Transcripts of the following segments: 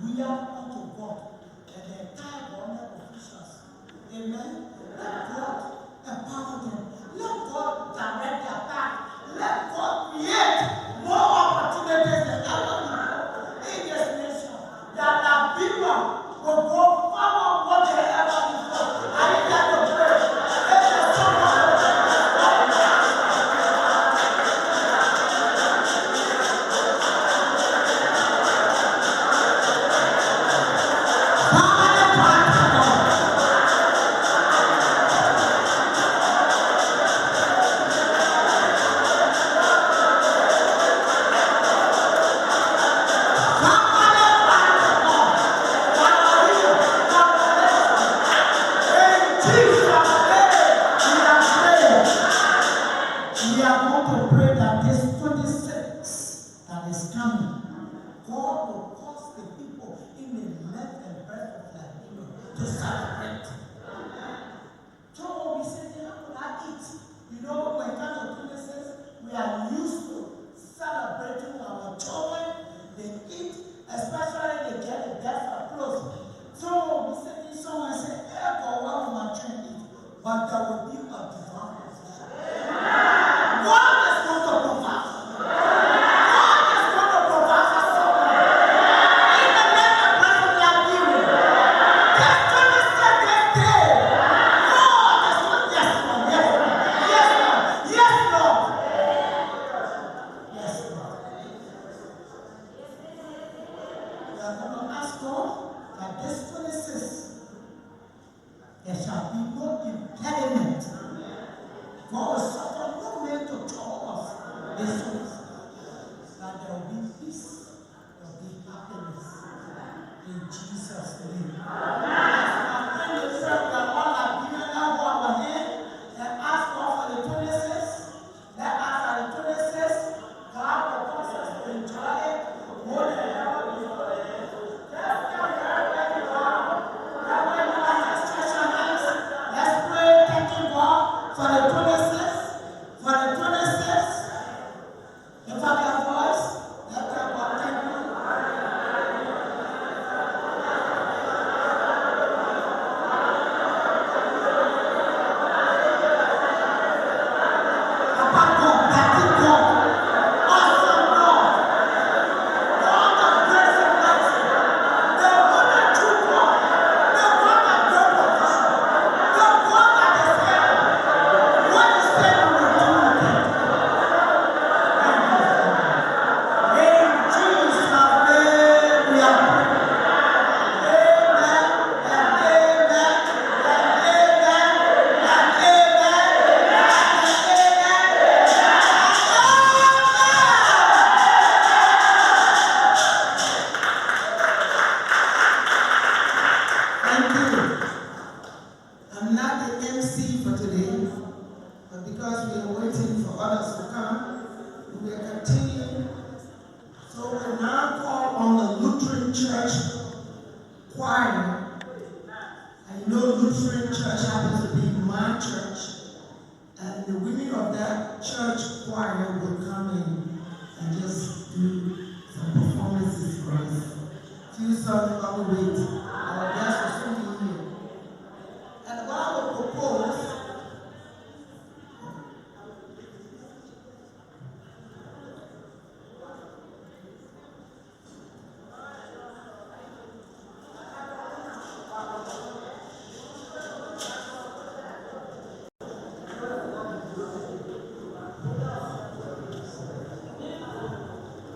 We are unto God and the entire government officials. Amen. Let God empower them. Let God direct their path. Let God create more opportunities than ever before in this nation. That the people will go forward more than ever before. I need that to pray.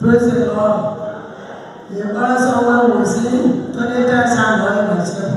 Praise the Lord. The person will sing 20 times and not even step.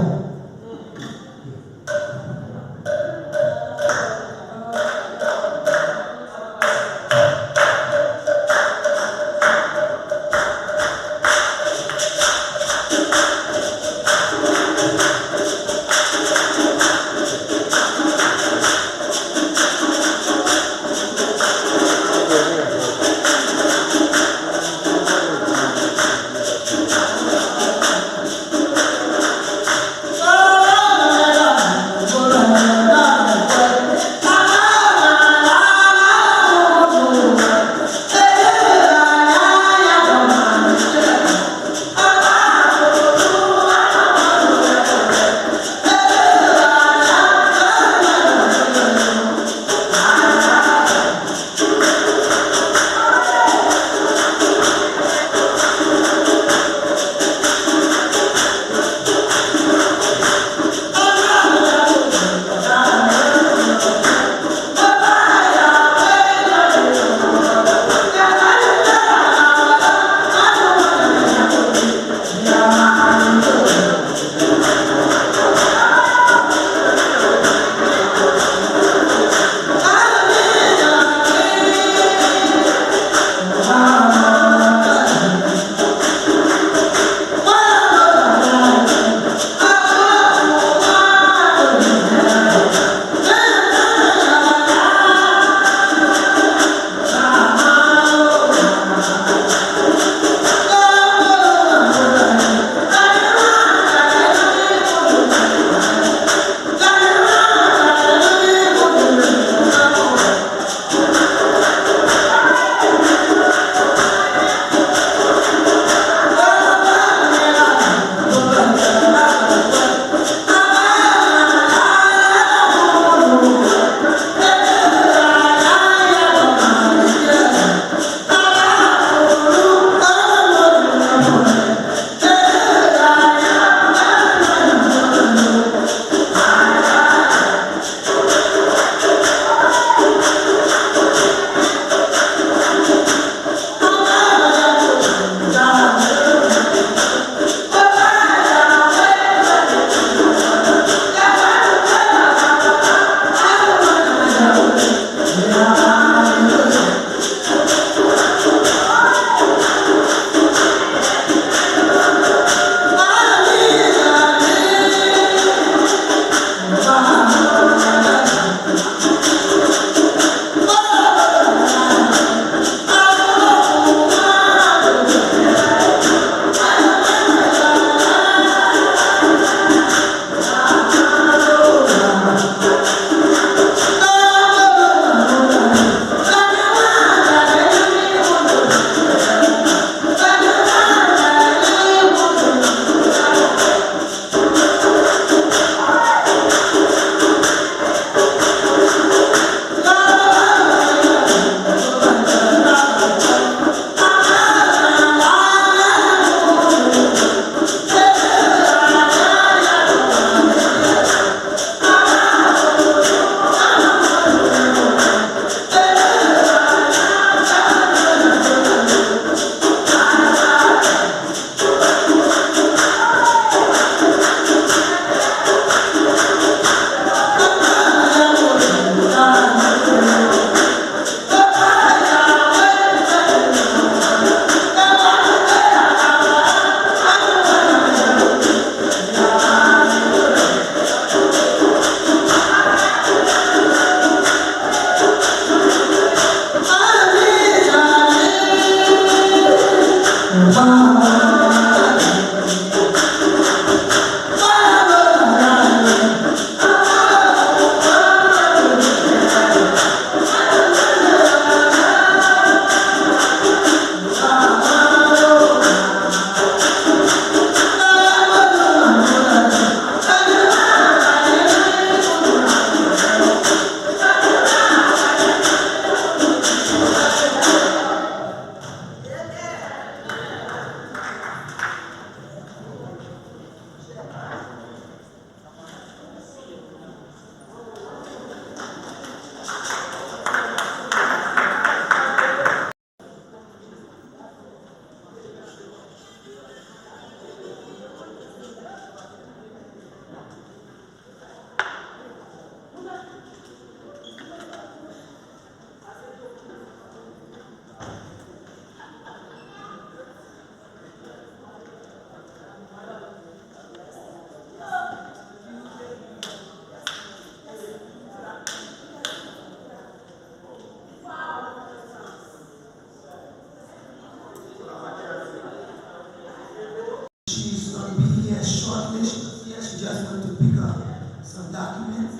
a short list. Here she just went to pick up some documents.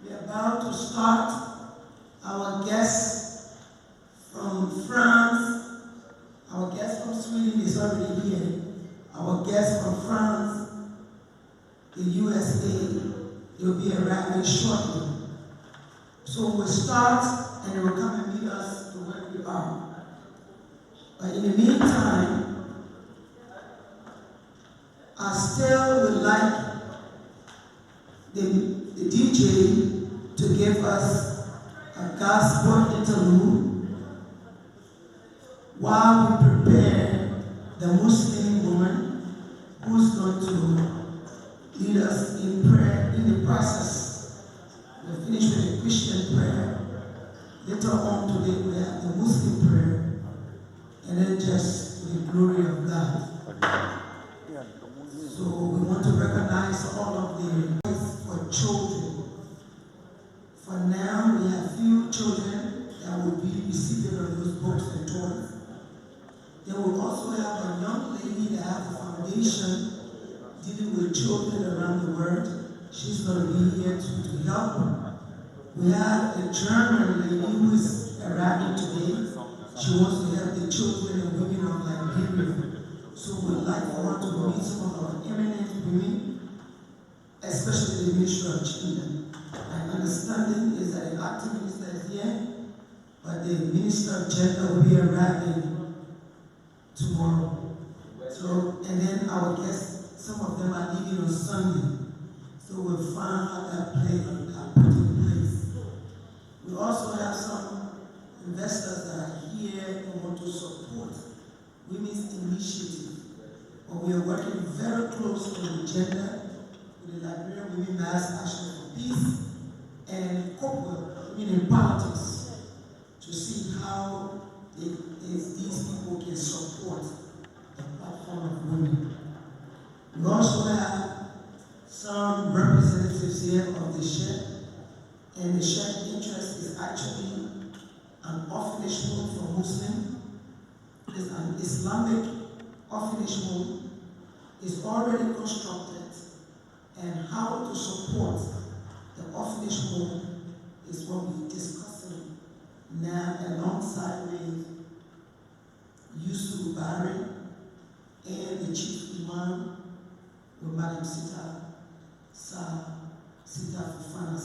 We are about to start. Our guest from France, our guest from Sweden is already here. Our guest from France, the USA, will be arriving shortly. So we'll start and they will come and meet us to where we are. But in the meantime, I still would like the DJ to give us a gospel interlude while we prepare the Muslim woman who's going to lead us in prayer in the process. We'll finish with a Christian prayer. Later on today we have the Muslim prayer, and then just the glory of God. So we want to recognize all of the for children. For now, we have few children that will be receiving of those books and toys. They will also have a young lady that has a foundation dealing with children around the world. She's going to be here to help. We have a German lady who is arriving today. She wants to help the children and women of Liberia. So we'd like for her to meet some of our eminent women, especially the Ministry of Children. My understanding is that the active minister is here, but the Minister of Gender will be arriving tomorrow. So, and then our guests, some of them are leaving on Sunday. So we'll find how that play are put in place. We also have some investors that are here who want to support women's initiative. But we are working very closely with gender, with the Liberian Women Mass Action for Peace, and corporate women in politics to see how these people can support the platform of women. We also have some representatives here of the Sheikh, and the Sheikh interest is actually an orphanage home for Muslims. It's an Islamic orphanage home. Is already constructed, and how to support the orphanage home is what we're discussing now alongside with Yusuf Barry and the Chief Imam with Madam Sita Fufana.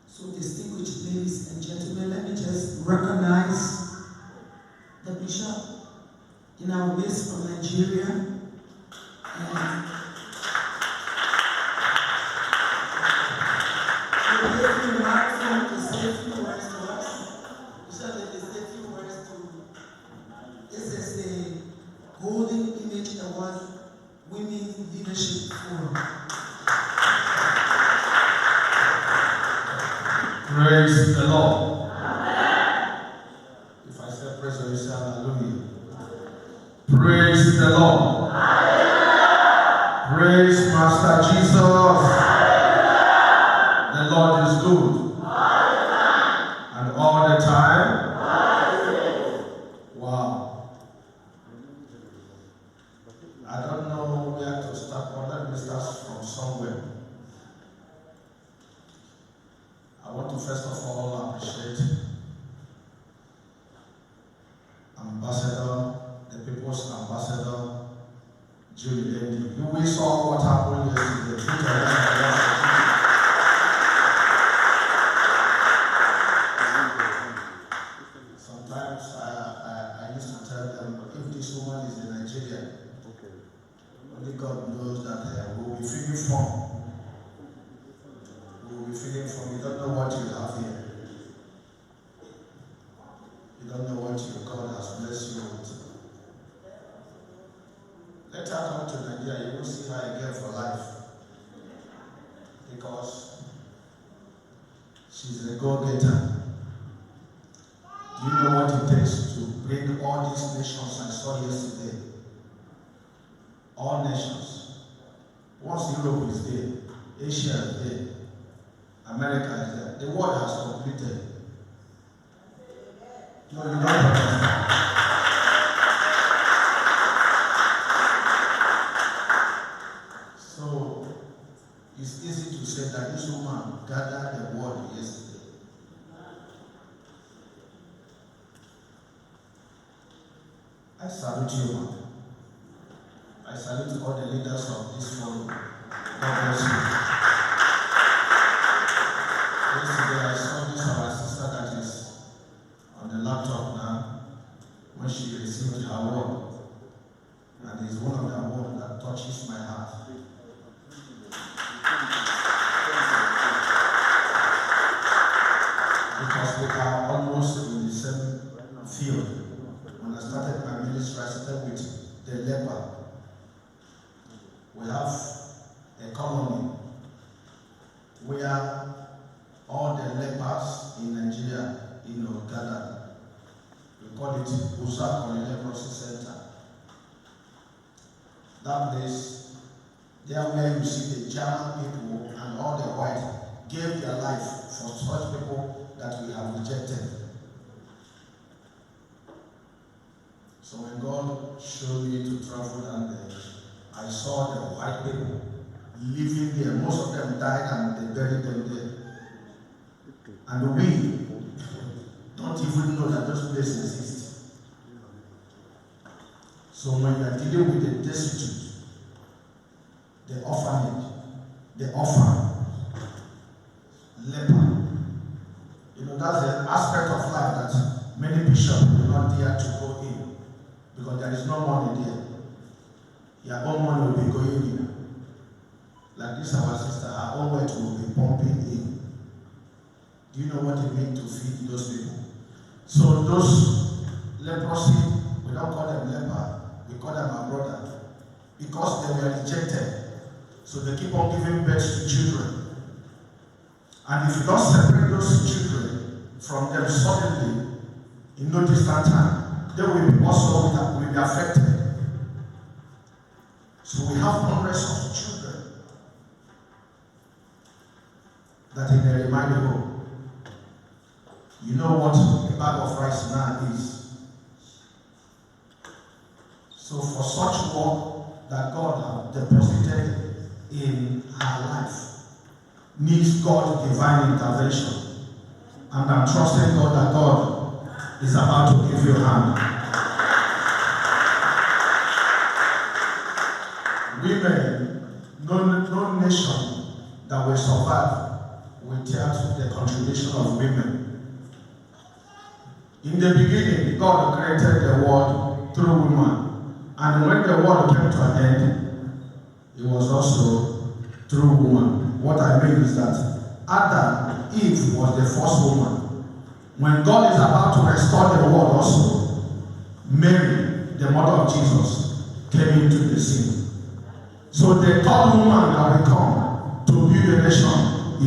So distinguished ladies and gentlemen, let me just recognize the Bishop in our midst from Nigeria. And we'll give you the microphone to say a few words to us. Bishop, let me say a few words to. This is the Golden Image Award Women's Leadership Forum. Praise the Lord. If I say praise, you say hallelujah. Praise the Lord. Praise Master Jesus. The Lord is good. And all the time. Wow. I don't know where to start, but let me start from somewhere. I want to first of all appreciate Ambassador, the People's Ambassador, DULY. We saw what happened yesterday. Sometimes I used to tell them, if this woman is in Nigeria, only God knows that we will be feeling from. We will be feeling from. You don't know what you have here. You don't know what your God has blessed you with. Let her come to Nigeria, you will see her again for life. Because she's a go-getter. Do you know what it takes to bring all these nations I saw yesterday? All nations. Once Europe is there, Asia is there, America is there, the world has completed. No, you don't understand. I salute you, man. I salute all the leaders of this forum. God bless you. Yesterday I saw this our sister that is on the laptop now when she received her award. And it's one of the awards that touches my heart. Because we are almost in the same field. When I started my ministry, I started with the leper. We have a colony where all the lepers in Nigeria, gathered. We call it Usakoli Leprosy Center. That place, there where you see the German people and all the white gave their life for such people that we have rejected. So when God showed me to travel down there, I saw the white people living there. Most of them died and they buried them there. And we don't even know that those places exist. So when you are dealing with the destitute, the orphanage, the orphan, leper, that's the aspect of life that many bishops will not dare to go in because there is no money there. Your own money will be going in. Like this, our sister, her own weight will be pumping in. Do you know what it means to feed those people? So those leprosy, we don't call them leper, we call them our brother. Because they were rejected. So they keep on giving birth to children. And if you don't separate those children from them suddenly, in no distant time, they will be also will be affected. So we have hundreds of children that in the reminder home. You know what a bag of rice now is. So for such work that God has deposited in our life needs God's divine intervention. And I'm trusting God that God is about to give you a hand. Women, no nation that will survive without the contribution of women. In the beginning, God created the world through woman. And when the world came to an end, it was also through woman. What I mean is that Adam, Eve was the first woman. When God is about to restore the world also, Mary, the mother of Jesus, came into the scene. So the third woman that will come to build a nation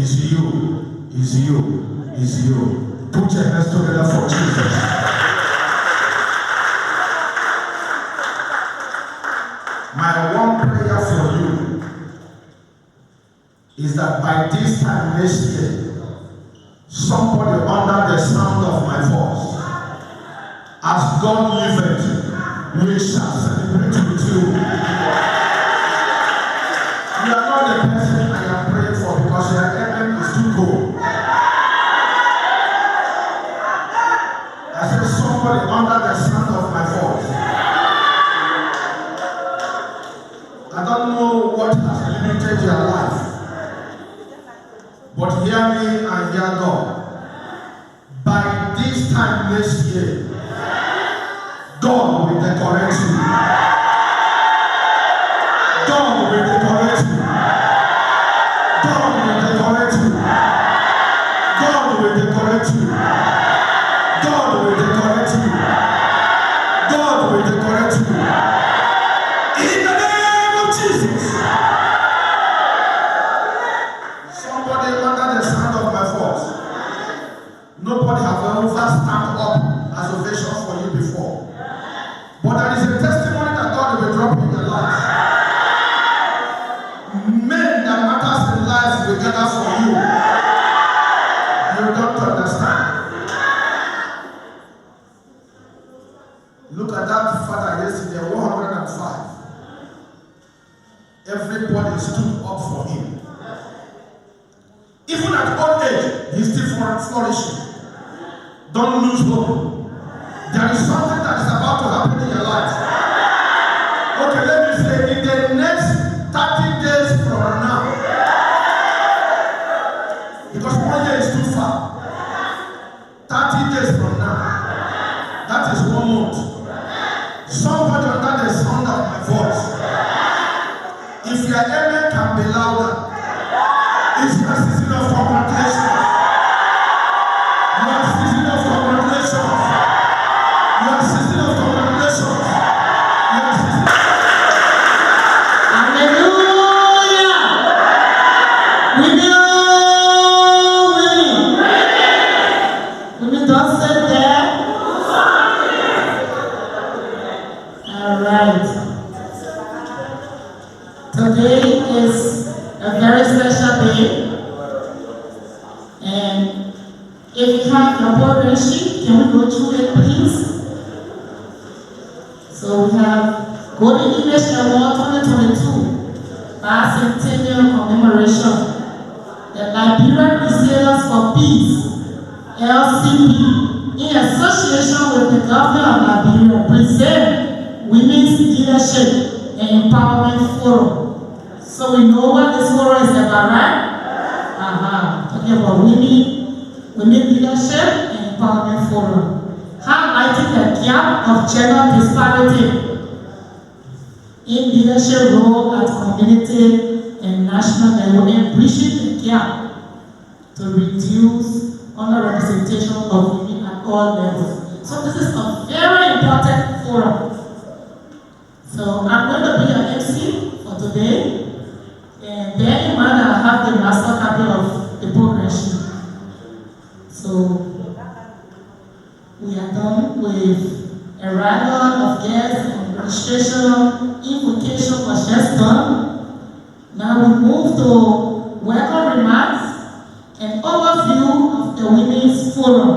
is you, is you, is you. Put your hands together for Jesus. My one prayer for you is that by this time next year, somebody under the sound of my voice, as God liveth, we shall celebrate with you. You are not the person I am praying for because your heaven is too cold. I said somebody under the sound of my voice. I don't know what has limited your life. But hear me and hear God. By this time next year, God will decorate you. God will decorate you. God will decorate you. God will decorate you. God will decorate you. God will decorate you. In the name of Jesus. Somebody under the sound of my voice. Nobody has ever stand up as a vision for you before. But there is a testimony that God will drop in your life. Men that matters in life will gather for you. You don't understand. Look at that father yesterday, 105. Everybody stood up for him. Even at old age, he's still flourishing. Don't lose hope. There is something that is about to happen in your life. If your amen can be louder, it's your season of congratulations. Your season of congratulations. Your season of congratulations. Your season. Hallelujah! Women don't sit there. All right. Today is a very special day, and if you have your program sheet, can we go through it, please? So we have Golden English Award 2022, Bicentennial Commemoration, the Liberia Crusaders for Peace, LCP, in association with the Government of Liberia, present Women's Leadership and Empowerment Forum. So we know what this forum is about, right? Talking about women leadership and empowerment forum. Highlighting the gap of gender disparity in leadership role at community and national level, and bridging the gap to reduce underrepresentation of women at all levels. So this is a very important forum. So I'm going to be an MC for today. And bear in mind that I have the master copy of the progression. So we are done with a round of guests and registration, invocation was just done. Now we move to welcome remarks and overview of the Women's Forum.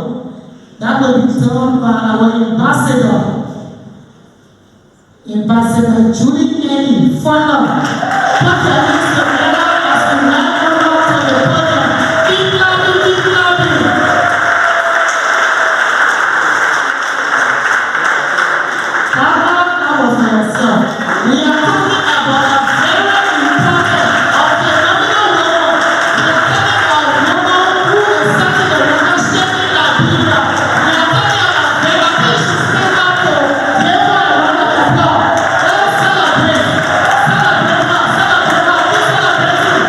That will be done by our ambassador, Ambassador DULY Founder. Put your hands together as we welcome her to the podium. Keep clapping, keep clapping. That was for yourself. We are talking about a very important of the nominal woman. We are talking about a woman who is setting the record straight in Liberia. We are talking about Vera. Please stand up to give her a round of applause. Let's celebrate. Celebrate her. Celebrate her. Keep celebrating.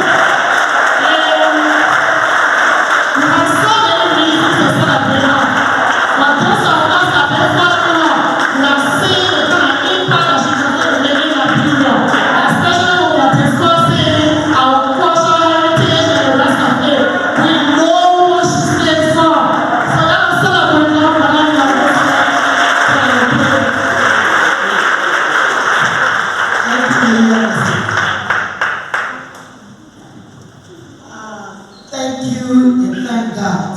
We have so many reasons to celebrate her. But those of us that have been following her, we have seen the kind of impact that she's going to make in Liberia, especially when we are discussing our cultural heritage and the rest of it. We know what she stands for. So let us celebrate her for letting us Thank you and thank God.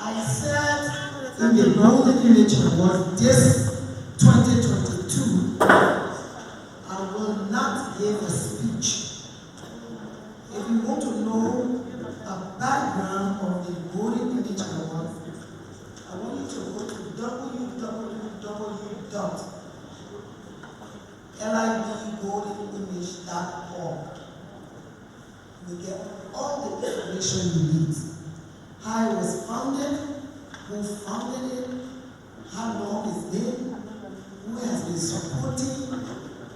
I said in the Golden Village Award this 2022, I will not give a speech. If you want to know a background of the Golden Village Award, I want you to go to www.libgoldenimage.org. You get all the information you need. How it was founded, who founded it, how long it's been, who has been supporting,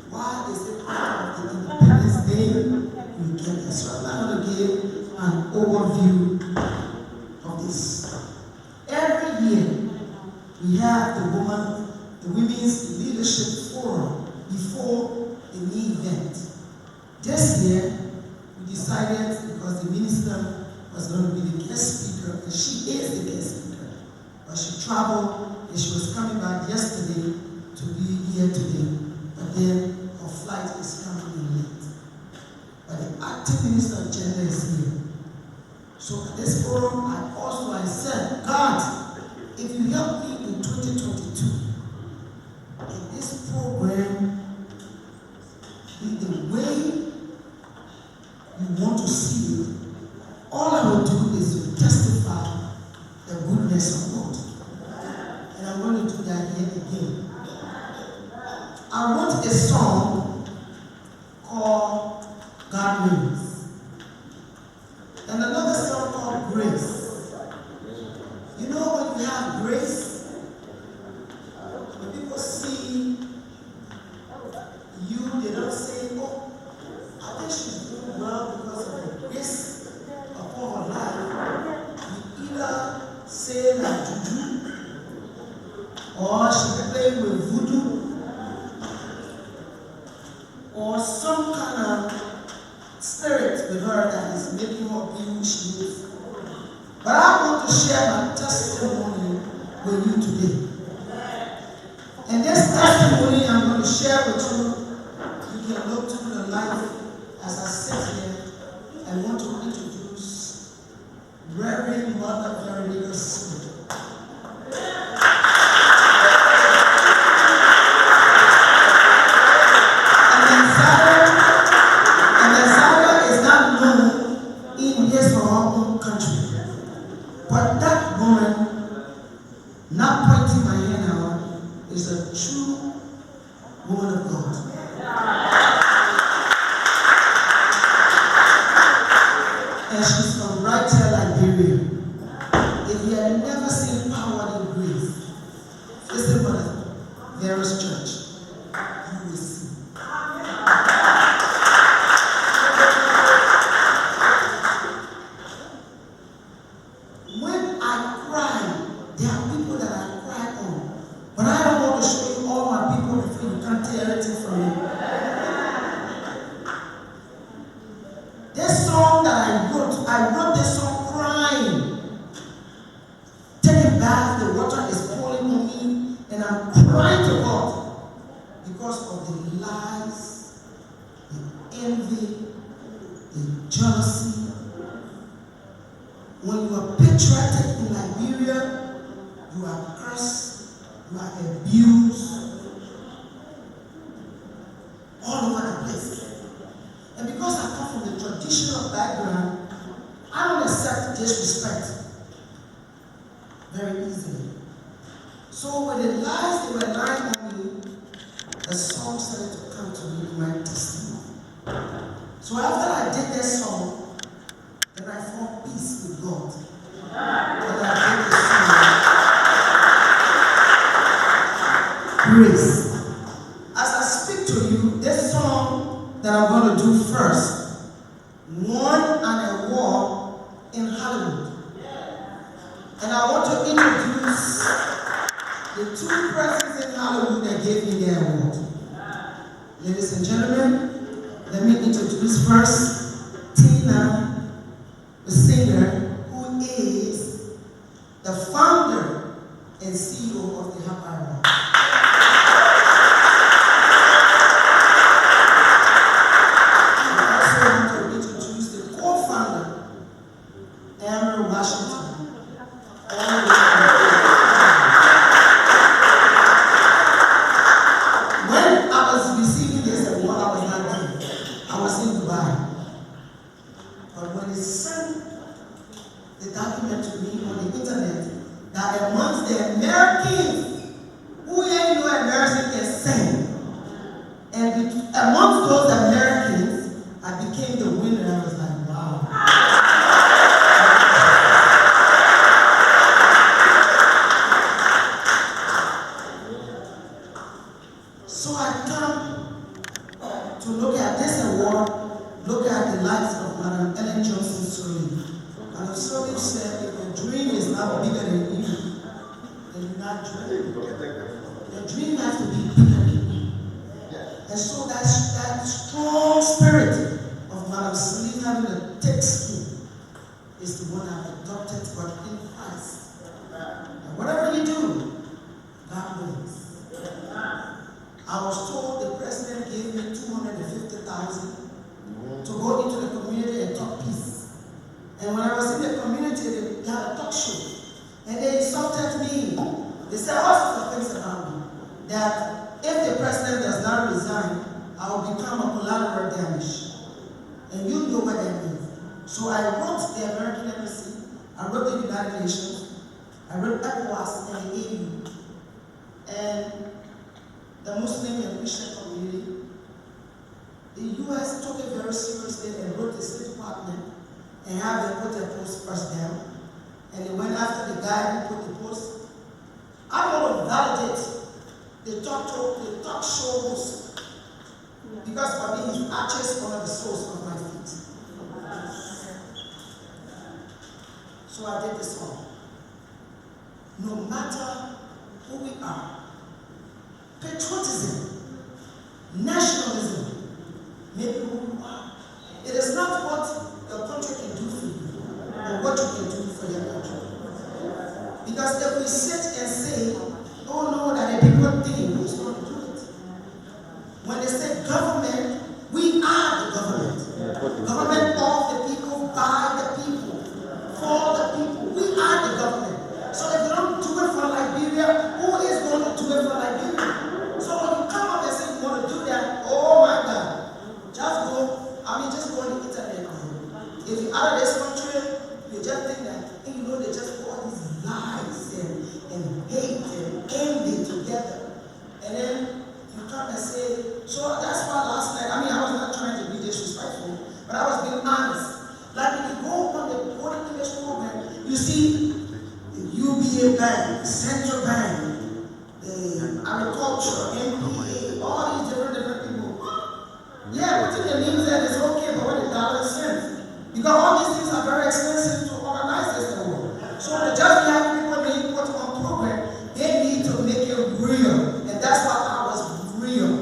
why is it part of the Independence Day. You get this. So I'm going to give an overview of this. Every year, we have the Women's Leadership Forum before the main event. This year, we decided, because the minister was going to be the guest speaker, and she is the guest speaker, but she traveled and she was coming back yesterday to be here today, but then her flight is coming in late. But the acting minister of gender is here. So at this forum, I said, God, if you help me in 2022, in this program, be the way you want to see it, all I will do is to testify the goodness of God. And I'm going to do that here again. I wrote a song called God Reigns, and another song called Grace. You know when you have grace, when people see you, they don't say, oh, or some kind of spirit with her that is making her be who she is. But I want to share my testimony with you today. And this testimony I'm going to share with you, you can look through the life as I sit here. I want to introduce Reverend Mother Veronica Smith. But that woman, not pointing my hand out, is a true woman of God. And she's from right here, Liberia. If you have never seen power in grace, listen, brother, there is church. You will see. I wrote this song crying. Taking bath, the water is pouring on me, and I'm crying to God because of the lies, the envy, the jealousy. When you are patriotic in Liberia, you are cursed, you are abused, all over the place. And because I come from the traditional background, I don't accept disrespect very easily. So when the lies they were lying on me, the song started to come to me in my testimony. So after I did that song, then I found peace with God. And I did the song, Grace. As I speak to you, this song that I'm going to do first won an award in Hollywood. And I want to introduce the two persons in Hollywood that gave me the award. Ladies and gentlemen, let me introduce first Tina, the singer, who is the founder and CEO of the HONOURABLE. So I come to look at this award, look at the lives of Madam Ellen Johnson Sirleaf. Madam Sirleaf said, if your dream is not bigger than you, then you're not dreaming. Your dream has to be bigger than you. And so that strong spirit of Madam Sirleaf having a thick skin is the one I've adopted, but in Christ. And whatever you do, God wins. I was told the president gave me $250,000 to go into the community and talk peace. And when I was in the community, they had a talk show. And they insulted me. They said all sorts of things about me. That if the president does not resign, I will become a collateral damage. And you know what that means. So I wrote the American Embassy, I wrote the United Nations, I wrote ECOWAS and the AU. And the Muslim and Christian community. The U.S. took it very seriously and wrote the State Department and had them put their post first down. And they went after the guy who put the post. I want to validate the talk show host because for me, he's actually one of the soles of my feet. So I did this song. No matter who we are, patriotism, nationalism, not what your country can do for you, but what you can do for your country. Because if we sit and say, oh no, that a different thing, who's going to do it? When they say government, we are the government. Government of the people, by the people, for the people. We are the government. So if you don't do it for Liberia, who is going to do it for Liberia? So when you come up and say you want to do that, oh my God, just go on the internet. If you're out of this country, you just think that, and you know, they just put all these lies and hate and envy together. And then you come and say, so that's why last night, I was not trying to be disrespectful, but I was being honest. Like when you go on the Golden English program, you see the UBA Bank, Central Bank, the Agriculture, NPA, all these different people. Yeah, putting the names there is okay, but when the dollar cents, because all these things are very expensive to organize this world. So to just have people being put on program, they need to make it real. And that's why I was real.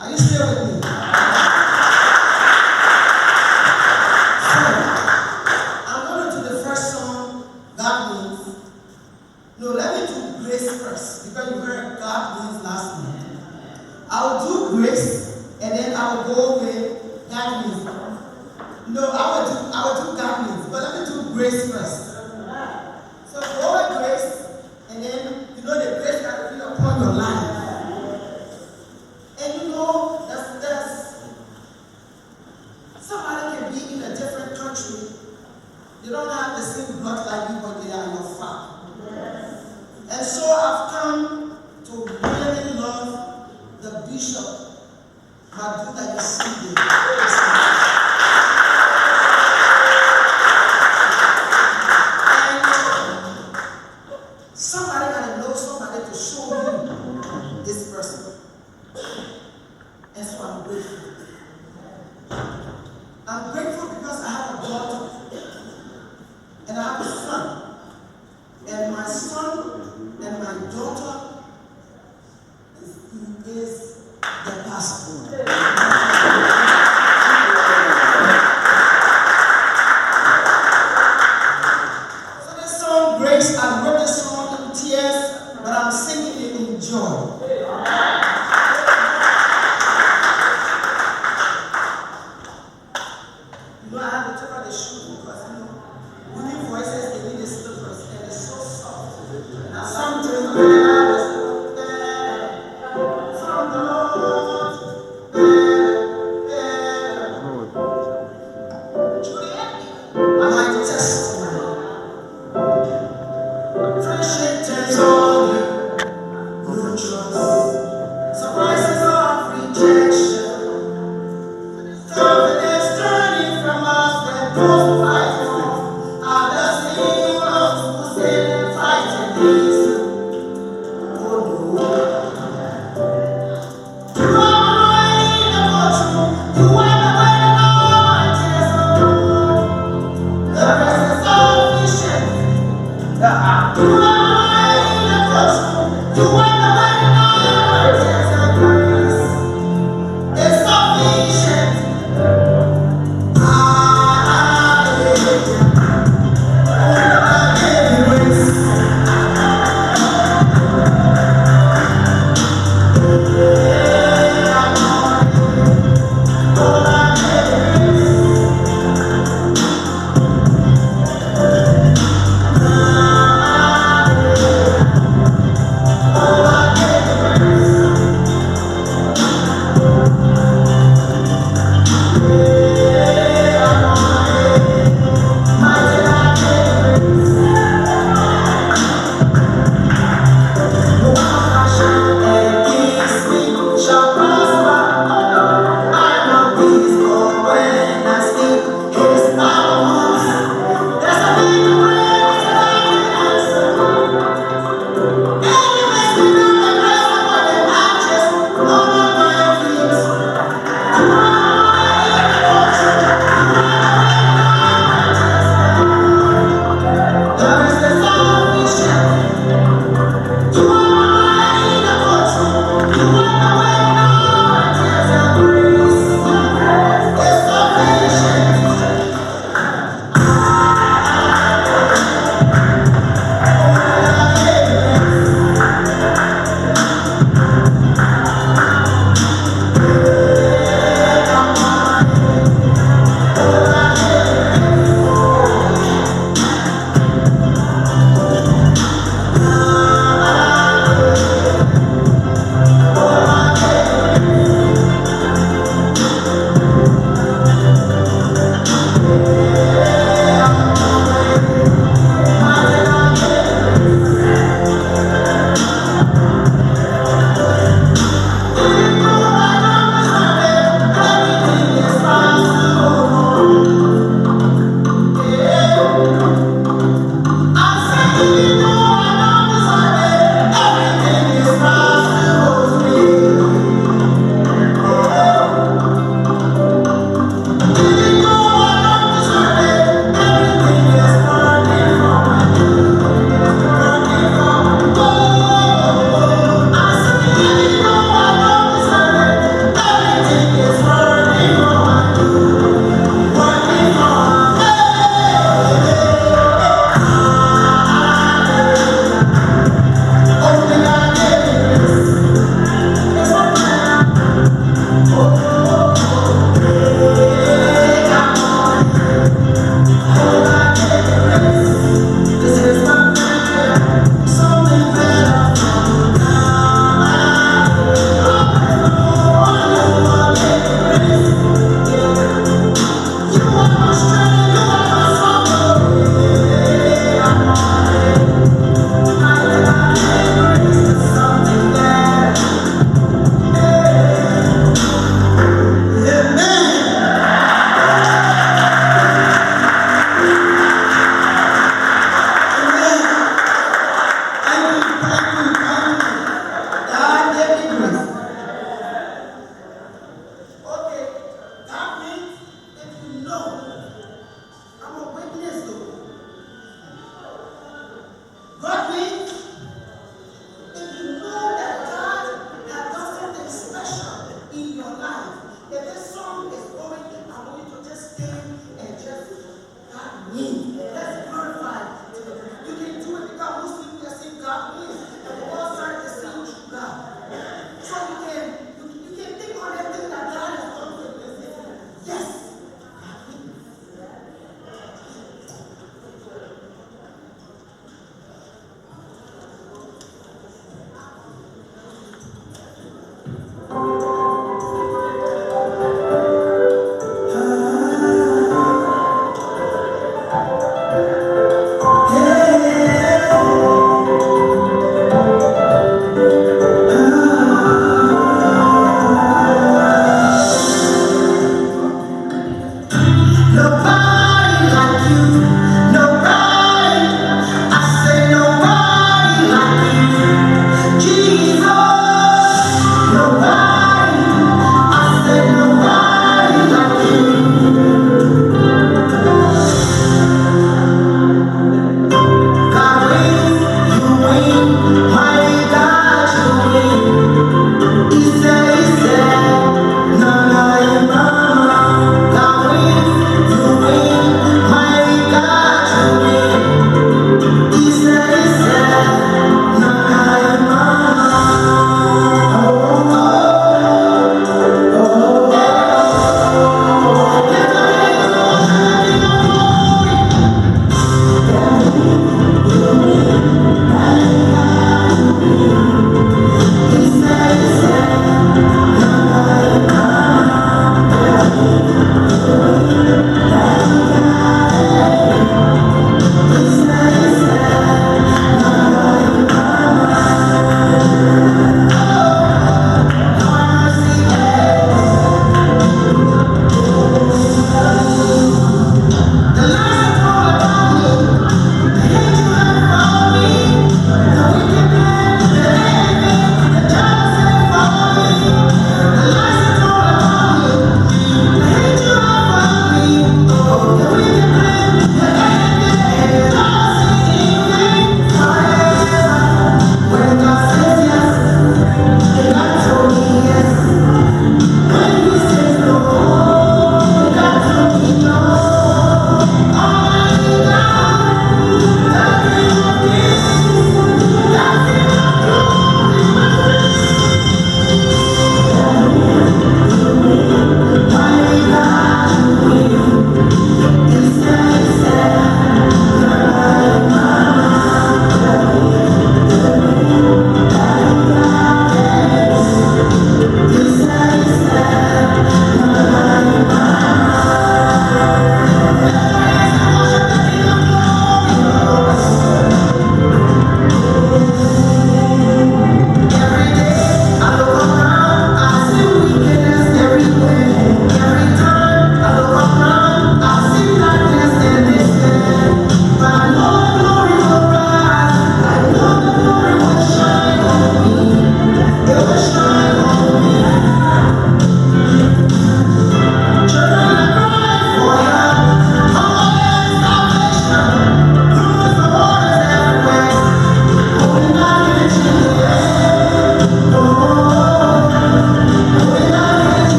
Are you still with me? So, I'm going to do the first song, God Means. No, let me do Grace first, because you heard God Means last month. I'll do Grace, and then I'll go with God Means. No, I will do God Means, but let me do Grace first. So go with Grace, and then you know the grace that will be upon your life. And you know that's somebody can be in a different country. They don't have the same blood like you, but they are your father. And so I've come to really love the bishop, Maduda Yusinde. Somebody got to know somebody to show you this person. And so I'm grateful. I'm grateful because I have a daughter and I have a son. And my son and my daughter is the gospel. So this song, Grace, I wrote this song in tears, but I'm singing it in joy.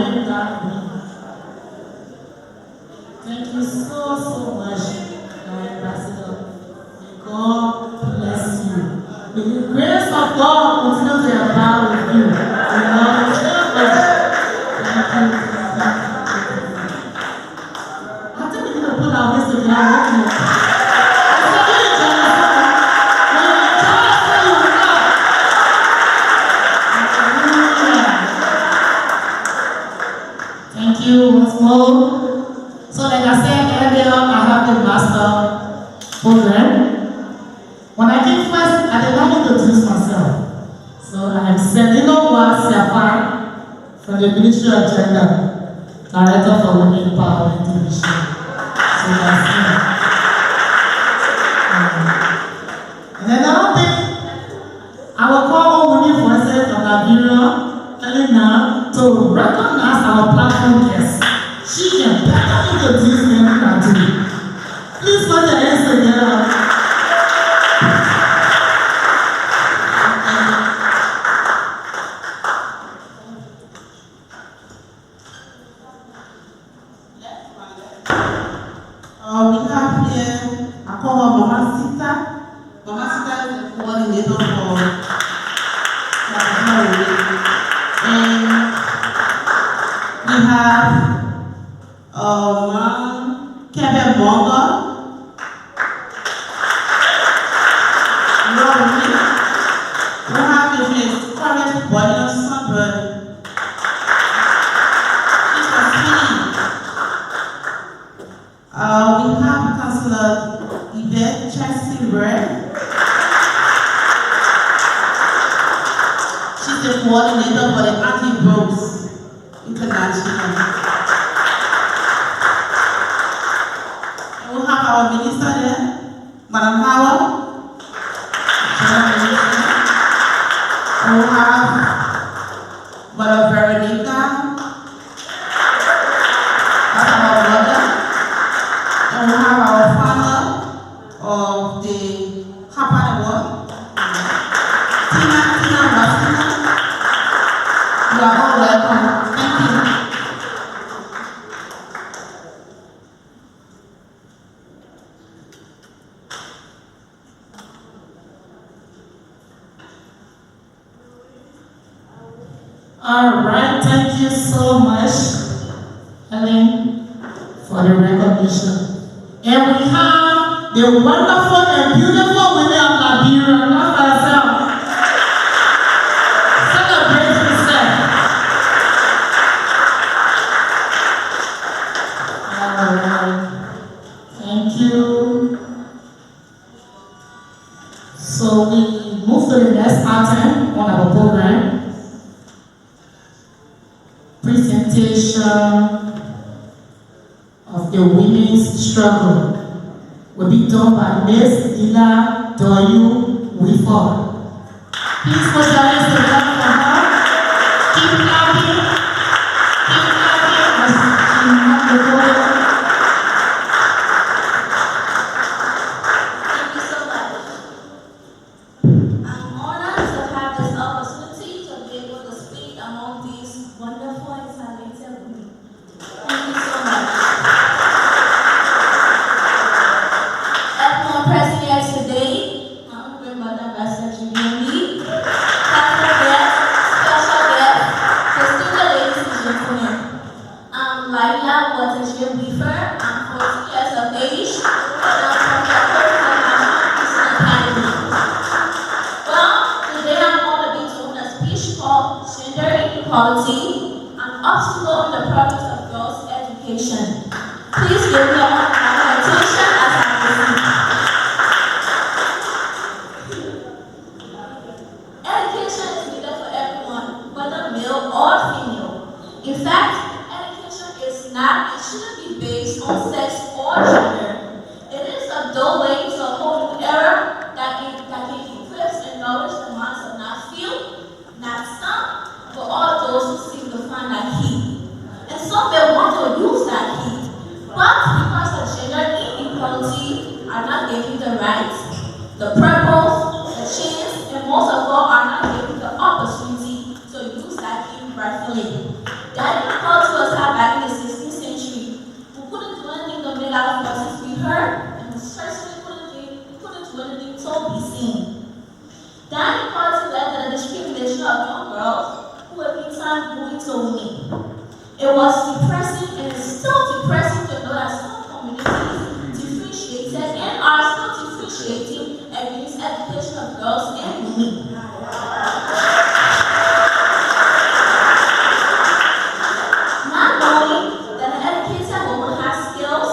name that thank you so much, Ambassador. May God bless you. May the grace of God continue to abound with you. Thank you. I think we need to put our hands together. Thank you once more. So like I said earlier, I have the master program. When I came first, I did not introduce myself. So I am Selino Siafan from the Ministry of Gender, Director for Women Empowerment Division. So that's me. And another thing, I will call all women voices of Liberia now to recognize our platform guests. She can better introduce them than I do. Please put your hands together. We have here, I call her Mama Sita. Mama Sita is the coordinator for and we have Kevin Monga. We have his current boiler sunburn. She's a sweetie. We have Councillor Yvette Chelsea Red. She's the coordinator for the Anti-Rose International. And we have our minister there, Madam Howard. And we have Mother Veronica. That's our mother. And we have our father of the Kappa Tina Rafina. You are all welcome. Thank you. All right, thank you so much, Helen, for the recognition. And we have the wonderful and beautiful women of Liberia. Not ourselves. Celebrate yourself. All right, thank you. So we move to the next item on our program. Presentation of the women's struggle will be done by Ms. Dila Doyu Wiford. Please put your hands together for her. Keep clapping. Keep clapping as she moves the podium. Thank you so much. I'm honored to have this opportunity to be able to speak among these wonderful and talented women. Thank you so much. As my president today, I'm Grandmother Ambassador Julie, special guest, distinguished ladies and gentlemen. I'm Laila Watajir Weaver. I'm 40 years of age, and I'm from the Christian Academy. Well, today I'm going to be doing a speech called Gender Inequality, an obstacle in the progress of girls' education. Please give me all my attention as I proceed. Education is needed for everyone, whether male or female. In fact, education is not, it shouldn't be based on sex or gender. It is a doorway to a whole new era that can equip and nourish the minds of not few, not some, but all those who seek to find that key. And some may want to use that key, but because of gender inequality are not given the rights, the purpose, the chance, and most of all are not given the opportunity to use that key rightfully. That inequality was depressing and is still depressing to know that some communities differentiated and are still differentiating against education of girls and women. Not knowing that an educated woman has skills,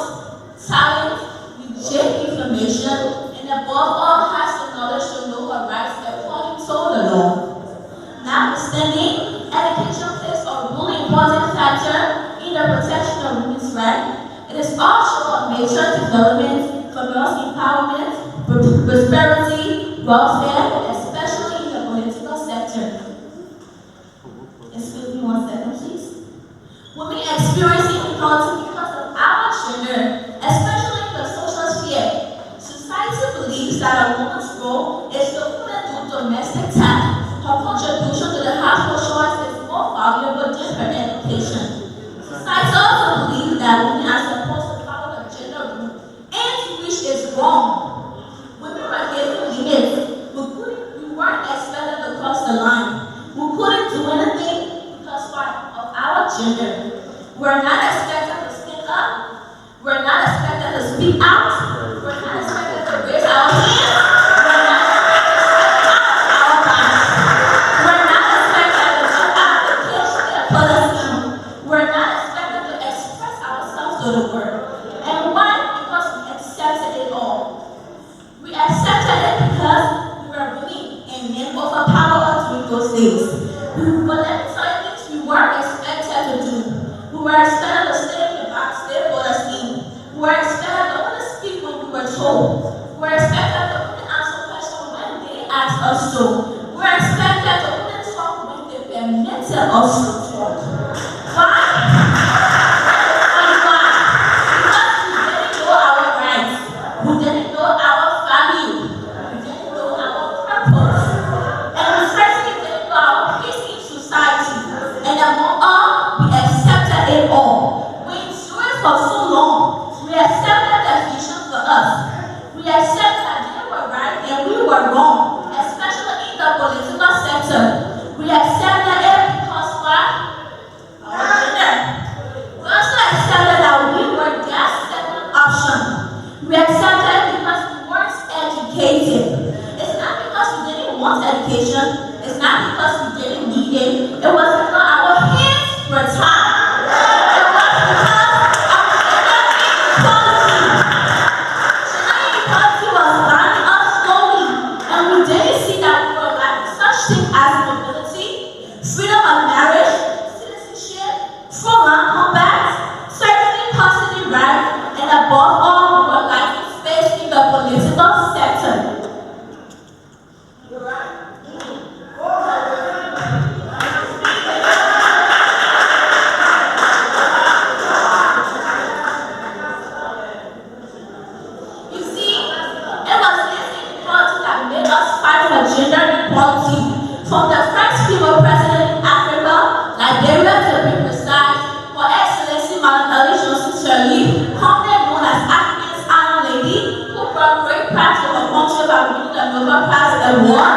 talent, legit information, and above all has the knowledge to know her rights according to the law. Notwithstanding, education plays a really important factor in the protection of women's rights. It is also a major development for girls' empowerment, prosperity, welfare, especially in the political sector. Excuse me 1 second, please. Women experience inequality because of our gender, especially in the social sphere. Society believes that a woman's role is to do domestic tasks. Her contribution to the household chores is more valuable than her education. Society also believes that women are supposed to follow the gender rule, and which is wrong. Women were given limits. We weren't expected to cross the line. We couldn't do anything because of our gender. We're not expected to speak up. We're not expected to speak out. We're not expected to raise our hands. To the world. And why? Because we accepted it all. We accepted it because we were women and men overpowered us during those days. But let me tell you things we weren't expected to do. We were expected to stay in the box, stay for the scheme. We were expected to only speak when we were told. We were expected to only answer questions when they asked us to. We were expected to only talk when they permitted us to talk. Why? We didn't know our value. We didn't know our purpose. And we certainly didn't know our place in society. And among all, we accepted it all. We endured for so long. We accepted the vision for us. We accepted that they were right and we were wrong, especially in the political sector. We accepted it because why? Our gender. We also accepted that we were their second option. We accepted it because we weren't educated. It's not because we didn't want education. It's not because we didn't need it. It was because our hands were tied. It was because of gender inequality. Gender inequality was blinding us slowly, and we didn't see that we were lacking such things as mobility, freedom of marriage, citizenship, full-on combat, certainly custody rights, and above all, in the political sector. You're right. You see, it was this inequality that made us fight for gender equality. From the first female president in Africa, Liberia to be precise, Her Excellency Madame Shirley, commonly known as Africa's Iron Lady, who brought great pride to her country by winning the Nobel Prize Award.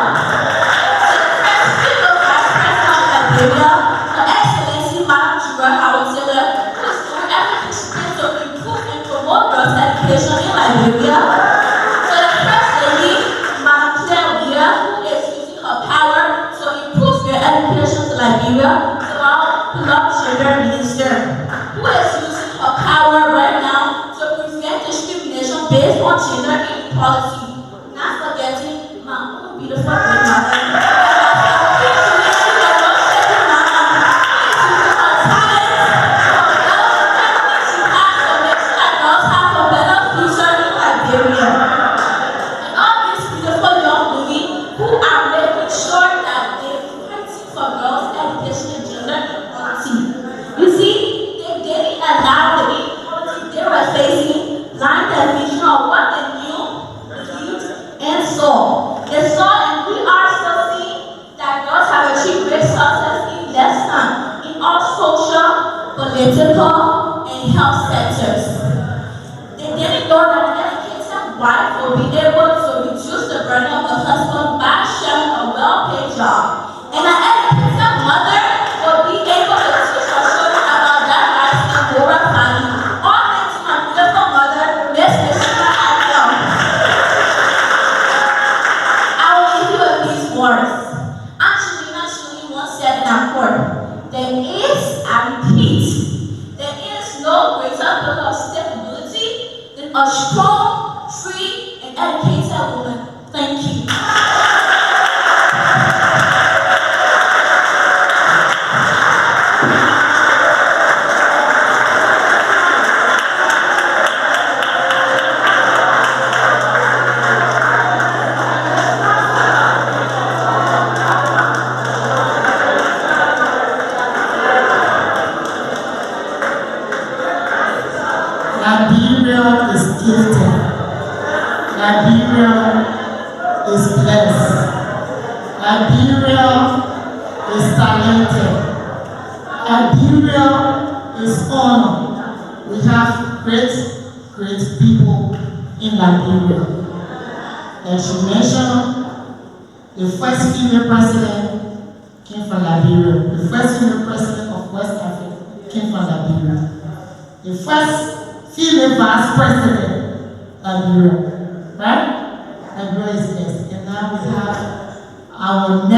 To the first female vice president of Liberia, Her Excellency Madame Howard Taylor, who is doing everything she can to improve and promote girls' education in Liberia. To the first lady, Madame WEAH, who is using her power to improve their education to Liberia. To our beloved gender minister, who is using her power right now to prevent discrimination based on gender inequality. Not forgetting my own beautiful grandmother. Political and health sectors. They didn't know that an educated wife would be able to reduce the burden of the husband by sharing a well-paid job. And an educated mother would be able to teach her children about their a strong, free, and educated woman. Thank you. Liberia is gifted. Liberia is blessed. Liberia is talented. Liberia is honored. We have great people in Liberia. As you mentioned, the first female president came from Liberia. The first female president of West Africa came from Liberia. The first female vice president, Liberia, right? Liberia is next. And now we have our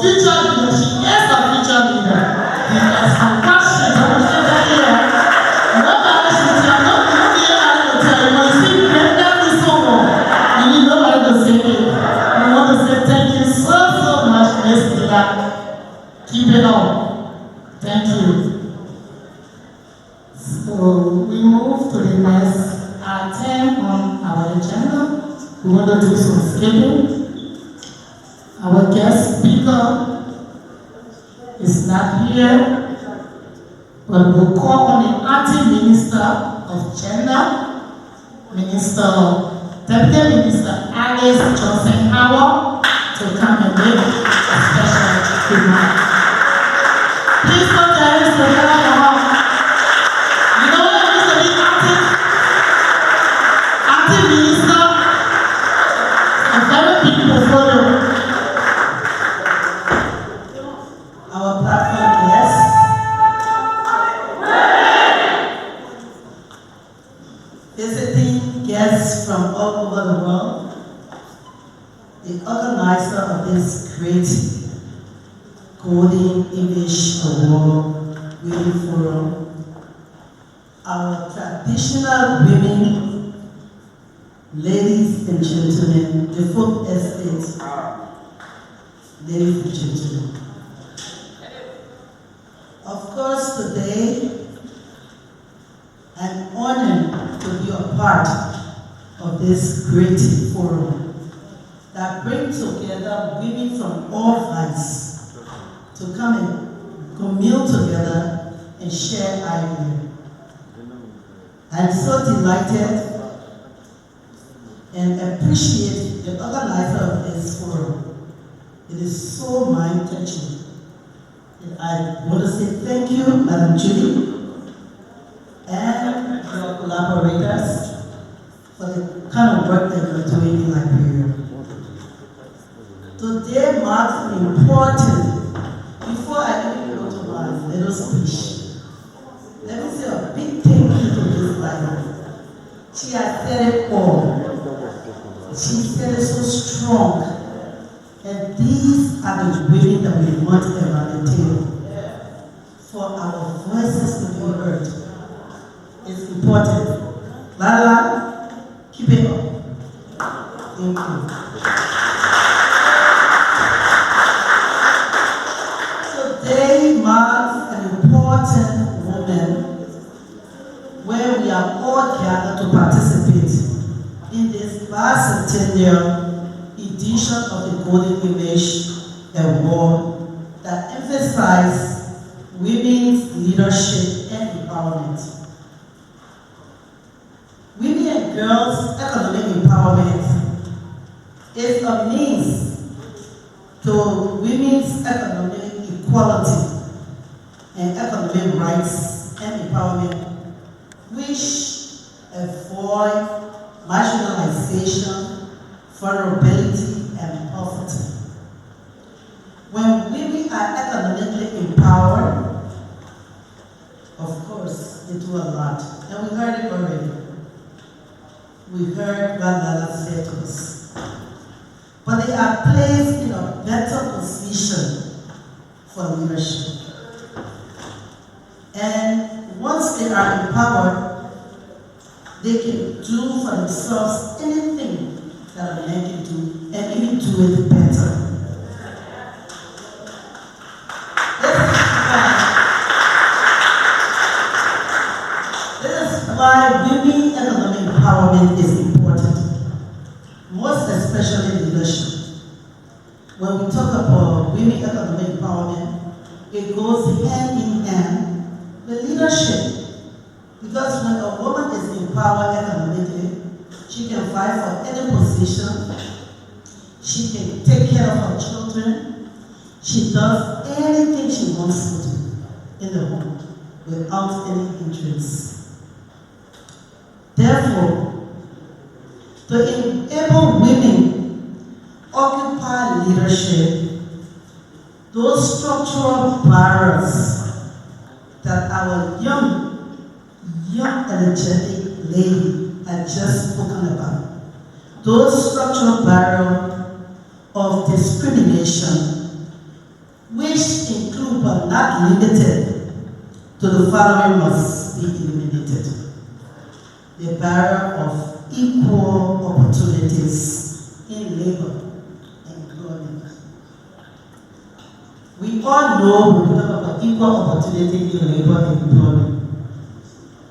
future leader. She is our future leader. He has some questions. I will say that here. Nobody should tell, nobody will tell you, but you see, that is so wrong. You need nobody to say it. We want to say thank you so much, Miss Leader. Keep it on. Thank you. So we move to the next item on our agenda. We want to do some skipping. Our guest speaker is not here, but we'll call on the Acting Minister of Gender, Deputy Minister Alice Johnson Howard, to come and make a special remark. Please put your hands together in your heart. Minister, and very big portfolio. Our platform guests, visiting guests from all over the world, the organizer of this great Golden English Award Women Forum, our traditional women, ladies and gentlemen, the folk estate, ladies and gentlemen. Of course, today, I'm honored to be a part of this great forum that brings together women from all sides to come and commune together and share ideas. I'm so delighted and appreciate the organizer of this forum. It is so mind-touching. I want to say thank you, Madam Judy, and your collaborators for the kind of work that you're doing in Liberia. Today marks an important, before I even go to my little speech, let me say a big thank you to this lady. She has said it all. She said it so strong. And these are the women that we want around the table for our voices to be heard. It's important. Lala, keep it up. Thank you. Today marks an important moment where we are all gathered to participate in this bicentennial edition of the Golden Image Award that emphasizes women's leadership and empowerment. Women and girls' economic empowerment is a means to women's economic equality and economic rights and empowerment, which avoid marginalization, vulnerability, and poverty. When women are economically empowered, of course, they do a lot. And we heard it already. We heard what Lala said to us. But they are placed in a better position for leadership. And once they are empowered, They can do for themselves anything that a man can do, and even do it better. This is why women economic empowerment is important, most especially in leadership. When we talk about women economic empowerment, it goes hand in hand with leadership. Because when a woman is empowered economically, she can fight for any position, she can take care of her children, she does anything she wants to do in the home without any hindrance. Therefore, to enable women occupy leadership, those structural barriers that our young energetic lady had just spoken about, those structural barriers of discrimination, which include but not limited to the following, must be eliminated. The barrier of equal opportunities in labor and employment. We all know when we talk about equal opportunity in labor and employment.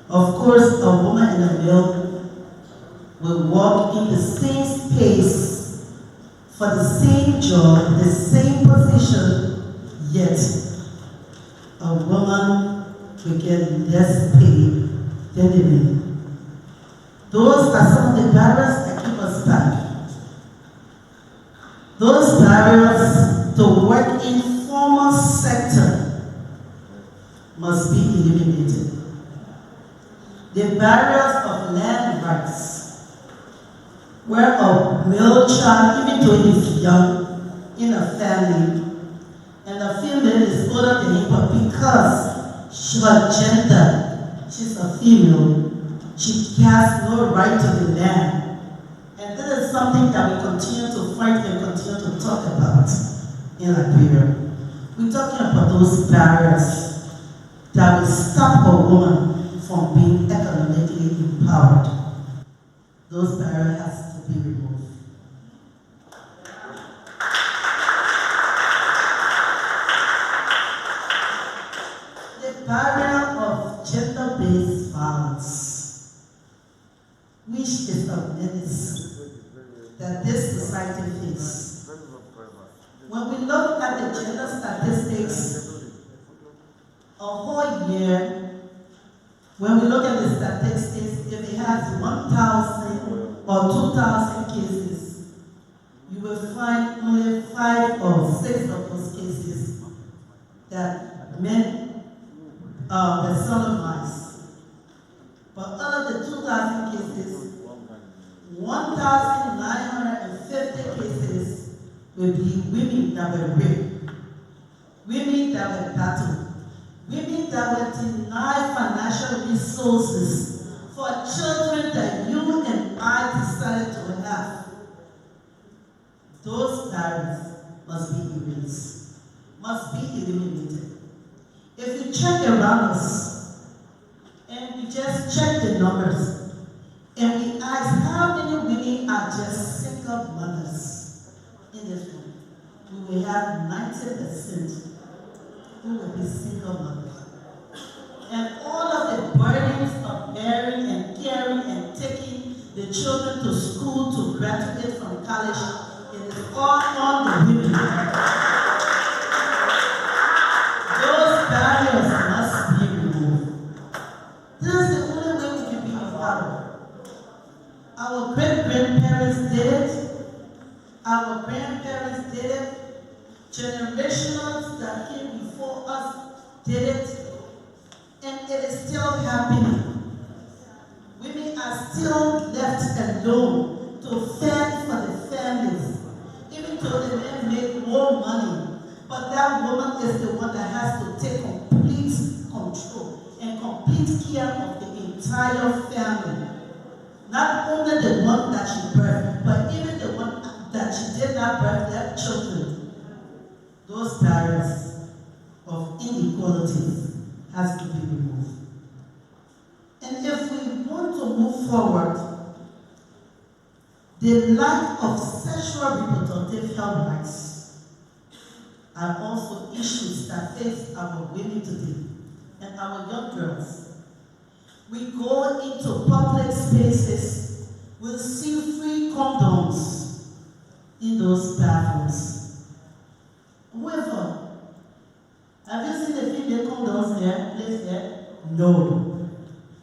Of course, a woman and a male will work in the same space for the same job, the same position, yet a woman will get less pay than the man. Those are some of the barriers that keep us back. Those barriers to work in formal sector must be eliminated. The barriers of land rights, where a male child, even though he is young, in a family, and a female is older than him, but because her gender, she's a female, she has no right to the land. And this is something that we continue to fight and continue to talk about in Liberia. We're talking about those barriers that will stop a woman from being economically empowered. Those barriers have to be removed. The barrier of gender-based violence, which is a menace that this society faces. When we look at the gender statistics, a whole year, when we look at the statistics, if it has 1,000 or 2,000 cases, you will find only 5 or 6 of those cases that men were sodomized. But out of the 2,000 cases, 1,950 cases will be women that were raped, women that were battered, women that were denied financial resources for children that you and I decided to have. Those barriers must be erased, must be eliminated. If you check around us, and we just check the numbers, and we ask how many women are just single mothers in this room, we will have 90% who will be single mothers. And all of the burdens of marrying and caring and taking the children to school to graduate from college, it is all on the women. Those barriers must be removed. This is the only way we can be empowered. Our great-grandparents did it. Our grandparents did it. Generations that came before us did it. And it is still happening. Women are still left alone to fend for the families. Even though the men make more money, but that woman is the one that has to take complete control and complete care of the entire family. Not only the one that she birthed, but even the one that she did not birth, their children. Those barriers of inequality has to be removed. And if we want to move forward, the lack of sexual reproductive health rights are also issues that face our women today and our young girls. We go into public spaces, we'll see free condoms in those bathrooms. However, have you seen the female condoms there, placed there? No.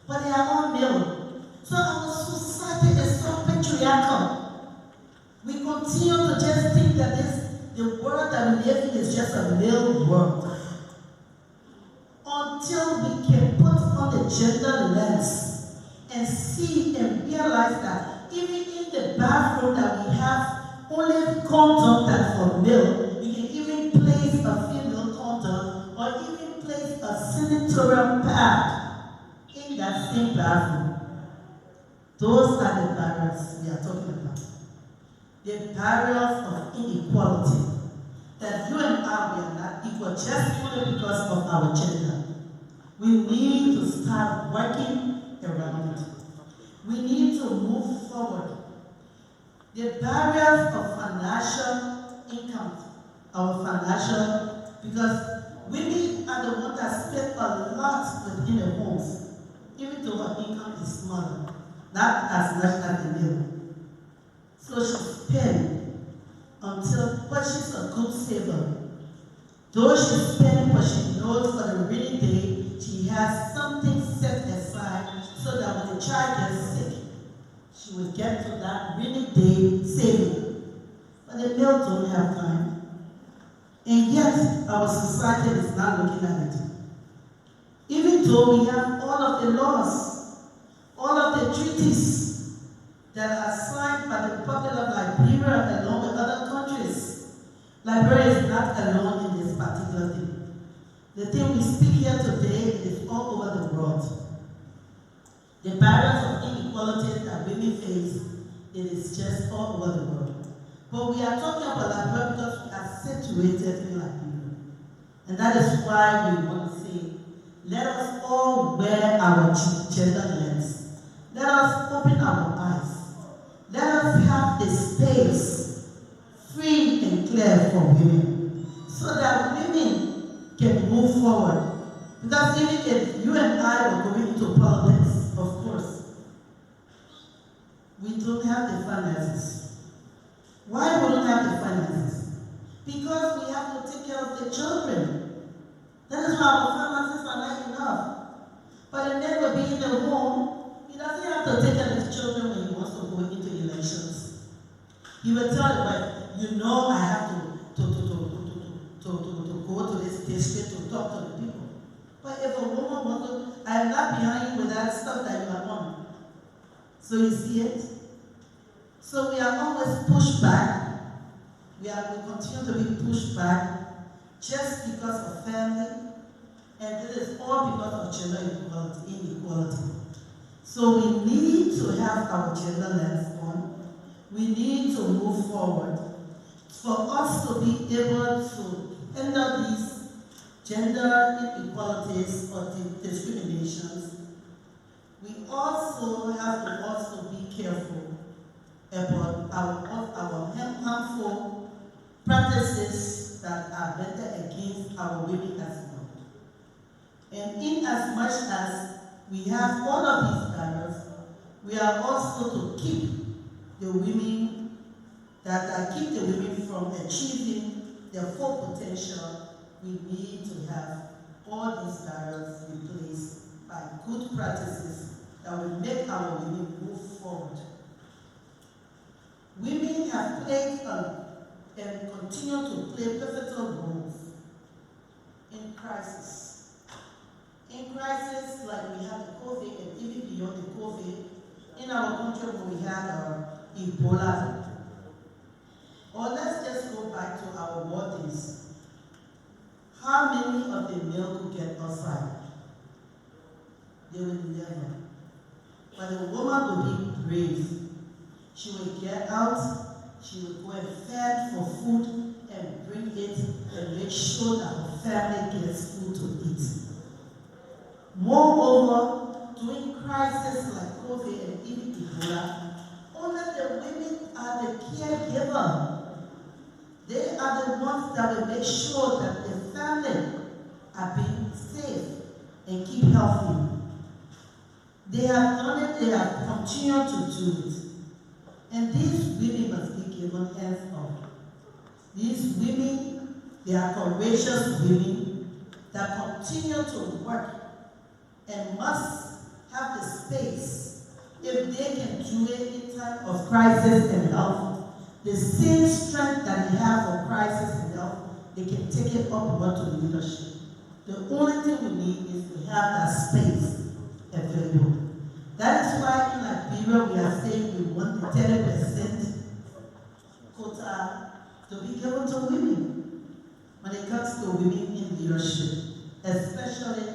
But they are all male. So our society is so patriarchal. We continue to just think that the world that we live in is just a male world. Until we can put on the gender lens and see and realize that even in the bathroom that we have only condom that for male, we can even place a female condom or even place a senatorial pad in that same bathroom. Those are the barriers we are talking about. The barriers of inequality. That you and I, we are not equal just only because of our gender. We need to start working around it. We need to move forward. The barriers of financial income, because women are the ones that spend a lot within their homes, even though her income is smaller, not as much as the male. So she spends but she's a good saver. Though she spends, but she knows for the rainy day, she has something set aside so that when the child gets sick, she will get to that rainy day saving. But the male don't have time. And yet, our society is not looking at it. Even though we have all of the laws, all of the treaties that are signed by the Republic of Liberia along with other countries, Liberia is not alone in this particular thing. The thing we speak here today is all over the world. The barriers of inequality that women face, it is just all over the world. But we are talking about Liberia because we are situated in Liberia. And that is why we want to say, let us all wear our gender lens. Let us open our eyes. Let us have the space free and clear for women so that women can move forward. Because even if you and I were going into politics, of course, we don't have the finances. Why we don't have the finances? Because we have to take care of the children. That is why our finances are not enough. But the man will be in the home. He doesn't have to take care of his children when he wants to go into elections. He will tell the wife, you know I have to go to this district to talk to the people. But if a woman wants to, I am not behind you with that stuff that you are on. So you see it? So we are always pushed back. We continue to be pushed back just because of family. And this is all because of gender inequality. So we need to have our gender lens on. We need to move forward. For us to be able to handle these gender inequalities or discriminations, we also have to be careful about our harmful practices that are better against our women as well. And in as much as we have all of these barriers, we are also to keep the women from achieving their full potential. We need to have all these barriers replaced by good practices that will make our women move forward. Women have played and continue to play pivotal roles in crisis. In crisis, like we have the COVID, and even beyond the COVID, in our country when we had Ebola. Or let's just go back to our war days. How many of the male could get outside? They would never. But the woman would be brave. She would get out, she would go and fetch for food and bring it and make sure that her family gets food to eat. Moreover, during crises like COVID and even Ebola, only the women are the caregiver. They are the ones that will make sure that the family are being safe and keep healthy. They have done it, they have continued to do it. And these women must be given hands up. These women, they are courageous women that continue to work and must have the space, if they can do it in time of crisis and health, the same strength that they have for crisis and health, they can take it upward to leadership. The only thing we need is to have that space available. That is why in Liberia we are saying we want the 30% quota to be given to women when it comes to women in leadership, especially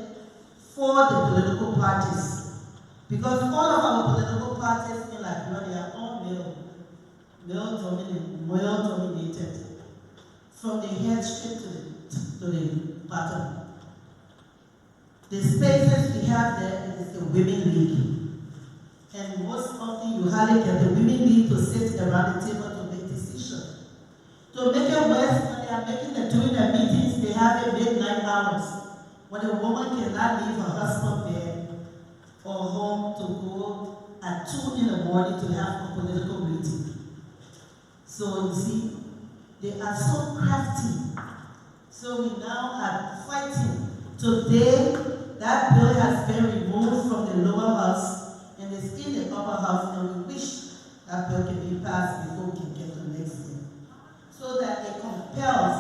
for the political parties. Because all of our political parties in Liberia, they are all male dominated, from the head straight to the bottom. The spaces we have there is the Women League. And most often you hardly get the Women League to sit around the table to make decisions. To make it worse, when they are doing their meetings, they have a midnight hours when a woman cannot leave her husband there or home to go at 2 in the morning to have a political meeting. So you see, they are so crafty. So we now are fighting. Today, that bill has been removed from the lower house and is in the upper house, and we wish that bill can be passed before we can get to next year. So that it compels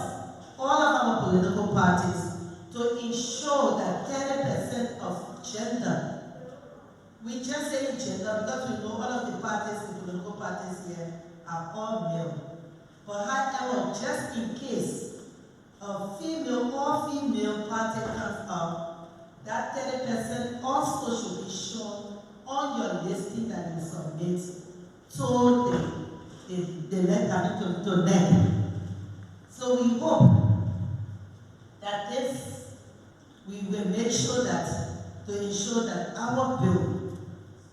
all of our political parties to ensure that 30% of gender, we just say gender because we know all of the parties, the political parties here, are all male. But however, just in case a female or female party comes out, that 30% also should be shown on your listing that you submit to NEC. So we hope that we will make sure that, to ensure that our bill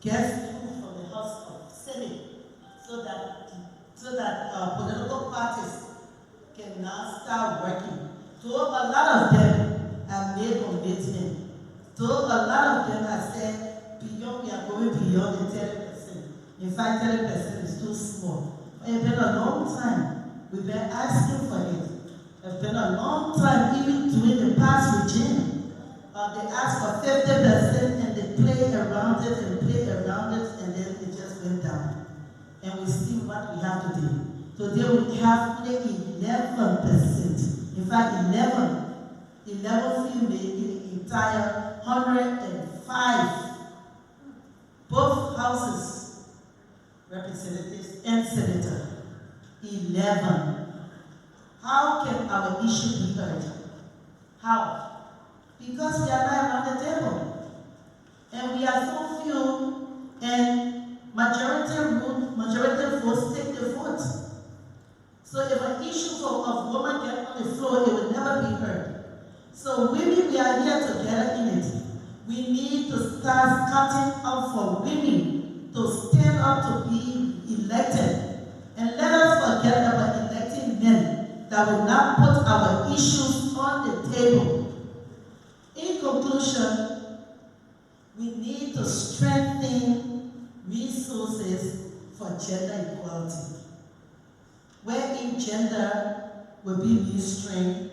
gets through from the House of Senate, so that our political parties can now start working. So a lot of them have made commitment. So a lot of them have said, we are going beyond the 30%. In fact, 30% is too small. It's been a long time. We've been asking for it. It's been a long time, even during the past regime. They asked for 50% and they played around it, and then it just went down. And we see what we have to do. So they will have only 11%. In fact, 11 female in the entire 105, both houses, representatives and senator. 11. How can our issue be heard? How? Because we are not around the table. And we are so few, and majority votes take the vote. So if an issue of women get on the floor, it will never be heard. So women, we are here together in it. We need to start cutting out for women to stand up to be elected. And let us forget about electing men that will not put our issues on the table. In conclusion, we need to strengthen resources for gender equality, wherein gender will be mainstreamed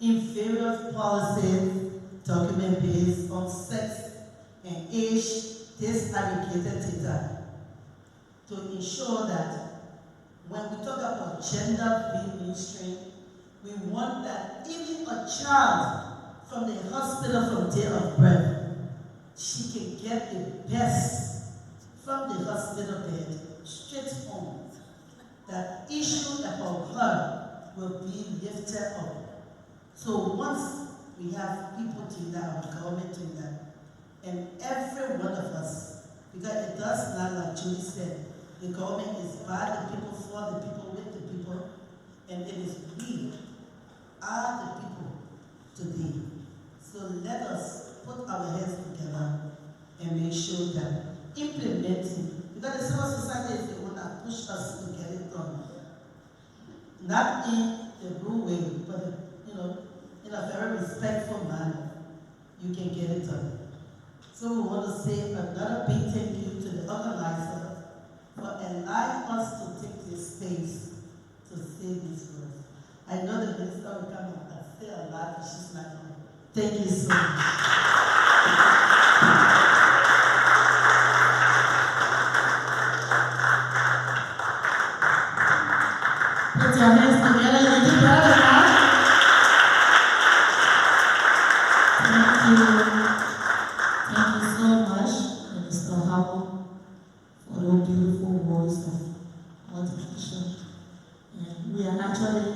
in various policies, documents based on sex and age disaggregated data, to ensure that when we talk about gender being mainstream, we want that even a child from the hospital from day of birth, she can get the best from the hospital bed straight home. That issue about her will be lifted up. So once we have people doing that, our government doing that, and every one of us, because it does not, like Julie said, the government is by the people, for the people, with the people, and it is we are the people today. So let us put our heads together and make sure not in the rude way, but in a very respectful manner, you can get it done. So we want to say another big thank you to the organizer for allowing us to take this space to say these words. I know the minister will come up and say a lot, but she's not going. Thank you so much. Put your hands together, you do better now. Thank you so much, Mr. Howell, for those beautiful words of motivation. And we are actually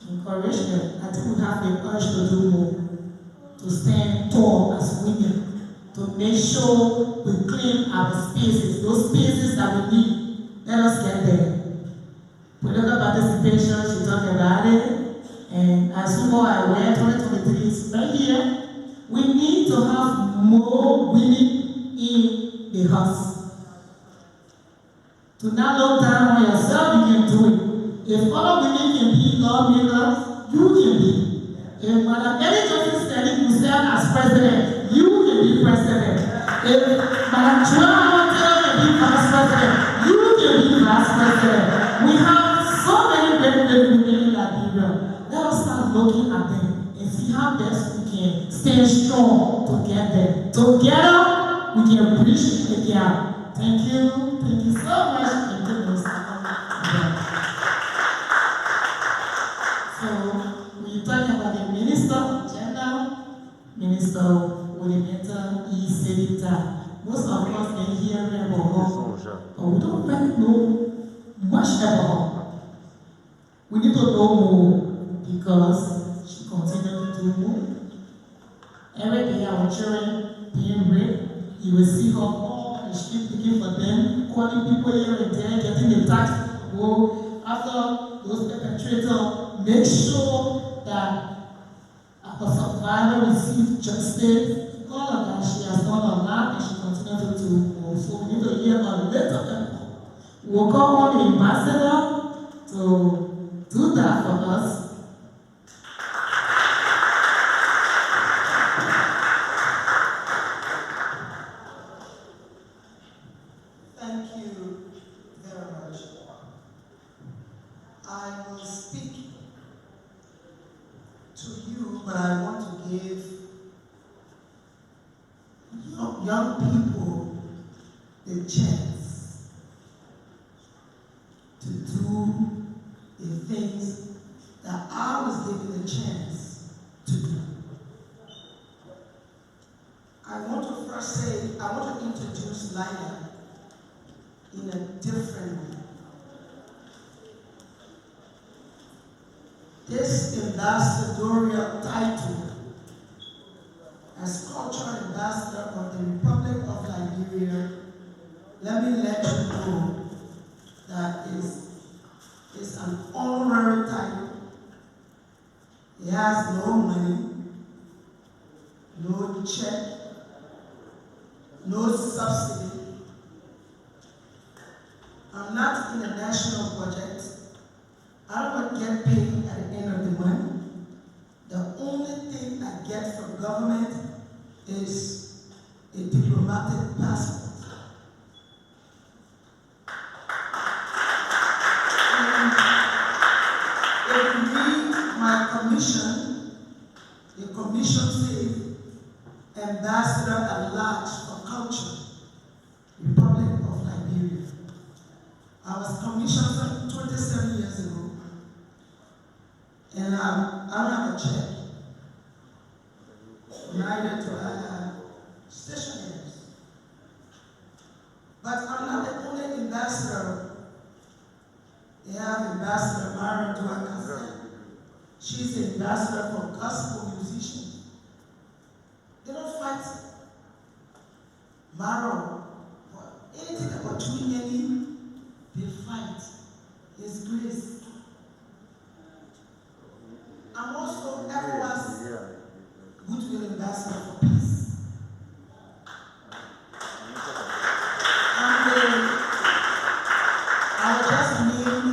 encouraged that I think we have the urge to do more, to stand tall as women, to make sure we clean our spaces, those spaces that we need. Let us get there. Political participation, she talked about it, and as you all are aware, 2023 is right here. We need to have more women in the house. To not look down on yourself, you can do it. If other women can be lawmakers, you can be. If Madam Ellie Johnson standing herself as president, you can be president. If Madam Joanna can be vice president, you can be vice president. We have so many great women in Liberia. Let us start looking at them and see how best we can stay strong together. Together, we can bridge the gap. Thank you so much. Thank you, Mr. So, we talk about the Minister of Gender, Minister Williametta E. Sedita. Most of us can hear about her, but we don't really know much about her. We need to know more because she continues to do more. Every day our children being raped, you will see her all the street looking for them, calling people here and there, getting the tax. Go after those perpetrators, make sure that a survivor receives justice. All of that she has done a lot and she continues to do more. So we need to hear a little. We'll call on the ambassador to do that for us. Thank you very much. I will speak to you, but I want to give young people the chance to do the things that I was given the chance to do. I want to first say, I want to introduce Lila in a different way. This ambassadorial title as cultural ambassador of the Republic of Liberia, let me let you know that it's an honorary title. It has no money, no check, no subsidy. I'm not in a national budget. I don't get paid at the end of the month. The only thing I get from government is a diplomatic passport. And if you read my commission, the commission says Ambassador at Large for Culture, Republic of Liberia. I was commissioned 27 years ago, and I don't have a check. Neither do I have stationaries. But I'm not the only ambassador. They have Ambassador Mara Duakasa. She's the ambassador for gospel musicians. They don't fight Mara for anything about doing any. They fight His grace. I'm also everyone's goodwill ambassador for peace. I will just name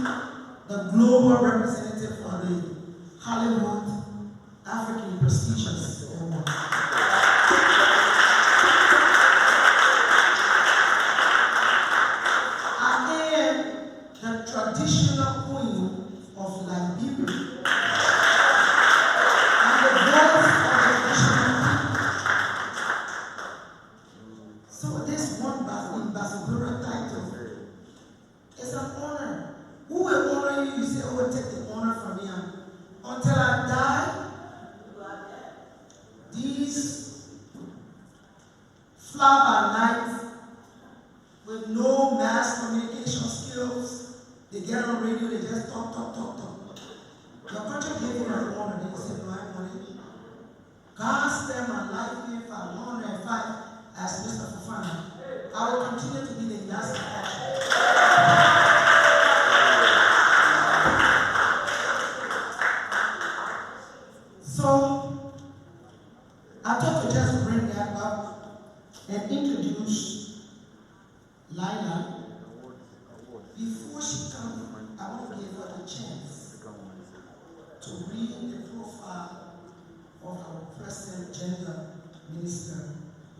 the global So this one ambassadorial title is an honor. Who will honor you? You say, oh, will take the honor from me. Until I die, these fly-by-nights with no mass communication skills, they get on radio, they just talk. Your country gave you an honor, they say, no, I want it. God spared my life here for 105 as Mr. Fofana. I will continue to be the ambassador. So, I thought to just bring that up and introduce Lila. Before she comes, I want to give her a chance to read the profile of our present gender minister,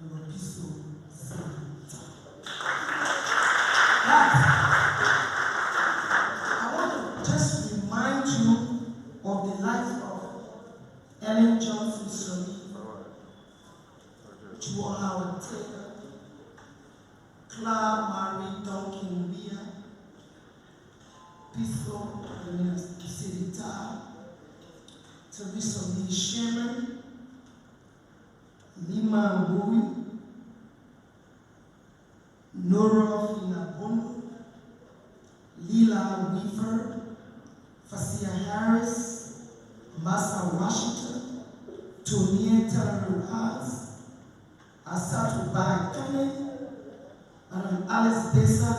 Rapiso Santa. I want to just remind you of the life of Ellen Johnson Sirleaf, Joel Howard Taylor, Clara Marie Duncan WEAH, Peaceful Sidita, Teresa Lee Sherman, Lima Ngui, Nora Finabono, Lila Weaver, Fasia Harris, Massa Washington, Tonia Talaruaz, Asatu Bagtone, Madam Alice Desa,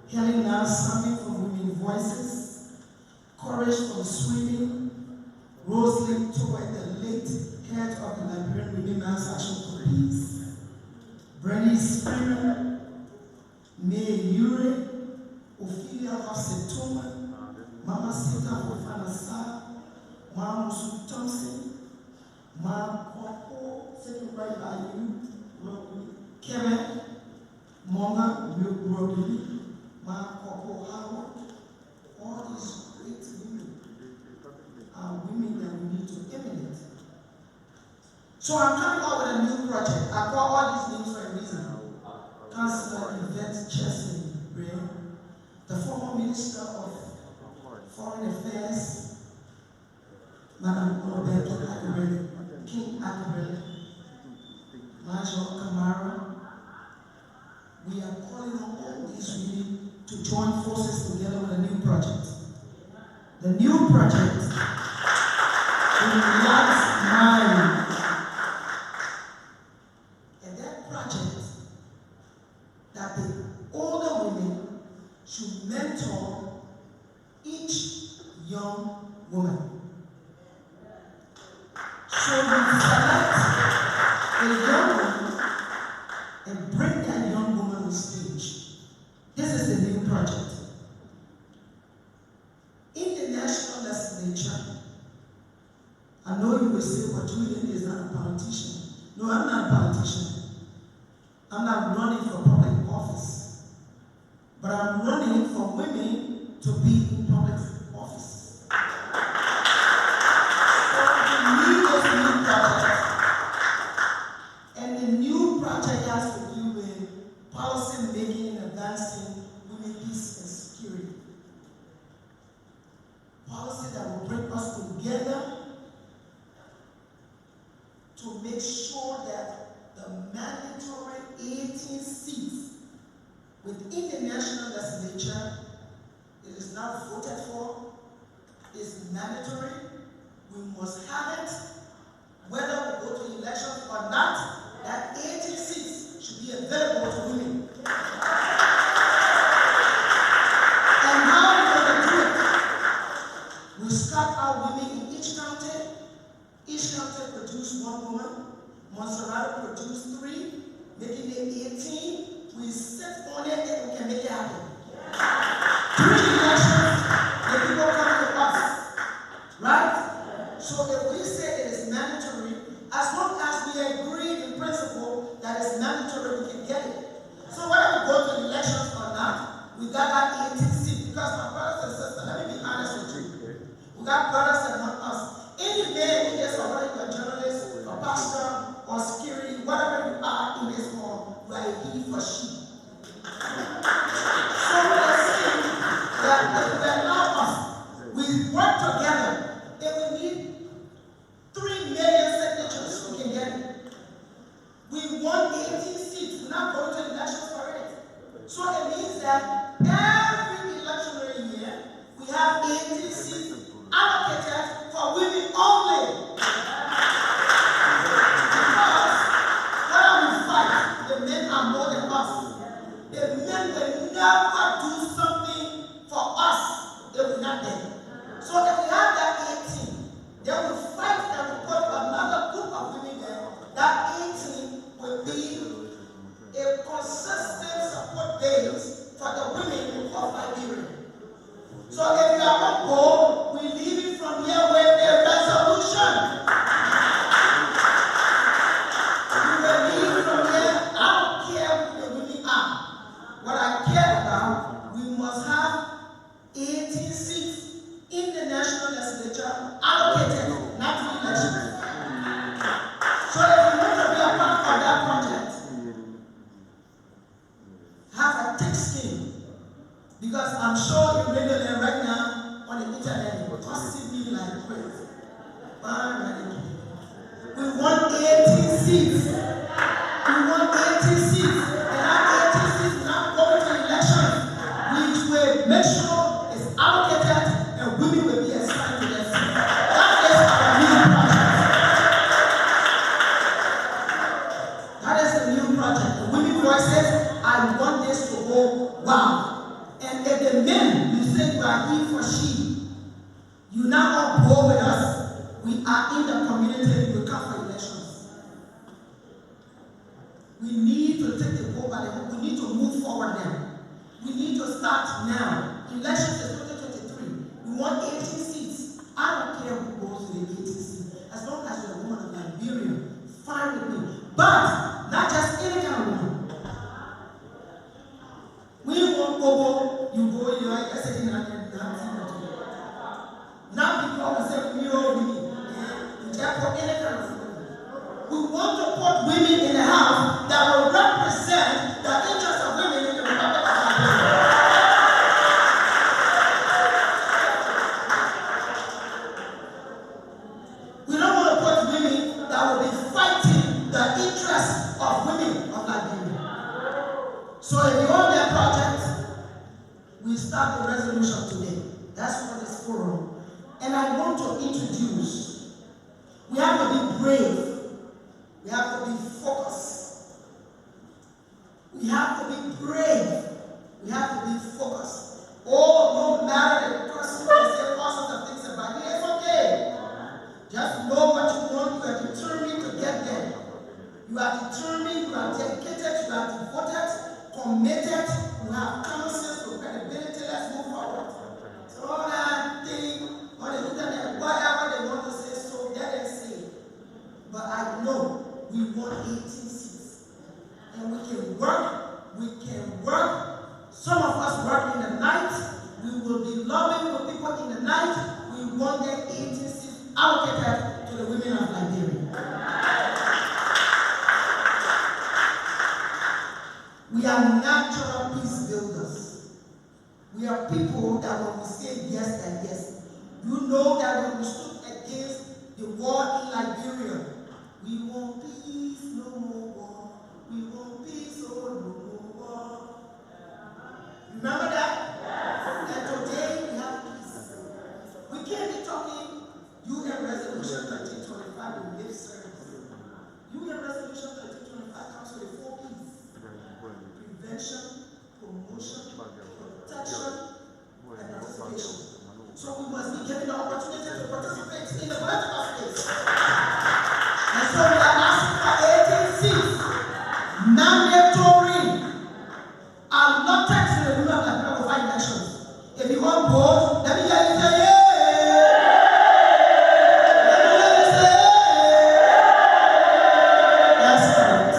Helena Sami from Women Voices, Courage from Sweden, Rosalind Toy, the late head of the Liberian Women's Action for Peace, Bernice Springer, May Ure, Ophelia Hossetoma, Mama Sita Fofana Sa, Mama Musu Thompson, Mama Kwako, sitting right by you, Kevin, Monga, Rodney, Mama Kwako Howard, all these great women are women that we need to emulate. So I'm coming out with a new project. I call all these names for a reason. Councillor Yvette Chesley Bray, the former Minister of Foreign Affairs, Madam Honourable King Akabele, Major Kamara. We are calling on all these women to join forces together with a new project. The new project unites mind. And that project that the older women should mentor each young woman. So we select a young woman and bring that young woman on stage. This is the new project. In the national legislature, I know you will say, but Julian is not a politician. No, I'm not a politician. I'm not running for public office. But I'm running for women to be in public office. So we need this new project. And the new project has to do with policy making and advancing women peace and security. Policy that will bring us together to make sure that the mandatory 18 seats within the national legislature, it is not voted for, never do something for us if we're not there. So if we have that 18, then we fight and we put another group of women there. That 18 will be a consistent support base for the women of Liberia. So if you are on board, we leave it from here with a resolution. We will leave from here. I don't care who the women are. What I care about, we must have 18 seats in the national legislature allocated, not to elections. So if you want to be a part of that project, have a thick skin. Because I'm sure you're reading them right now on the internet, tossing me like crazy. We want 18 seats. We want 18 seats. And that 18 seats will not go to elections, which will make sure it's allocated and women will be assigned to their seats. That is our new project. That is the new project. The women voices, I want this to go wow. And if the men, you say you are he for she, you now on board with us, we are in the community, we come for elections. We need to take the ball by the hook, we need to move forward now. We need to start now. Elections is 2023. We want 18 seats. I don't care who goes to the 18 seats. As long as you're a woman of Liberia, fine with me. But not just any kind of woman. We won't go, you go, you are sitting and not because we say we are women. We just for any kind of women. We want to put women in the house that will represent the interests of women in the Republic of Liberia. We don't want to put women that will be fighting the interests of women of Liberia. So if you want that project, we start the resolution today. That's what this forum. And I want to introduce, we have to be brave. We have to be focused. We have to be brave. We have to be focused. Oh, no matter the person can say all sorts of things about you, it's okay. Just know what you want. You are determined to get there. You are determined, you are dedicated, you are devoted, committed, you have common sense, to credibility. Let's move forward. So all that thing on the internet, whatever they want to say, so let them say. But I know we want 18 seats. And we can work. Some of us work in the night. We will be lobbying for people in the night. We want them 18 seats allocated to the women of Liberia. We are natural peace builders. We are people that when we say yes and yes, you know that when we stood against the war in Liberia, we want peace, no more war. We want peace, oh, no more war. Remember that? Yes. And today we have peace. We can't be talking UN Resolution 1325 with lip service. UN Resolution 1325 comes with 4 P's. Prevention, promotion, protection, and participation. So we must be given the opportunity to participate in the political space. And so we are asking for 18 seats, mandatory, allotted to the women of Liberia for elections. If you want vote, let me hear you say yeah. Let me hear you say yeah. That's correct.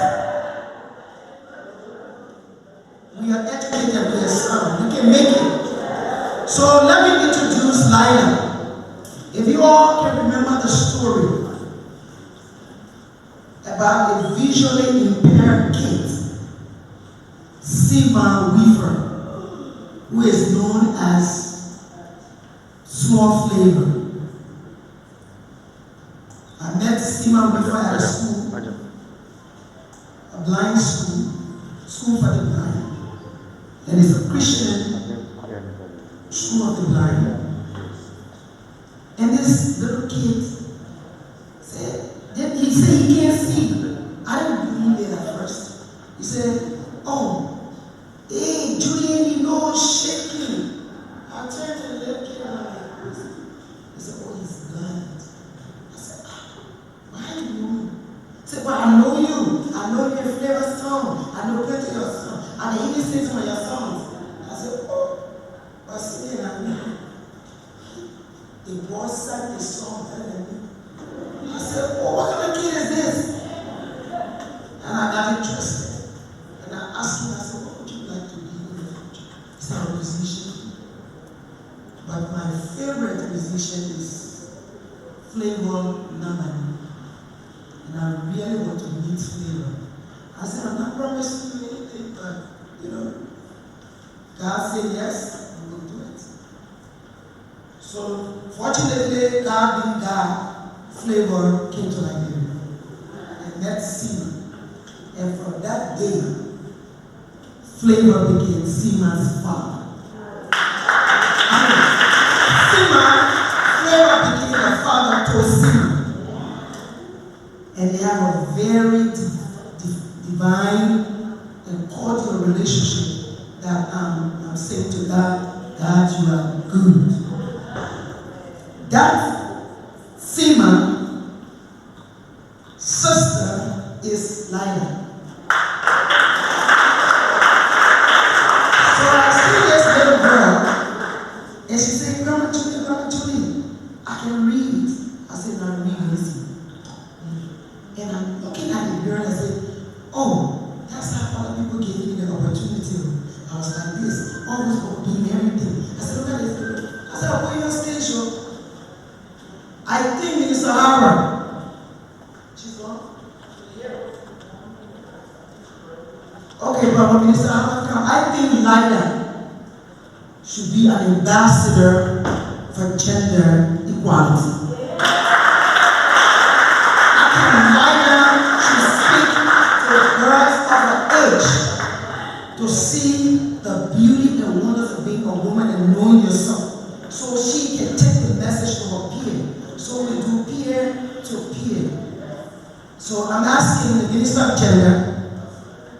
We are educated, we are sound, we can make it. So let me introduce Lila. If you all can remember the story about a visually impaired kid, Simon Weaver, who is known as Small Flavor. I met Simon Weaver at a school, a blind school for the blind. And it's a Christian school of the blind. And this little kid said, he said he can't see. I didn't believe it at first. He said, oh, hey, Julian, sing some of your songs. I said, oh, but singing and me. The boy sang the song better than me. I said, oh, what kind of kid is this? And I got interested. And I asked him, I said, what would you like to be in the future? He said, I'm a musician. But my favorite musician is Flavor Namani. And I really want to meet Flavor. I said, I'm not promising you anything, but, you know, God said yes, we will do it. So, fortunately, God being God, Flavor came to Liberia. And let's see. And from that day, Flavor became Seema's father. Flavor became the father to Seema. And they have a very divine and cordial relationship that I'm saying to God, God, you are good. That Seema sister is Lila. So I see this little girl, and she said, Grandma Julie, I can read. I said, no, I'm reading this. And I'm looking at the girl and I said, oh, that's how other people gave me the opportunity. I was like this, always being everything. I said, look at this girl. I said, I'll put you on stage show. I think Minister Howard. She's gone? Okay, but when Minister Howard comes, I think Lila should be an ambassador for gender equality. To see the beauty and wonders of being a woman and knowing yourself, so she can take the message to her peer. So we do peer to peer. So I'm asking the Minister of Gender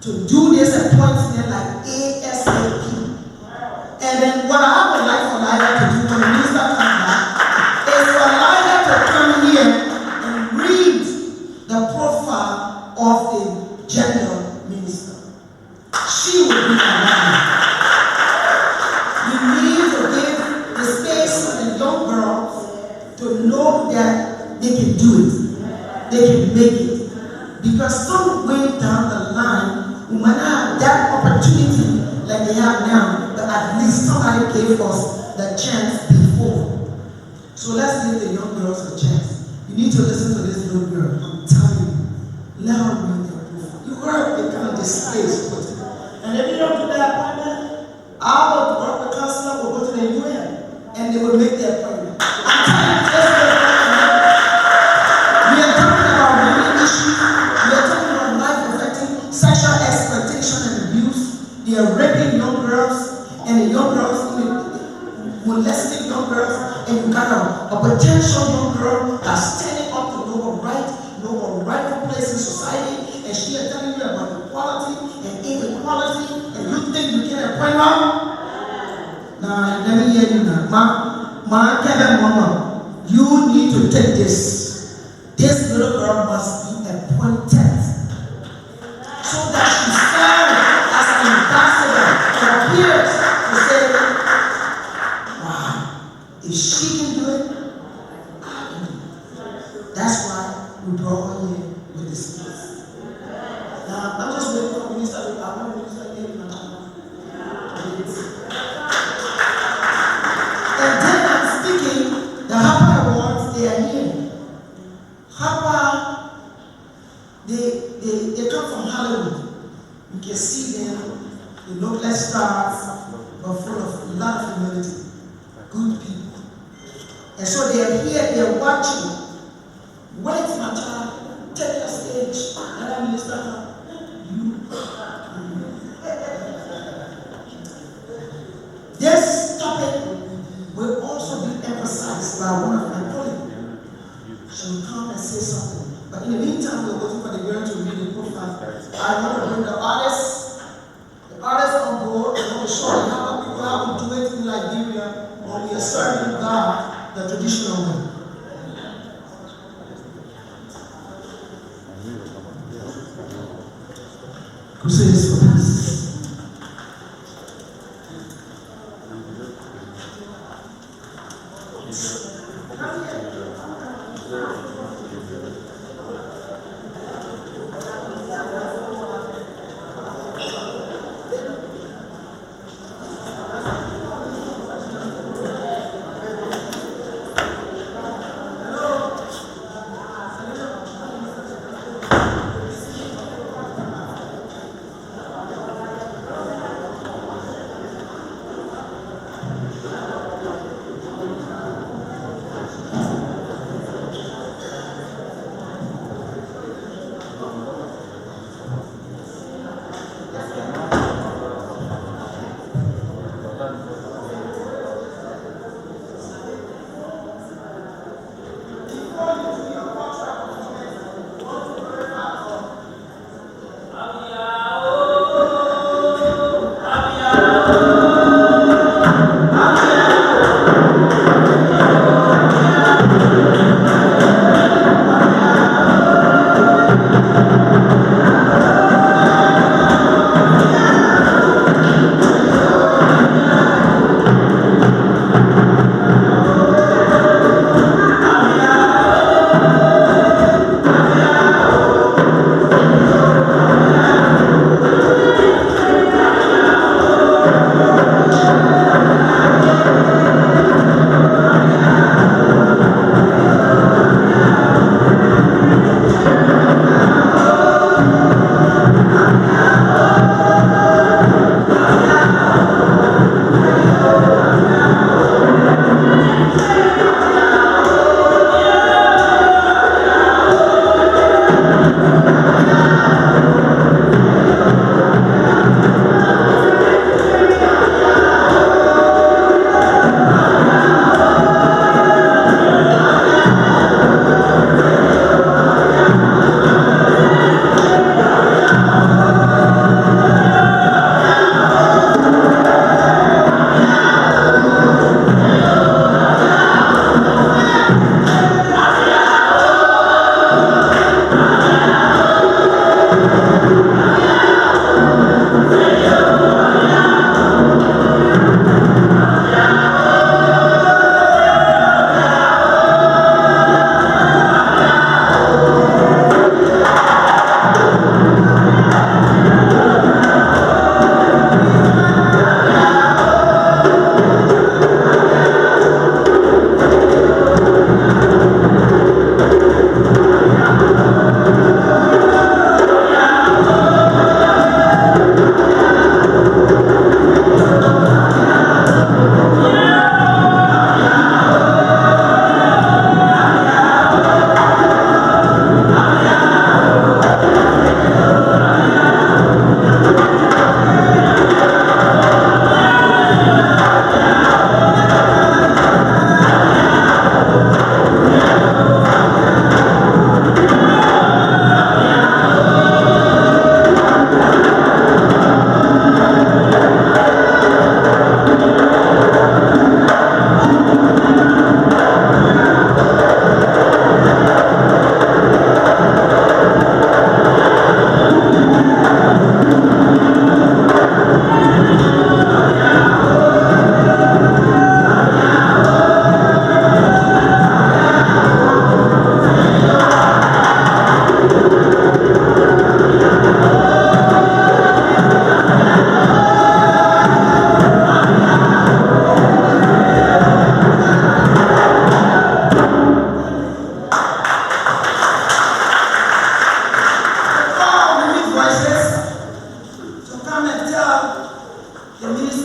to do this appointment like ASAP. And then what I would like for Lila to do when the Minister comes back is for Lila to come here and read the profile of the gender minister. She will be alive. We need to give the space for the young girls to know that they can do it. They can make it. Because some way down the line, we might not have that opportunity like they have now, but at least somebody gave us the chance before. So let's give the young girls a chance. You need to listen to this little girl. I'm telling you. Let her read their profile. You heard the kind of displays put it. And if you don't do that appointment, our work with counselor will go to the UN and they will make the appointment. I'm telling you, we are talking about women issues, we are talking about life affecting sexual exploitation and abuse. They are raping young girls, and the young girls molesting young girls, and you got a potential young girl that's standing up to know her rightful place in society, and she is telling you about equality and inequality, and you think you can appoint her? Now, let me hear you now. Mama, you need to take this. This little girl must be appointed so that she serves as an ambassador for peers to say, wow, if she can do it, I can do it. That's why we brought her here with this case. Now, I'm just waiting for the minister. I want the minister to give me my time. And then I'm speaking, the Harper Awards, they are here. Harper, they come from Hollywood. You can see them, they look like stars, but full of a lot of humility, good people. And so they are here, they are watching. Wait, my child, take your stage. And I'm minister. This topic will also be emphasized by one of my colleagues. She will come and say something. But in the meantime, we're waiting for the girl to read the profile. I want to bring the artists on board. I want to show them how we do it in Liberia when we are serving God the traditional way. Crusaders for peace.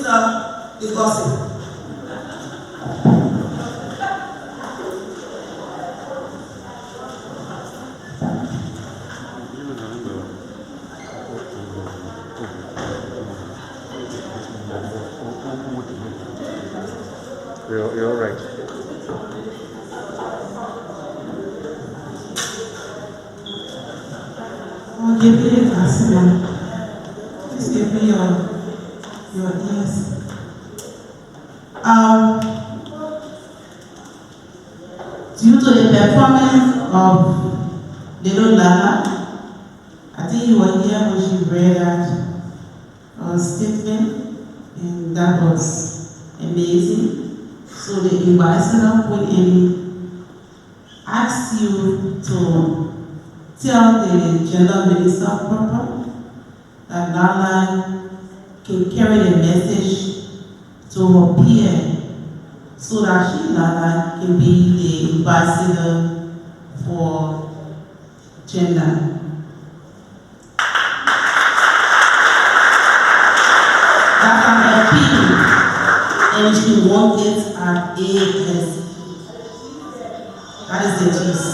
Minister the gossip. You're right. I'll give you the answer. Please give me your ears. Due to the performance of Little Lala, I think you were here when she read that statement, and that was amazing. So the ambassador put in, asked you to tell the gender minister proper that Lala can carry the message to her peer so that she, Lala, can be the ambassador for gender. That's an appeal, and she wants it at ASC. That is the gist.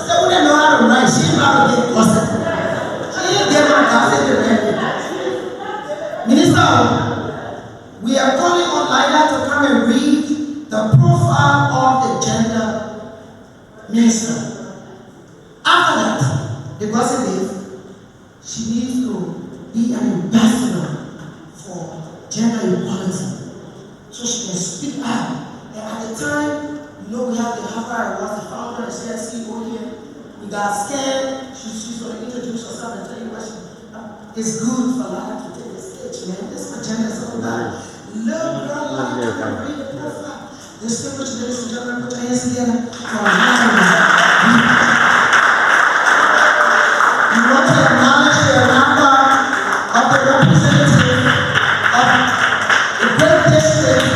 So we don't know how to write. She's not going to get gossip. She didn't get my gossip directly. Minister, we are calling on Lila to come and read the profile of the gender minister. After that, the gossip is she needs to be an ambassador for gender equality so she can speak out. And at the time, you know, we have the Harvard was the founder and CEO here. We got scared. She's going to introduce herself and tell you what she. It's good for Lila to take the stage, man. This agenda is all about. Little girl, Lila, come and read the profile. Distinguished ladies and gentlemen, put your hands together for Lila. We want to acknowledge the number of the representative of the great district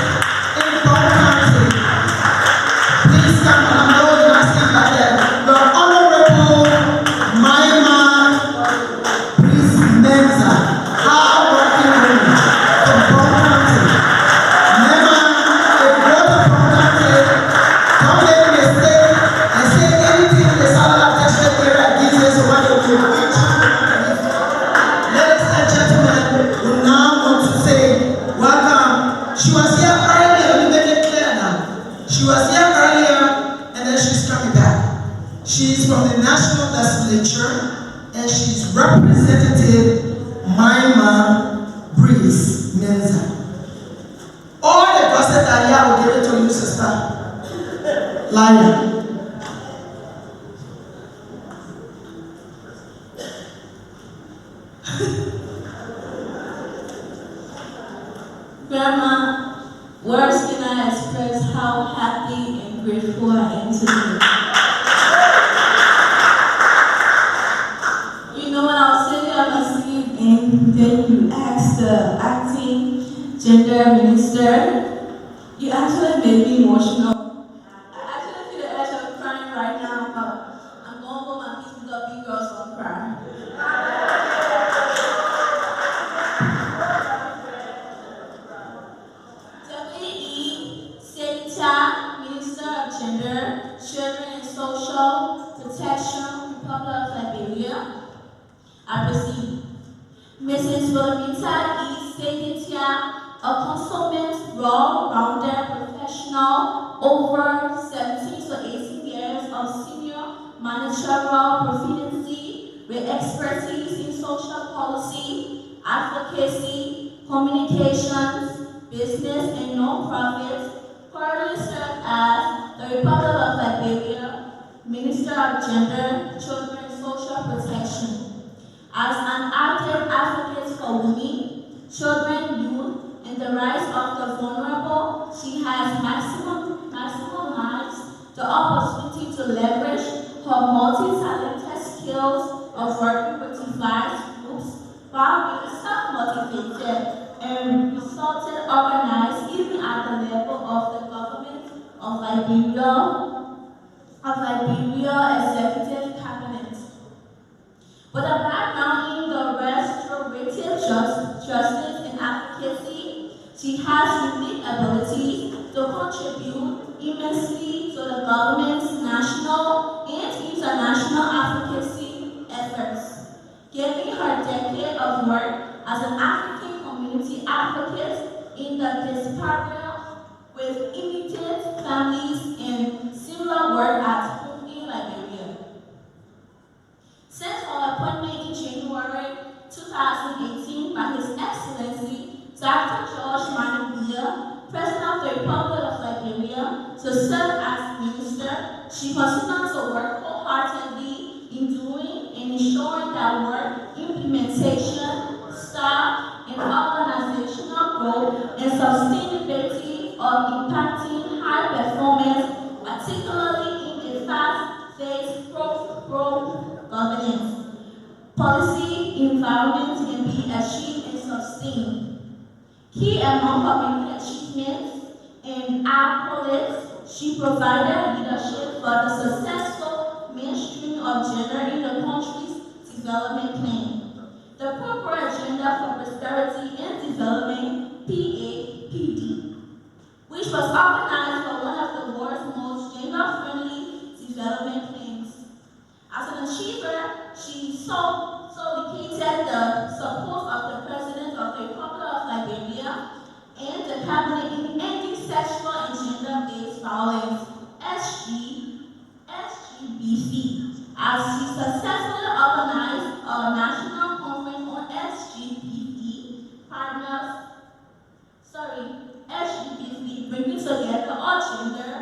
in Bone County. Please come, and I know you're not saying like that. The Honorable Please Menza, hard-working woman from Bone County. Never a brother from County, don't make a mistake and say anything in the Southern Texas area these days of what you do. Ladies and gentlemen, we now want to say welcome. She was here earlier, let me make it clear now. She was here earlier and then she's coming back. She's from the National Legislature and she's Representative Maima Breeze Menza. All the gossip that I will give it to you, sister. Liar. Grandma, words cannot express how happy and grateful I am today. You know, when I was sitting on my seat and then you asked the acting gender minister, you actually made me emotional. I actually feel the urge of crying right now, but I'm going home and kiss the big girls from crying. Minister of Gender, Children and Social Protection, Republic of Liberia. I proceed. Mrs. Wilmita E. Sekitia, a consummate, well-rounded professional, over 17 to 18 years of senior managerial proficiency with expertise in social policy, advocacy, communications, business, and non-profit. Currently served as the Republic of Liberia Minister of Gender, Children and Social Protection. As an active advocate for women, children, youth, and the rights of the vulnerable, she has maximized the opportunity to leverage her multi-talented skills of working with diverse groups while being self-motivated and resulted organized even at the level of the government of Liberia Executive Cabinet. With a background in the rest appointment in January 2018 by His Excellency Dr. George Monrovia, President of the Republic of Liberia, to serve as Minister. She continues to work wholeheartedly in doing and ensuring that work, implementation, staff, and organizational growth and sustainability of impacting high performance, particularly in the fast-paced pro-governance. Policy environment can be achieved and sustained. Key among her many achievements and accolades, she provided leadership for the successful mainstream of gender in the country's development plan, the proper agenda for prosperity and development (PAPD), which was organized for one of the world's most gender-friendly development plans. As an achiever, she solidified the support of the President of the Republic of Liberia and the Cabinet in ending sexual and gender-based violence (SGBV), as she successfully organized a national conference on SGBV, bringing together all gender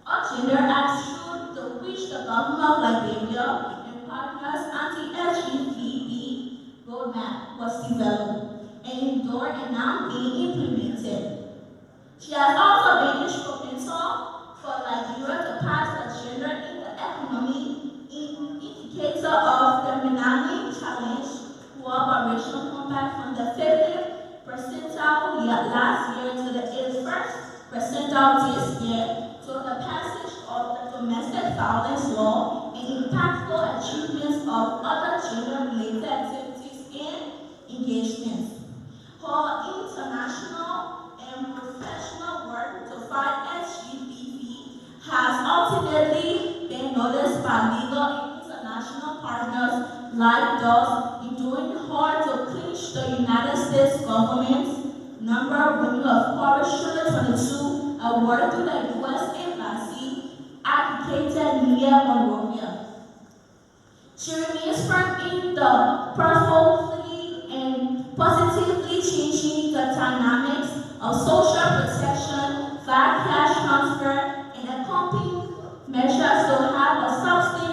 attitudes to which the government of Liberia and partners anti-SGBV roadmap was developed and endured and now being implemented. She has also been instrumental for Liberia to pass a gender in the economy indicator of the MANNEH Challenge Cooperation Compact from the 50th percentile last year to the 81st percentile this year, to the passage of the domestic violence law and impactful achievements of other gender-related activities and engagements. Her international and professional work to fight SGBV has ultimately been noticed by legal and international partners like those in doing hard to clinch the United States government's number winning of Corporation 22 award to the U.S. Embassy advocated near Monrovia. She remains firm in the purposefully and positively changing the dynamics of social protection via cash transfer and accompanying measures to have a substantive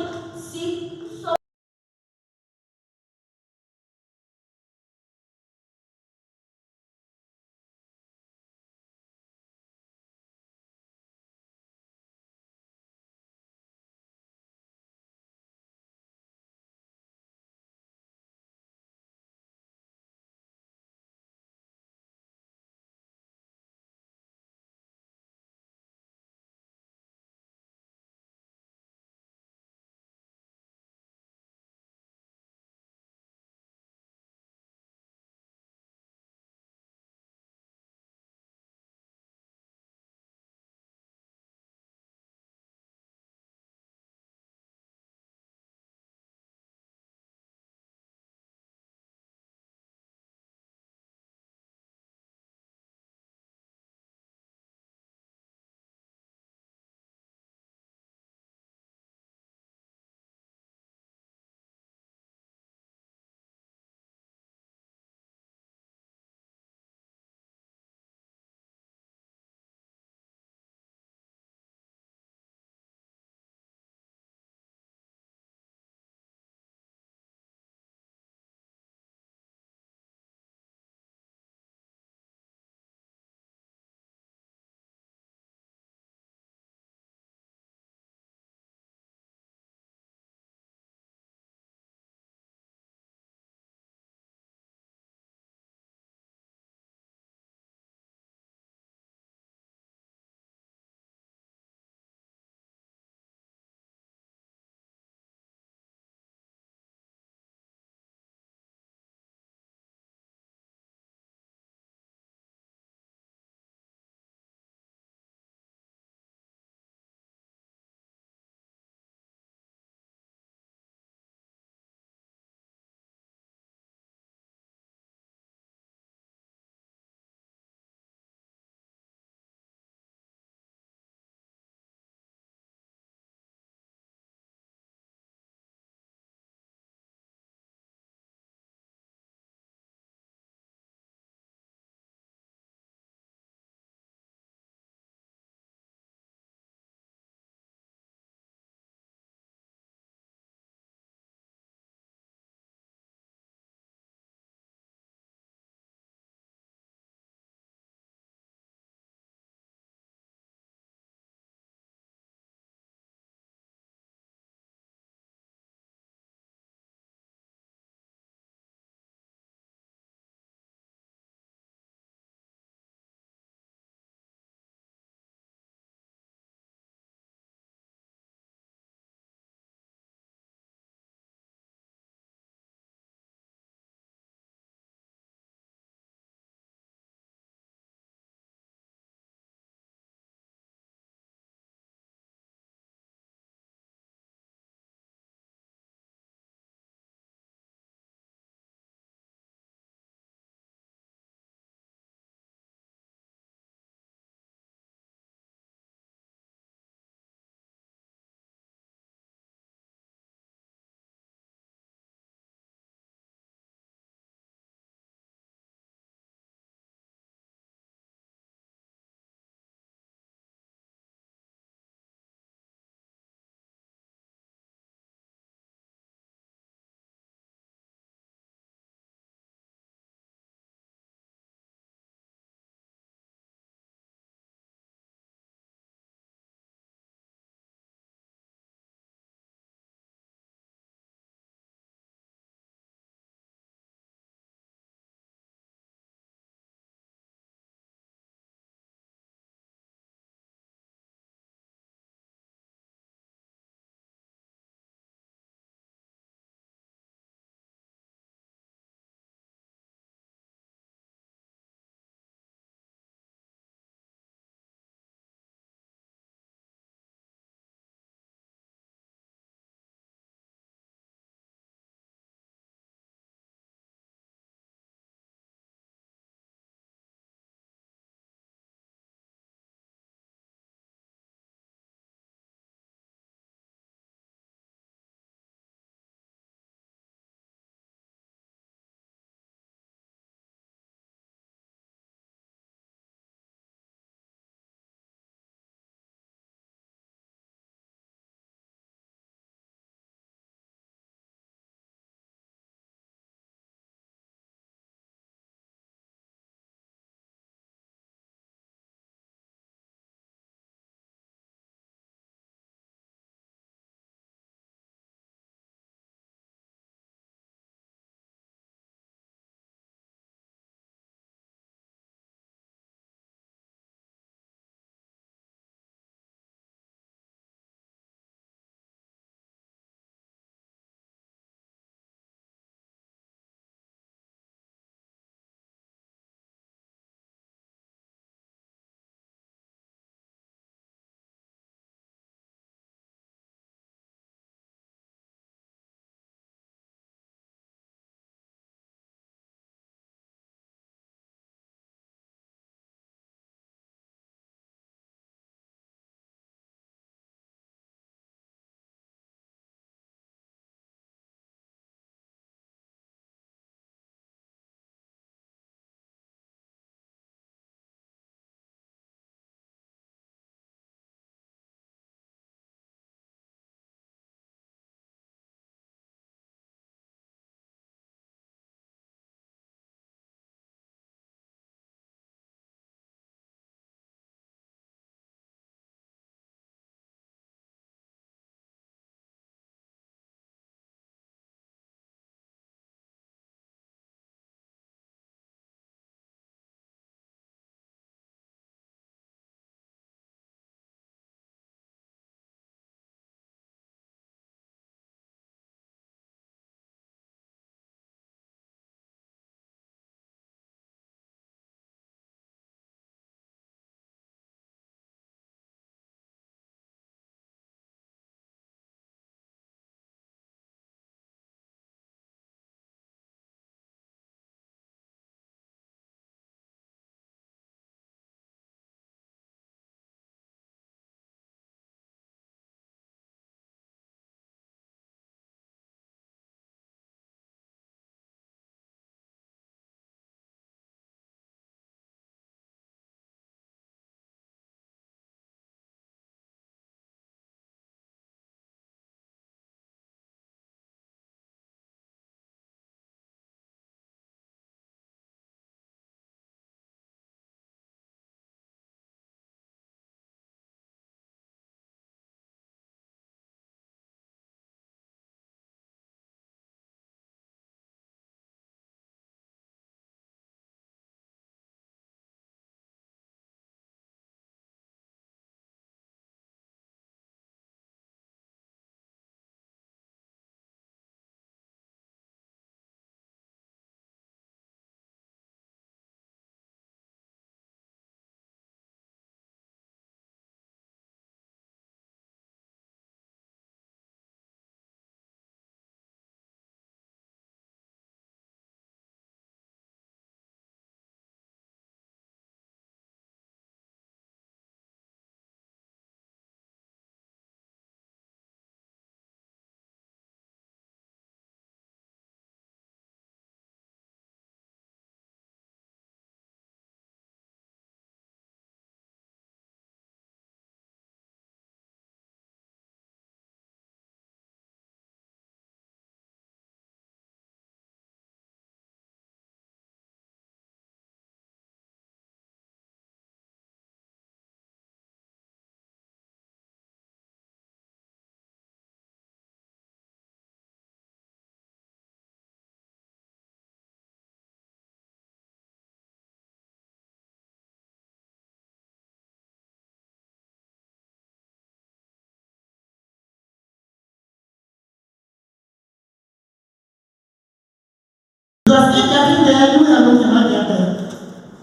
there, you alone cannot get there.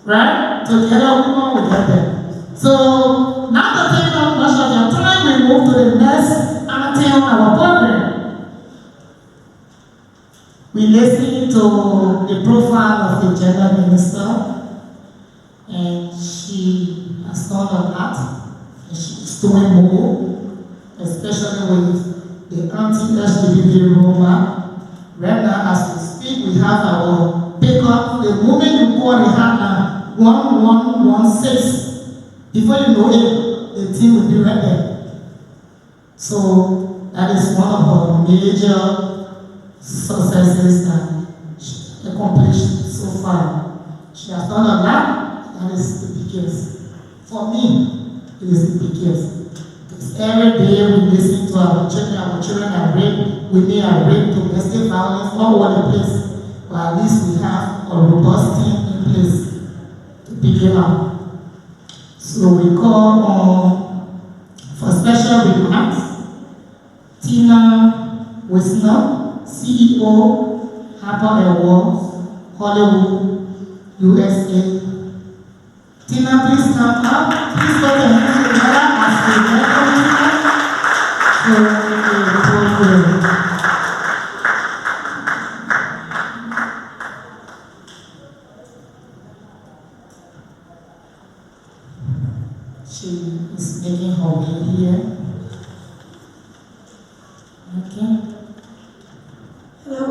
Right? Together we will get there. So, now to take up much of your time, we move to the next item on our program. We listen to the profile of the gender minister, and she has done a lot, and she's doing more, especially with the anti-LGBT roadmap. Right now, as we speak, we have our pickup. The moment you call the hand 1116, before you know it, the team will be right there. So that is one of our major successes that she accomplished so far. She has done a lot. That is the biggest. For me, it is the biggest. Because every day we listen to our children are raped, women are raped, domestic violence all over the place. But at least we have a robust team in place to pick it up. So we call on, for special remarks, Tina Wisner, CEO, Harper Awards, Hollywood, USA. Tina, please come up. Please go to the as we welcome Tina to the program. She is making her way here. Okay. Hello,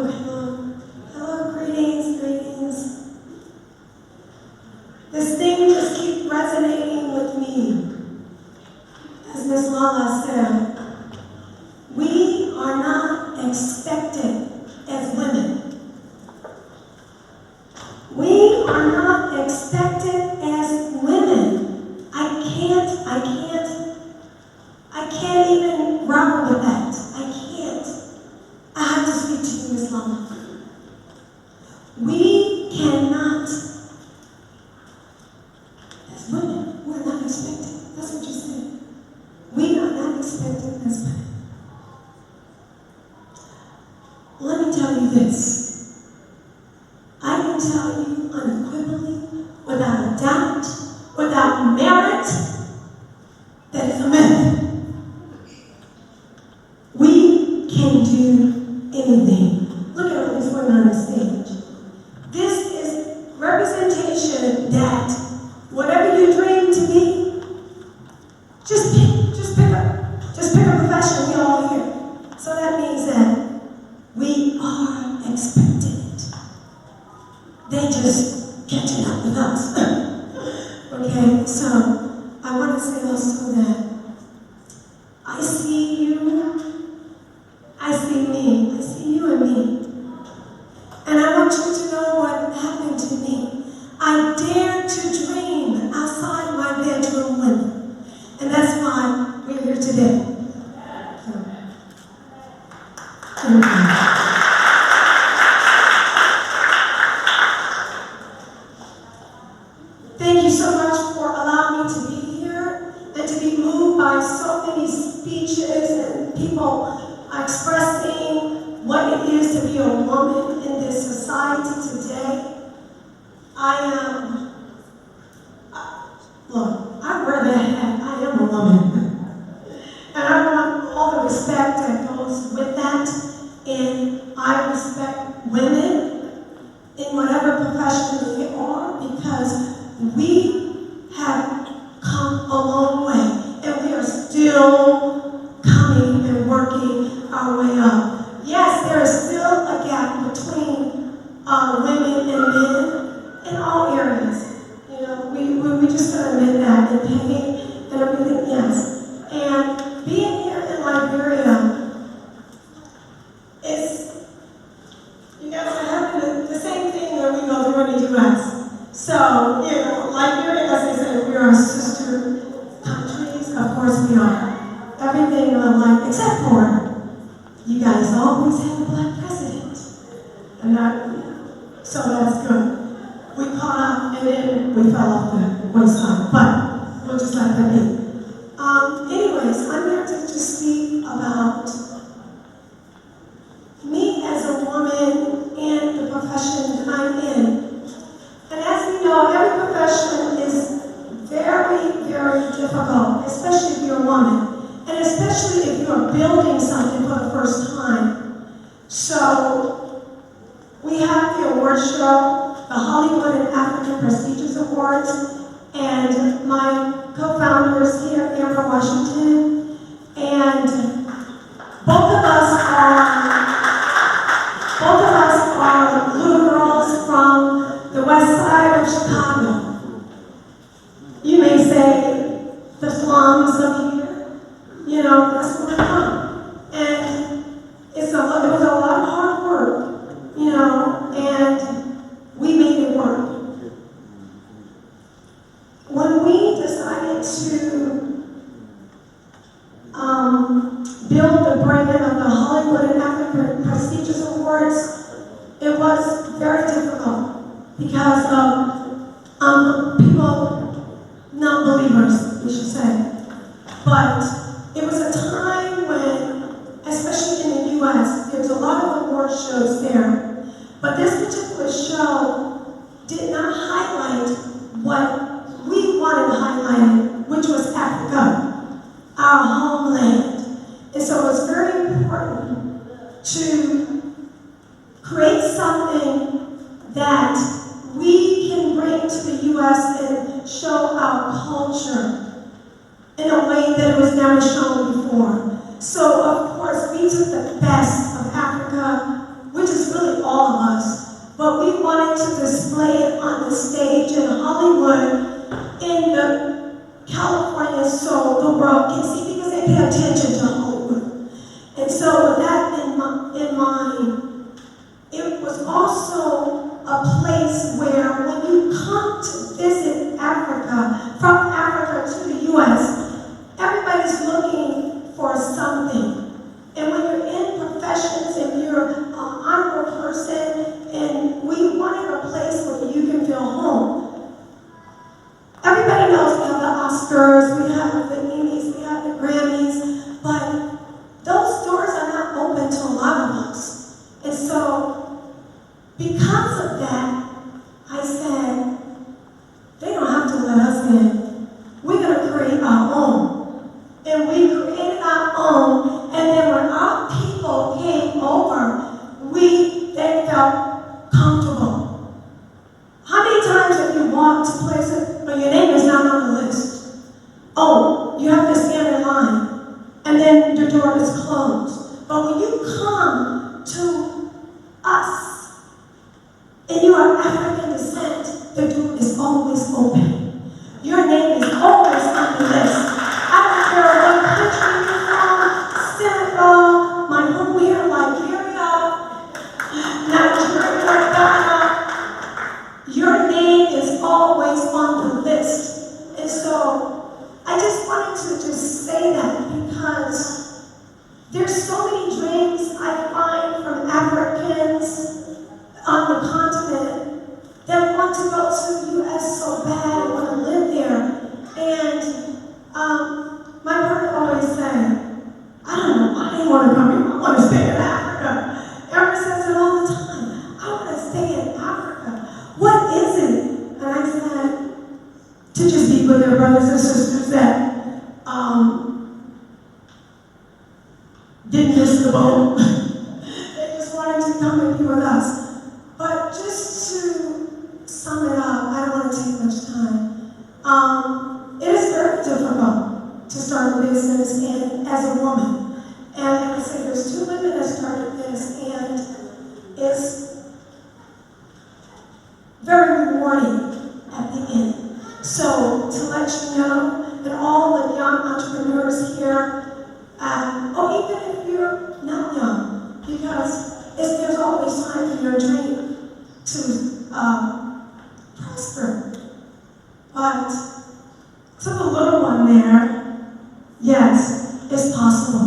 greetings. This thing just keeps resonating with me. As Ms. Lala said, we are not expected as women. We are not expected as women. I can't even grapple with that. I can't. I have to speak to you, Ms. Lala. We cannot, as women, we're not expected. That's what you said. We are not expected as women. Let me tell you this. I can tell you unequivocally, without a doubt, without merit, that is a myth. We can do anything. Look at all these women on the stage. This is representation that whatever you dream to be, just pick a profession. We all here. So that means that we are expected. They just catching up with us. Okay, so I want to say also that I see you, I see me, I see you and me. And I want you to know what happened to me. I dared to dream outside my bedroom window. And that's why we're here today. Thank you so much for allowing me to be here and to be moved by so many speeches and people expressing what it is to be a woman in this society today. I wear that hat. I am a woman. And I want all the respect that goes with that. And I respect women in whatever profession they are, because we have come a long way, and we are still coming and working our way up. Yes, there is still a gap between women and men in all areas. You know, we just gotta admit that, and pay and everything, yes. And being here in Liberia is, you guys are having the same thing that we go through in the U.S. So, you know, Liberia, as I said, we are sister countries. Of course we are. Everything except for you guys always have a black president. And so that's good. We caught up and then we fell off the wayside. But we'll just let that be. Anyways, I'm here to just speak about me as a woman and the profession that I'm in. We have the award show, the Hollywood and African Prestigious Awards, and my co-founders here, Amber Washington, and both of us are little girls from the west side of Chicago. You may say the slums of here, you know, that's where we're from. And it was a lot of hard work, you know, and we made it work. When we decided to build the brand of the Hollywood and African Prestigious Awards, it was very difficult because of people, non-believers, we should say. But it was a time when, especially in the U.S., there's a lot of award shows there. But this particular show did not highlight what we wanted highlighted, which was Africa, our homeland. And so it's very important to create something that we can bring to the U.S. and show our culture in a way that it was never shown before. So, of course, we took the best of Africa, which is really all of us, but we wanted to display it on the stage in Hollywood, in the California, so the world can see, because they pay attention to Hollywood. And so with that in mind, it was also a place where when you come to visit Africa, from Africa to the U.S., everybody's looking for something. And when you're in professions and you're an honorable person, and we wanted a place where you can feel home. Everybody knows we have the Oscars, we have the Emmys, we have the Grammys, but those doors are not open to a lot of us. And so, because of that, I said, they don't have to let us in. We're going to create our own. And we created our own, and then when our people came over, they felt comfortable. How many times have you walked to places where your name is not on the list? Oh, you have to stand in line, and then the door is closed. But when you come to us, and you are African descent, the door is always open. Your name is always on the list. I don't care what country you're from, Senegal, my home here, Liberia, Nigeria, Ghana. Your name is always on the list. And so I just wanted to just say that because there's so many dreams I find from Africans on the continent that want to go to the U.S. so bad, want to live there. And my brother always said, I don't know why they want to come here. I want to stay in Africa. Amber says it all the time. I want to stay in Africa. What is it? And I said, to just be with their brothers and sisters that didn't miss the boat. They just wanted to come and be with us. But just to sum it up, I don't want to take much time. It is very difficult to start a business and as a woman. And like I said, there's 2 women that started this, and it's very rewarding at the end. So to let you know that all the young entrepreneurs here, or even if you're not young, because there's always time for your dream to prosper. But to the little one there, yes, it's possible.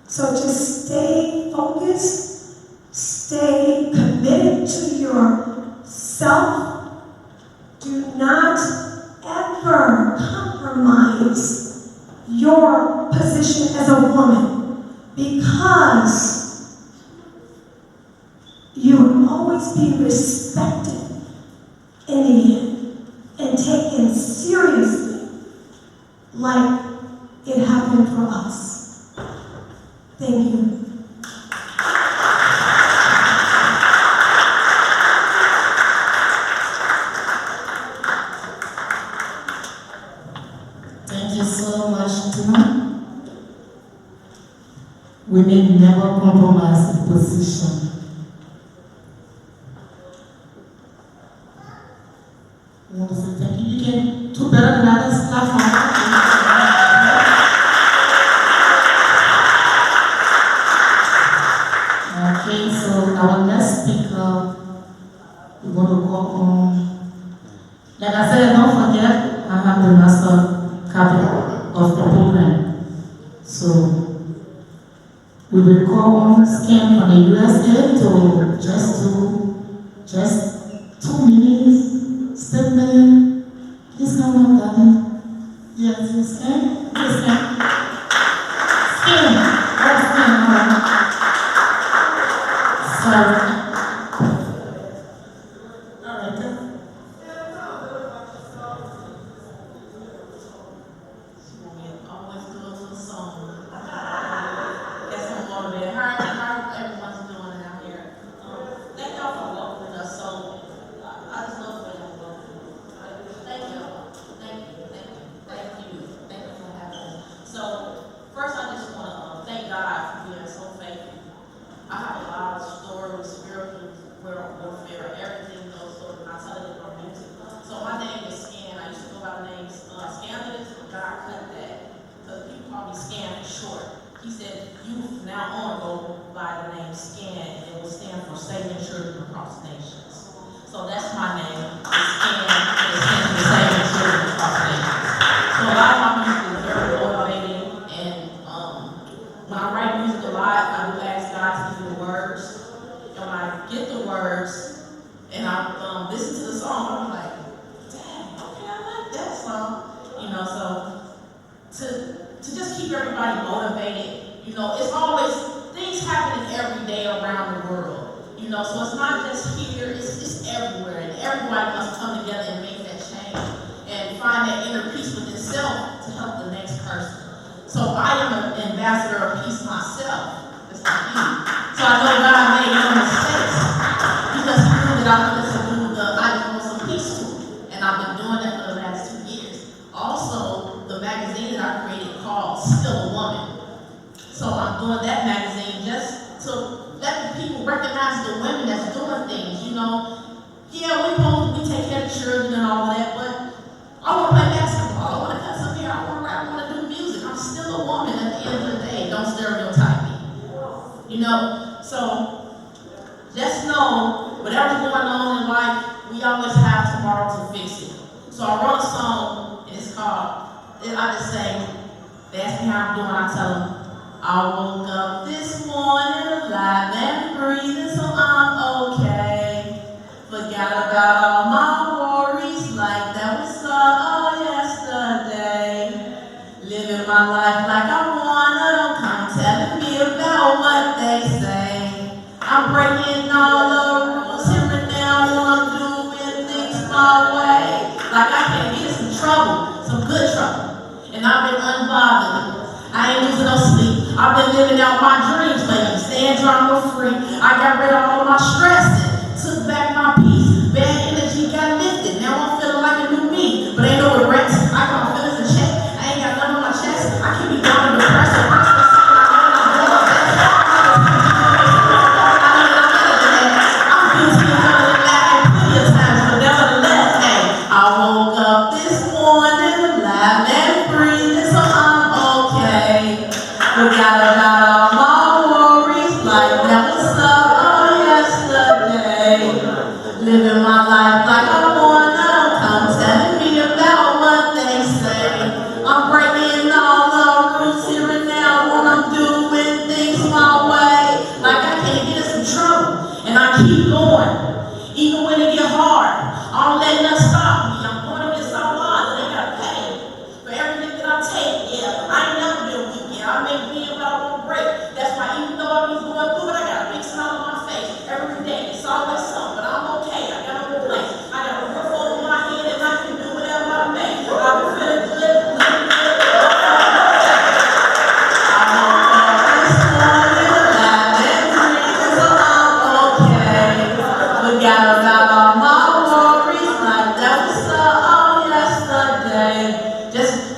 So just stay focused, stay committed to yourself. Do not ever compromise your position as a woman, because you will always be respected in the end and taken seriously, like it happened for us. Thank you. not compromise the position. I want to say thank you. You can do better than others. Clap for me. Okay, so our next speaker, we're going to go on. Like I said, don't forget, I have the master copy of the program. So we will call on the scan from the USA to just 2 minutes. Step man, please come on, darling. Yes, you scan? Yes, scan. Scan. What's scan? Sorry.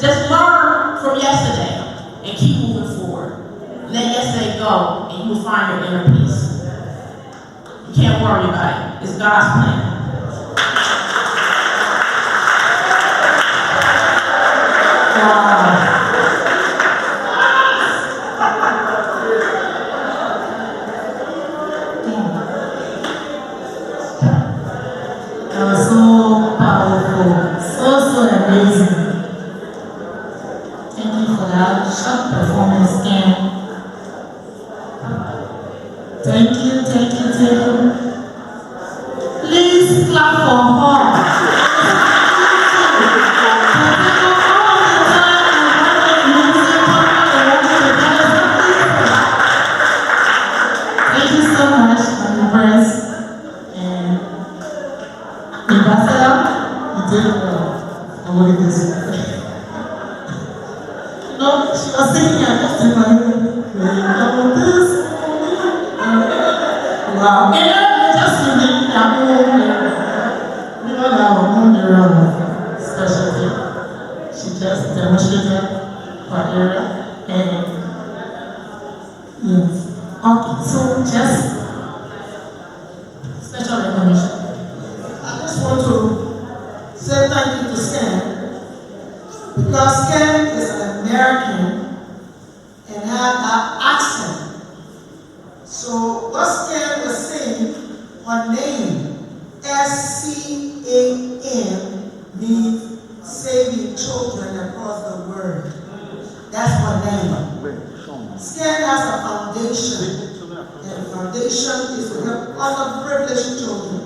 Just learn from yesterday and keep moving forward. Let yesterday go, and you will find You can't worry about it. It's God's plan. That was so powerful, so amazing. Thank you for that short performance, Ken. Thank you. Please clap for her. Thank you so much, my friends. And Ambassador, you did well. I'm looking at this. No, she was singing and just in my head. This. Wow. And just unique. We all have our own area of specialty. She just demonstrated her area. And yes. Okay, so just special recognition. I just want to say thank you to Scan, because Scan is an American and had that accent. So what Scan was saying, her name, S-C-A-N, means saving children across the world. That's her name. Scan has a foundation, and the foundation is to help underprivileged children.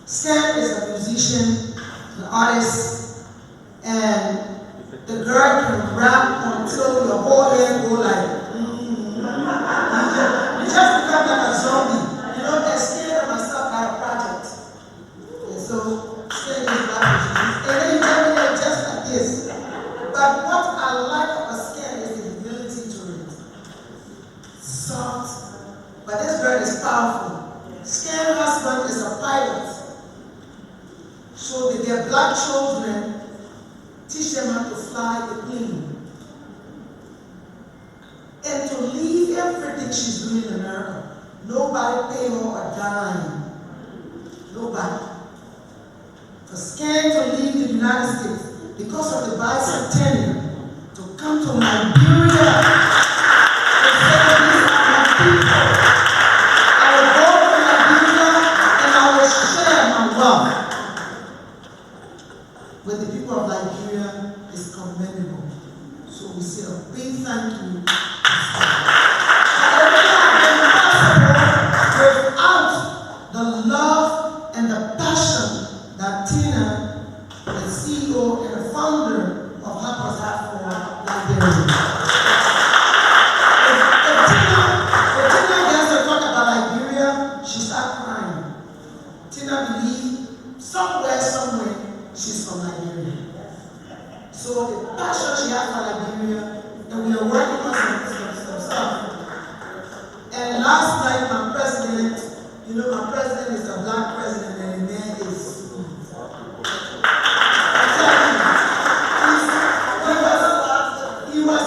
Scan is a musician, an artist, and the girl can rap until your whole head go like, You just become like a zombie. You know, Scan and myself had a project. And so, Scan is rapping. And then you tell me that just like this. But what I like about Scan is the humility to it. Soft. But this girl is powerful. Scan's husband is a pilot. So that their black children teach them how to fly the plane. And to leave everything she's doing in America. Nobody paid her a dime. Nobody. For Scan to leave the United States because of the bicentennial to come to Liberia to say these are my people. I will go to Liberia and I will share my wealth with the people of Liberia. Is commendable. So we say a big thank you. Without the love and the passion that Tina, the CEO and the founder of Harper's have for Liberia. If Tina gets to talk about Liberia, she starts crying. Tina believes somewhere, she's from Liberia. So the passion she has for Liberia, and we are working on some stuff. And last night, my president, my president is a black president, and the man is. He was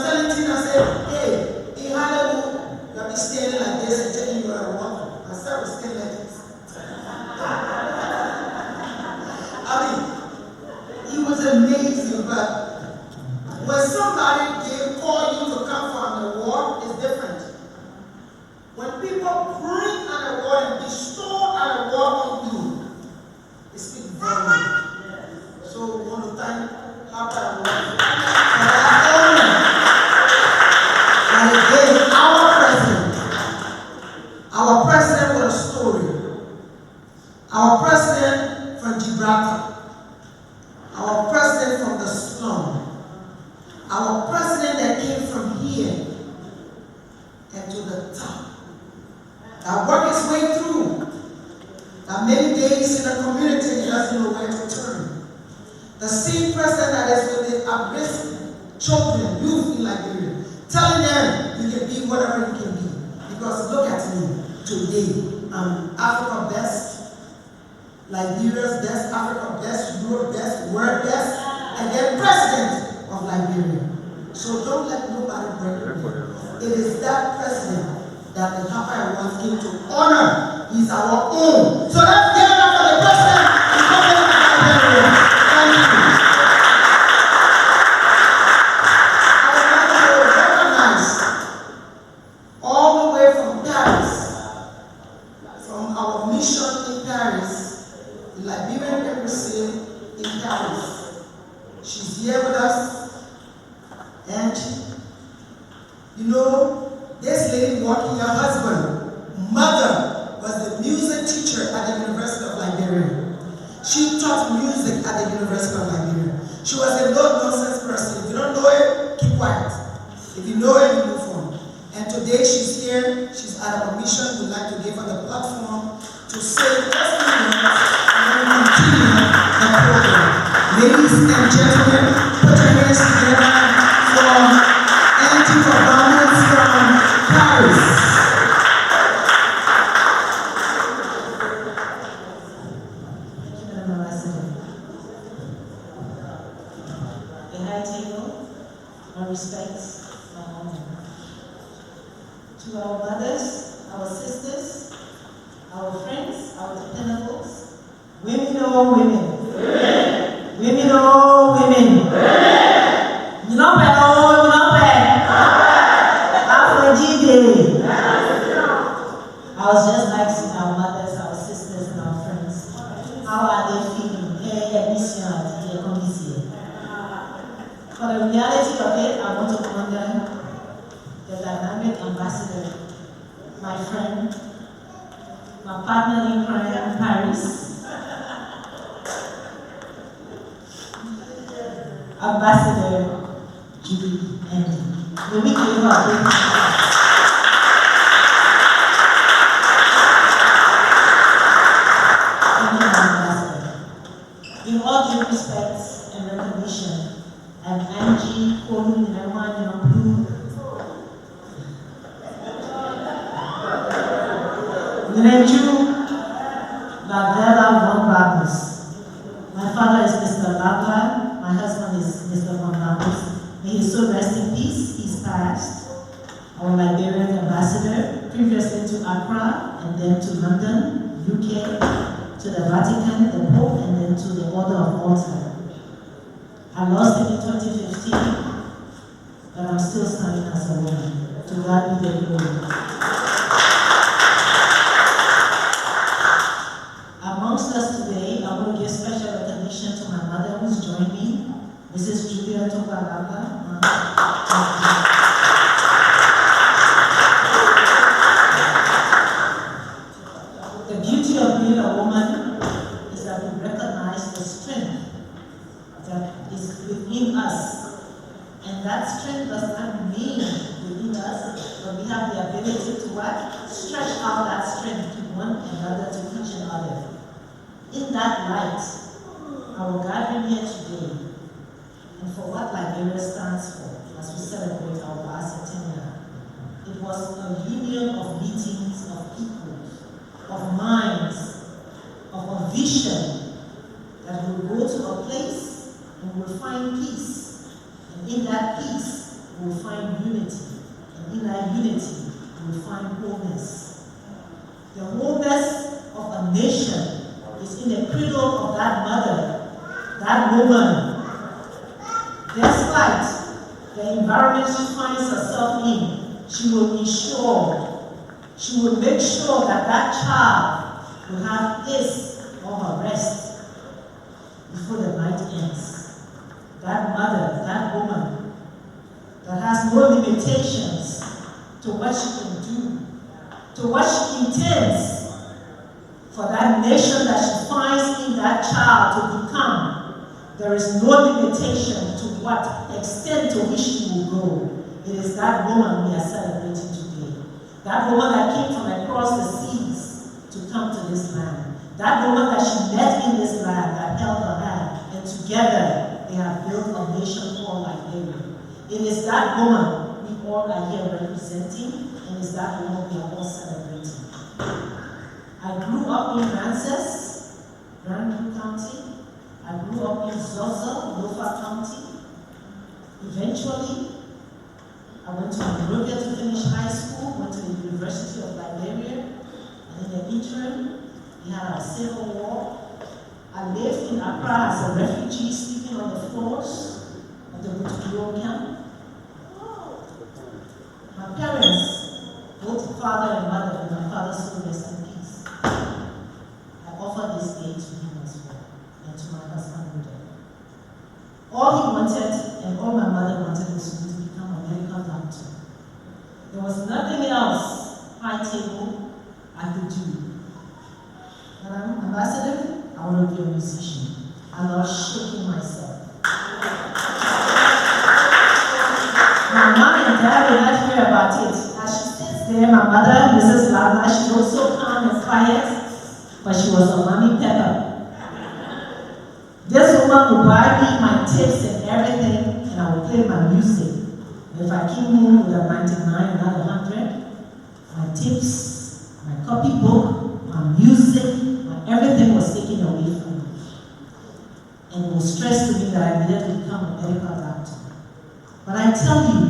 telling Tina, said, hey, in Hollywood, you'll be standing like this and telling you where I want. I said, we're standing like this. He was amazing, but when somebody call you to come for an award, it's different. When people bring an award and bestow an award on you, it speaks volumes. So we want to thank Harper Award for that honor that it gave our president. Our president with a story. Our president from Gibraltar. Our president from the slum. Our president that came from here and to the top. That worked his way through. That many days in the community he doesn't know where to turn. The same president that is with the at-risk children, youth in Liberia, telling them you can be whatever you can be. Because look at me today. I'm Africa best, Liberia's best, Africa best, Europe best, world best, and then president of Liberia. So don't let nobody break it. It is that president that the Harper Awards came to honor. He's our own. So let's give it up for the president and governor of Liberia. Thank you. I would like to recognize all the way from Paris, from our mission in Paris, the Liberian embassy in Paris. She's here with us, and you know, this lady walking, her husband, mother, was the music teacher at the University of Liberia. She taught music at the University of Liberia. She was a no-nonsense person. If you don't know it, keep quiet. If you know it, you move on. And today she's here. She's at our mission. We'd like to give her the platform to say just a minute and then continue the program. Ladies and gentlemen, put your hands together for anti-performance from Paris. The high table, my respects, my honor. To our mothers, our sisters, our friends, our dependables, women or women. Women or women. You know, I was just asking our mothers, our sisters, and our friends, how are they feeling? For the reality of it, I want to honor the dynamic ambassador, my friend, my partner in crime in Paris, Ambassador Julie Andy. May we give her a big hand? In all due respect and recognition, and Angie Kolu Nirwan Yambu, Nreju Lavella Von Barnes. My father is Mr. Lava, my husband is Mr. Von Barnes. May he so rest in peace, he's passed. Our Liberian ambassador, previously to Accra and then to London, UK, to the Vatican, the Pope, and then to the Order of Malta. I lost him in 2015, but I'm still standing as a woman. To God be the glory. Amongst us today, I want to give special recognition to my mother who's joined me, Mrs. Julia Tobalaba. The beauty of being a woman is that we recognize the strength that is within us. And that strength does not remain within us, but we have the ability to what? Stretch out that strength to one another, to each other. In that light, our gathering here today, and for what Liberia stands for, as we celebrate our bicentennial, it was a union of meetings of equals, of minds, of a vision that will go to a place and will find peace. And in that peace, we'll find unity. And in that unity, we'll find wholeness. The wholeness of a nation is in the cradle of that mother, that woman. Despite the environment she finds herself in, she will make sure that that child will have his or her rest before the night ends. That mother, that woman, that has no limitations to what she can do, to what she intends for that nation that she finds in that child to become. There is no limitation to what extent to which she will go. It is that woman we are celebrating today. That woman that came from across the seas to come to this land. That woman that she met in this land, that held her hand, and together they have built a nation called Liberia. It is that woman we all are here representing, and it's that woman we are all celebrating. I grew up in Ramses, Rankin County. I grew up in Zozo, Lofa County. Eventually, I went to Monrovia to finish high school, went to the University University of Liberia, and in the interim, we had our civil war. I lived in Accra as a refugee, sleeping on the floors of the Butukio camp. My parents, both father and mother, and my father still rest in peace. I offer this day to him as well, and to my husband. All he wanted, and all my mother wanted, was for me to become a medical doctor. There was nothing else, high table, I could do. But I'm ambassador, I want to be a musician. I love shaking myself. My mom and dad will not hear about it. As she sits there, my mother, Mrs. Lala, she was so calm and quiet, but she was a mommy pepper. This woman would buy me my tips and everything, and I would play my music. If I came home with a 99 and not 100, my tips, my copybook, my music, everything was taken away from me. And it was stressed to me that I needed to become a medical doctor. But I tell you,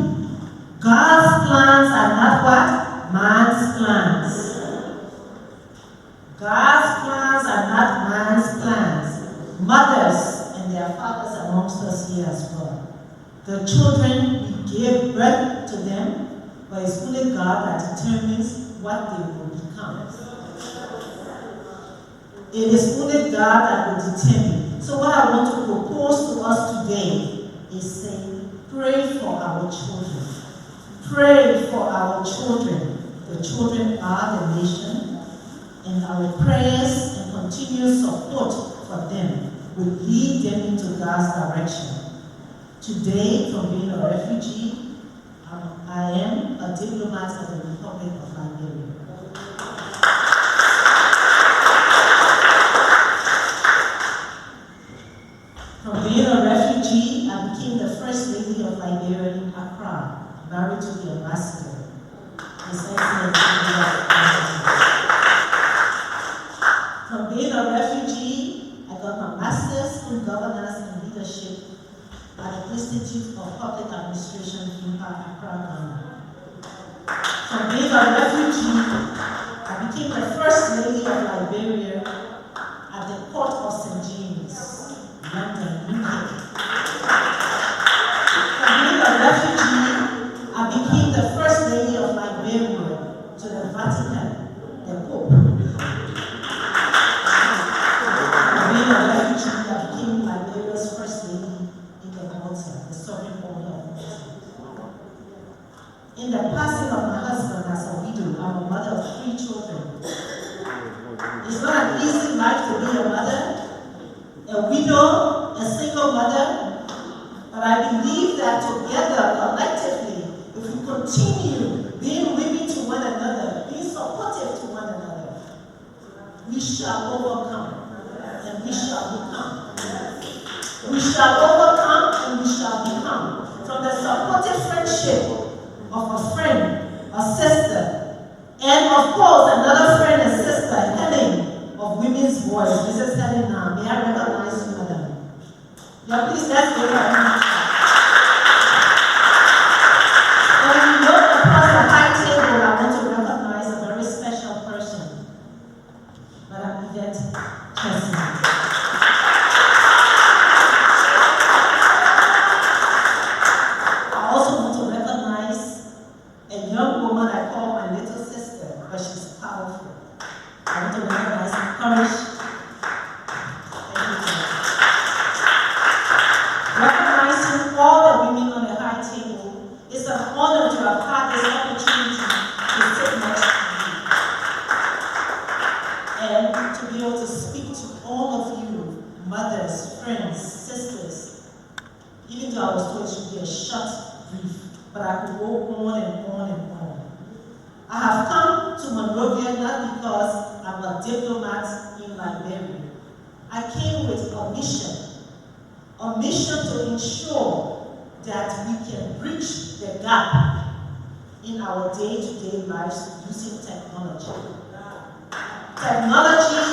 God's plans are not what? Man's plans. God's plans are not man's plans. Mothers and their fathers amongst us here as well. The children, we give birth to them, but it's only God that determines what they will become. It is only God that will determine. So what I want to propose to us today is saying, pray for our children. Pray for our children. The children are the nation, and our prayers and continuous support for them will lead them into God's direction. Today, from being a refugee, I am a diplomat of the Republic of Liberia. From being a refugee, I became the first lady of Liberia in Accra, married to the ambassador, His Excellency. From being a refugee, I got my master's in governance and leadership at the Institute of Public Administration in Accra, Ghana. From being a refugee, I became the first lady of Liberia at the Court of St. James, London, UK. From being a refugee, I became the first lady of Liberia to the Vatican, the Pope. From being a refugee, I became Liberia's first lady in the Malta, the sovereign order of Malta. In the passing of my husband as a widow, I'm a mother of 3 children. It's not an easy life to be a mother, a widow, a single mother, but I believe that together, collectively, if we continue being willing to one another, being supportive to one another, we shall overcome, and we shall become. We shall overcome, and we shall become. From the supportive friendship of a friend, a sister, and of course, another friend and sister, Helen of Women's Voice, Mrs. Helen now. May I recognize you, madam? Yeah, please, let's give her a hand. When we look across the high table, I want to recognize a very special person, Madam Yvette Chestnut. I also want to recognize a young woman I call my little sister, but she's powerful. I want to recognize her courage. Recognizing all the women on the high table, it's an honor to have had this opportunity to sit next to you and to be able to speak to all of you, mothers, friends, sisters. Even though I was told it should be a short brief, but I could go on and on and on. I have come to Monrovia not because I'm a diplomat in Liberia. I came with a mission to ensure that we can bridge the gap in our day-to-day lives using technology. Technology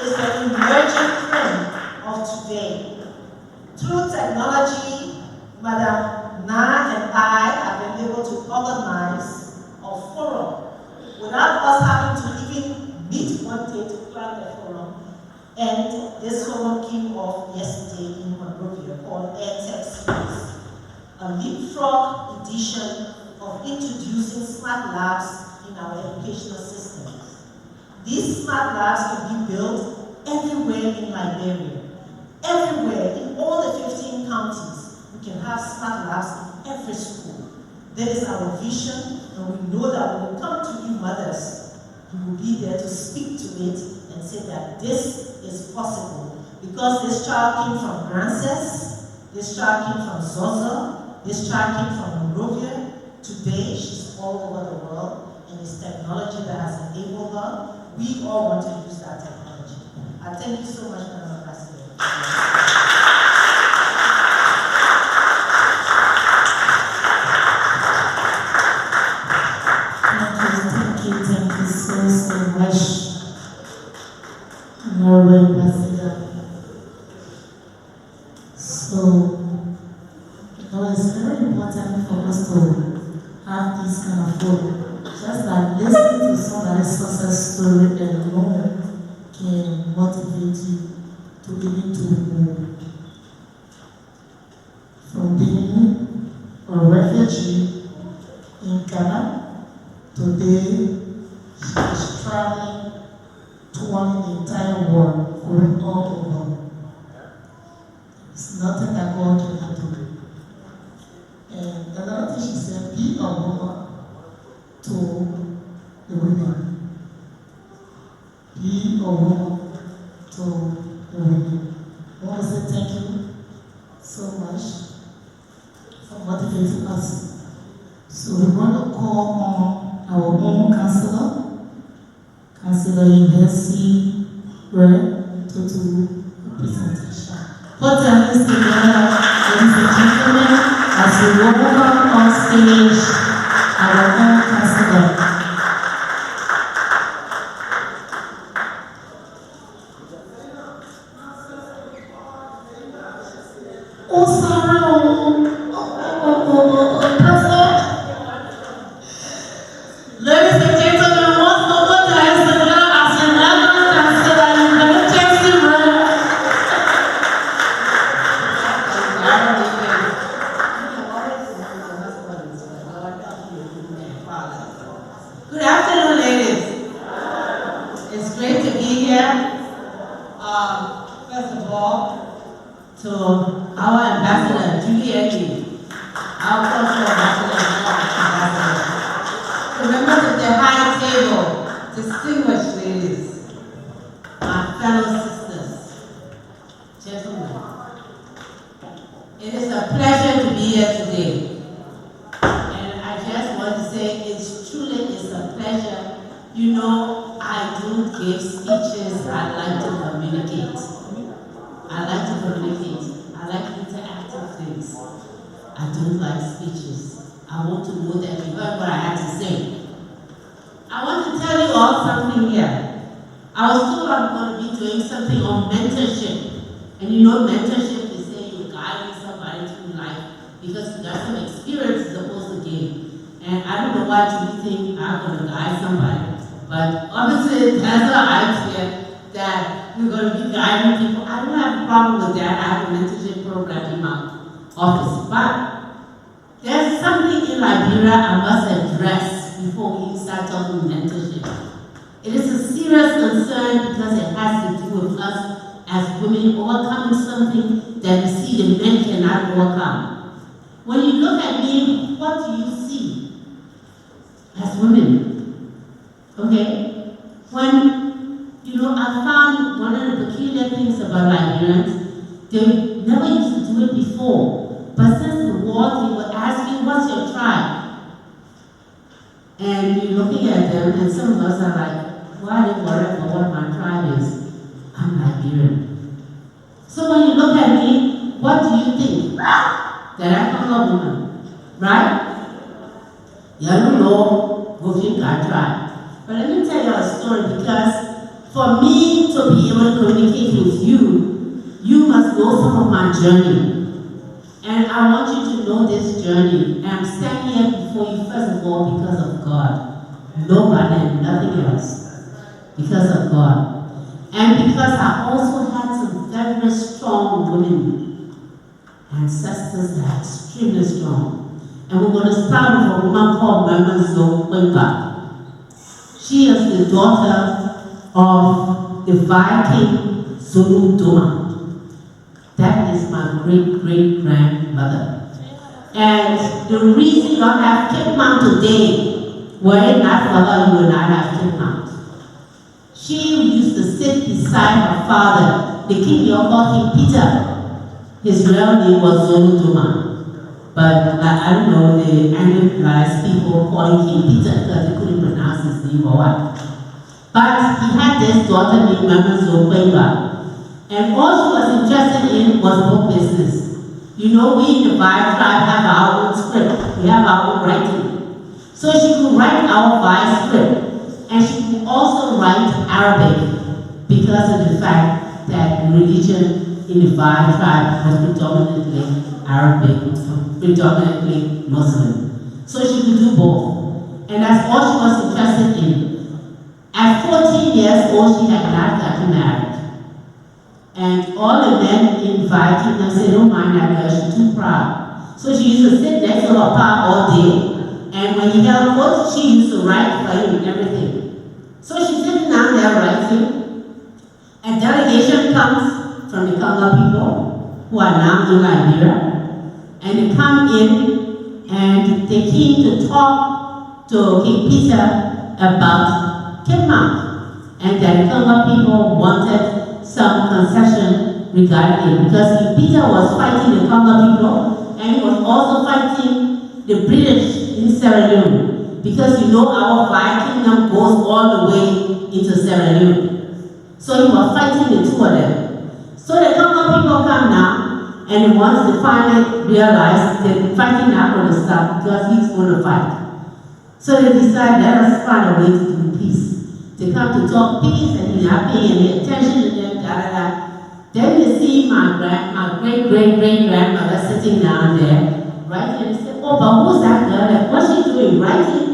is the emerging trend of today. Through technology, Madam Na and I have been able to organize a forum meet one day to plan the forum. And this forum came off yesterday in Monrovia called AirTech Series, a leapfrog edition of introducing smart labs in our educational systems. These smart labs can be built everywhere in Liberia. Everywhere, in all the 15 counties, we can have smart labs in every school. That is our vision, and we know that when we come to you mothers, you will be there to speak to it and say that this is possible. Because this child came from Frances, this child came from Zozo, this child came from Monrovia. Today, she's all over the world, and it's technology that has enabled her. We all want to use that technology. I thank you so much, Madam Ambassador. Thank you so much, Honourable Ambassador. So, it's very important for us to have this kind of food. Just like listening to somebody's success story alone can motivate you to begin to move. From being a refugee in Ghana, today she is traveling touring the entire world, going all over. It's nothing that God cannot do. And another thing she said, be a woman to the women. Be a woman to the women. I want to say thank you so much for motivating us. So we want to call on our own counselor, Councillor University, to do a presentation. Put your hands together, ladies and gentlemen, as we welcome on stage our own counselor. Ladies and gentlemen, once more, put your hands together as we welcome Councillor University. Good afternoon, ladies. It's great to be here. First of all, to our ambassador, Julie, our cultural ambassador. Remember the high table, distinguished ladies, my fellow sisters, gentlemen. It is a pleasure to be here today. And I just want to say it's a pleasure. You know, I do give speeches. I like to communicate. I like interactive things. I don't like speeches. I want to know that you heard what I had to say. I want to tell you all something here. I was told I'm going to be doing something on mentorship. And you know, mentorship is saying you're guiding somebody through life because you got some experience as opposed to gain. And I don't know why you think I'm going to guide somebody. But obviously, that's an idea that we're going to be guiding people. I don't have a problem with that. I have a mentorship program in my office. But there's something in Liberia I must address before we start talking mentorship. It is a serious concern because it has to do with us as women overcoming something that we see the men cannot overcome. When you look at me, what do you see as women? Okay? When, you know, I found one of the peculiar things about Liberians, they never used to do it before. But since the war, they were asking, what's your tribe? And you're looking at them, and some of us are like, why are they worried about what my tribe is? I'm Liberian. So when you look at me, what do you think? That I'm a woman, right? You don't know who think I tribe. But let me tell you a story, because for me to be able to communicate with you, you must know some of my journey. And I want you to know this journey. And I'm standing here before you, first of all, because of God. Nobody and nothing else. because of God. And because I also had some very, very strong women, ancestors that are extremely strong. And we're going to start with a woman called Mama. She is the daughter of the Viking Zulu Duma. That is my great-great-grandmother. And the reason you don't have Kipman today, were it not for her, you would not have Kipman. She used to sit beside her father, the king of all, King Peter. His real name was Zulu Duma. But I don't know, the Anglicized people calling him Peter because they couldn't pronounce his name or what. But he had this daughter named Mama Zokweba. And all she was interested in was book business. You know, we in the Vai tribe have our own script. We have our own writing. So she could write our Vai script. And she could also write Arabic because of the fact that religion in the Vai tribe was predominantly Arabic, predominantly Muslim. So she could do both. And that's all she was interested in. At 14 years old, she had not gotten married. And all the men in the Vai kingdom said, don't mind that girl, she's too proud. So she used to sit next to her pa all day. And when he held court, she used to write for him and everything. So she's sitting down there writing. A delegation comes from the Congo people who are now in Liberia. And they come in and they came to talk to King Peter about Kipman. And that Congo people wanted some concession regarding it because King Peter was fighting the Congo people and he was also fighting the British in Sierra Leone because you know our Vai kingdom goes all the way into Sierra Leone. So he was fighting the two of them. So the Congo people come now and once they finally realize that fighting not going to stop because he's going to fight. So they decide, let us find a way to do peace. They come to talk peace and he's not paying any attention to them, Then they see my great-great-great-grandmother sitting down there, writing, and they say, oh, but who's that girl? Like, what's she doing? Writing?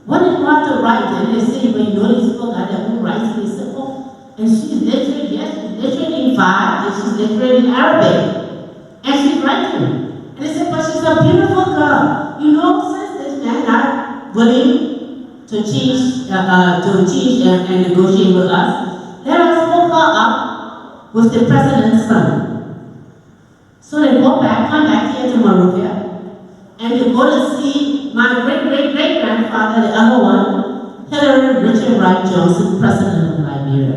What did you want to write? And they say, well, you know these people got their own writing. They say, oh, and she's literally, yes, she's literally in Vai, and she's literally in Arabic. And she's writing. And they said, but she's a beautiful girl. You know, since this man not willing to change and negotiate with us, let us hook her up with the president's son. So they go back, come back here to Monrovia, and they go to see my great-great-great-grandfather, the other one, Hillary Richard Wright Johnson, president of Liberia.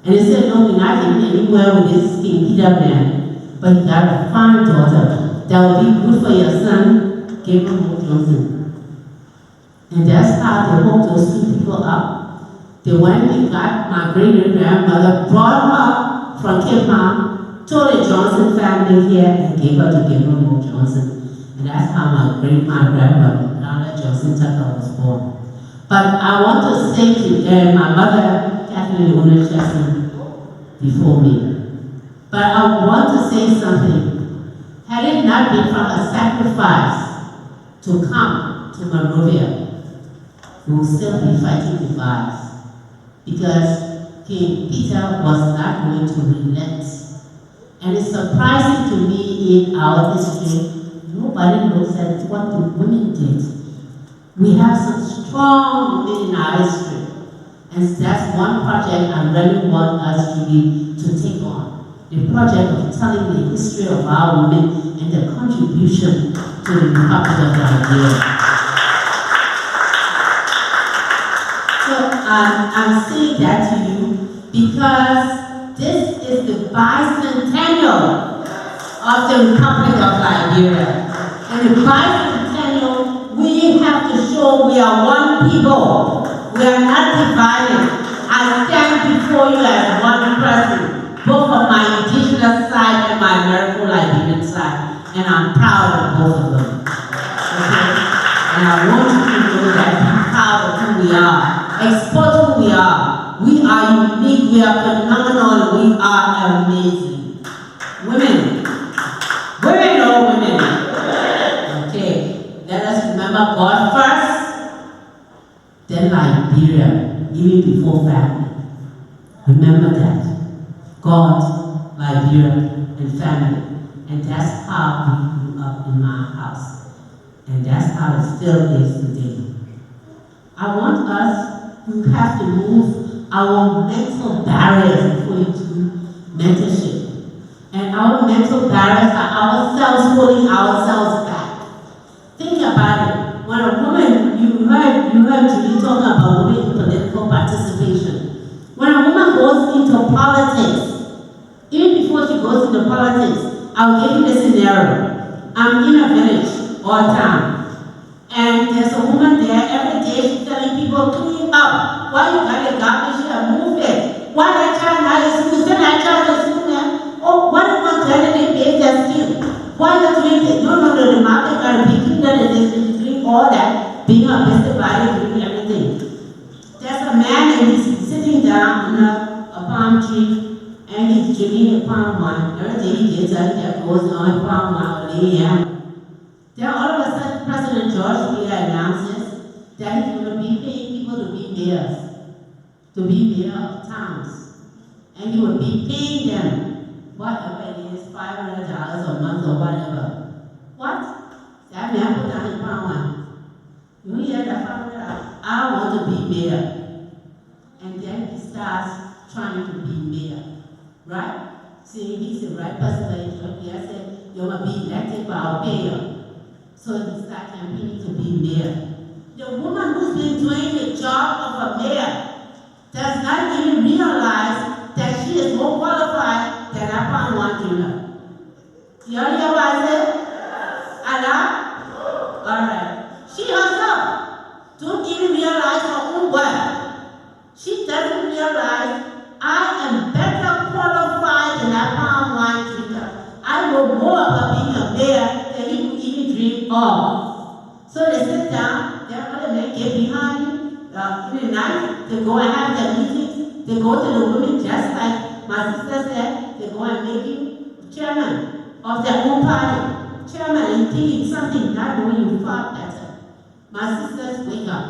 And they said, no, we're not getting anywhere with this King Peter man, but he got a fine daughter that will be good for your son, Gabriel Johnson. And that's how they hooked those two people up. They went and got my great-great-grandmother, brought her up from Cape Town, told the Johnson family here, and gave her to Gabriel Johnson. And that's how my grandmother, Donna Johnson Tucker, was born. But I want to say to my mother, Kathleen Leona Chesson, before me. But I want to say something. Had it not been for a sacrifice to come to Monrovia, we will still be fighting the Vais. Because King Peter was not going to relent. And it's surprising to me in our history, nobody looks at what the women did. We have some strong women in our history. And that's one project I really want us to take on. The project of telling the history of our women and their contribution to the Republic of Liberia. I'm saying that to you because this is the bicentennial of the Republic of Liberia. And the bicentennial, we have to show we are one people. We are not divided. I stand before you as one person, both on my indigenous side and my American Liberian side. And I'm proud of both of them. Okay? And I want you to know that I'm proud of who we are. Export who we are. We are unique, we are phenomenal, we are amazing. Women. Women or women? Okay. Let us remember God first, then Liberia. even before family. Remember that. God, Liberia, and family. And that's how we grew up in my house. And that's how it still is today. I want us to have to move our mental barriers before you do mentorship. And our mental barriers are ourselves holding ourselves back. Think about it. When a woman, you heard Julie talking about women in political participation. When a woman goes into politics, even before she goes into politics, I'll give you the scenario. I'm in a village or a town, and there's a woman there every day. She's telling people, clean up. Why you got a garbage here? Move it. Why that child not in school? Send that child to school now. Oh, why do you want to elevate their skill? Why you doing it? No, the market got to be cleaner than this. Doing all that, being a busybody, doing everything. There's a man and he's sitting down under a palm tree. And he's drinking a palm wine. Every day he gets up, he goes on a palm wine, laying down. Then all of a sudden, President George WEAH announces that he's going to be paying people to be mayors, to be mayor of towns. And he will be paying them, whatever it is, $500 a month or whatever. What? That man put down his palm wine. You hear that $500? I want to be mayor. And then he starts trying to be mayor. Right? See, he's the right person that he said, you're going to be elected, but I'll pay you. So he started campaigning to be mayor. The woman who's been doing the job of a mayor does not even realize that she is more qualified than a palm wine drinker. You all hear what I said? Allah? Alright. She herself don't even realize her own worth. She doesn't realize I am better qualified than that palm wine drinker. I know more about being a mayor than he could even dream of. So they sit down, their other men get behind you in the night, they go and have their meetings, they go to the women just like my sister said, they go and make you chairman of their own party. Chairman and thinking something, not knowing you far better. My sisters, wake up.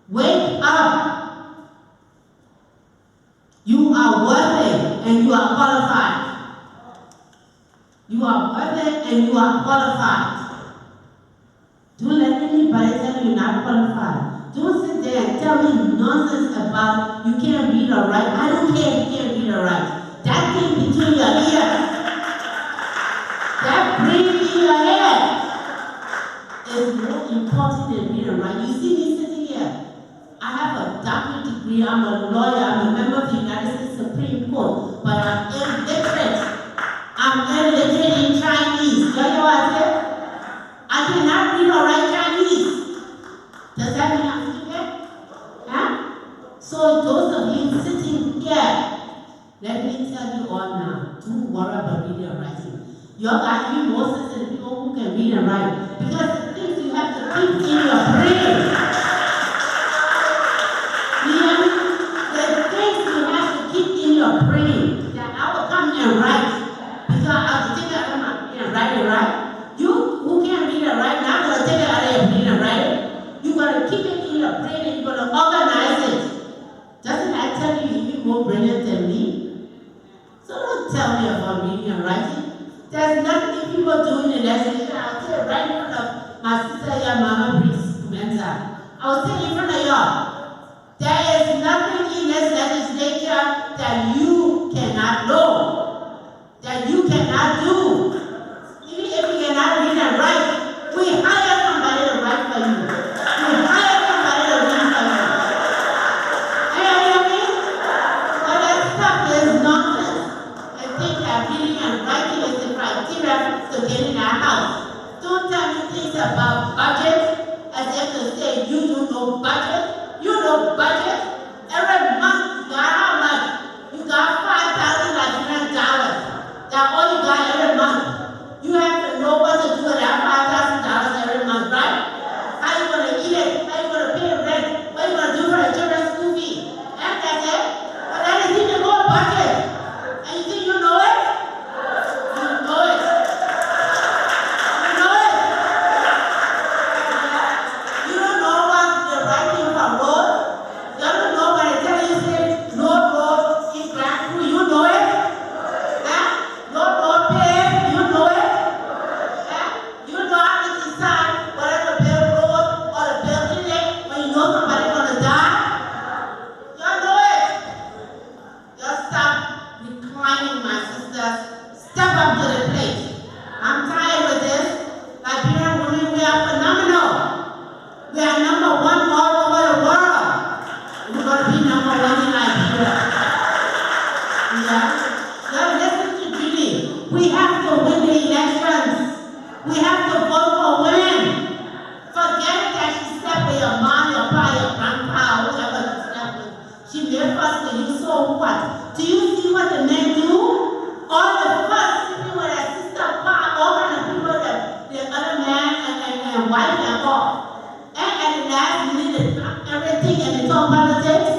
Wake up! You are worthy and you are qualified. You are worthy and you are qualified. Don't let anybody tell you you're not qualified. Don't sit there and tell me nonsense about you can't read or write. I don't care if you can't read or write. That thing between your ears, that brain in your head is more important than read or write. You see me sitting here. I have a doctorate degree, I'm a lawyer, I'm a member of the United States Supreme Court, but I'm illiterate. I'm illiterate in Chinese. You know what I said? I cannot read or write Chinese. Does that mean I'm stupid? Huh? So those of you sitting here, let me tell you all now, don't worry about reading and writing. You're like you Moses and people who can read and write. Because the things you have to keep in your brain. Your brain that I will come and write because I'll take it out of my brain and write it right. You who can't read and write, now I'm going to take it out of your brain and write it. You're going to keep it in your brain and you're going to organize it. Doesn't that tell you you're more brilliant than me? So don't tell me about reading and writing. There's nothing people do in the legislature. I'll say right in front of my sister, your mama brings Mensa. I'll say in front of y'all. There is nothing in this legislature that you cannot know, that you cannot do. Even if you cannot read and write, we hire somebody to write for you. We hire somebody to read for you. Are you hearing me? So that stuff is nonsense. I think that reading and writing is the criteria to get in our house. Don't tell me things about budget as if to say you don't know budget. You know budget. Every month you got how much? You got $5,000 Nigerian dollars. That's all you got every month. You have to know what to do with that $5,000 every month, right? How you gonna eat it? How you gonna pay rent? What you gonna do for the children's school fee? And that's it. But that is in the whole budget. And you think you know it? You know it. You know it. You don't know what the right thing for road. You don't fuss for you, so what? Do you see what the men do? All the fuss, sitting with their sister, pa, all kind of people, the other man and wife and all. And at the last minute, they drop everything and they talk politics.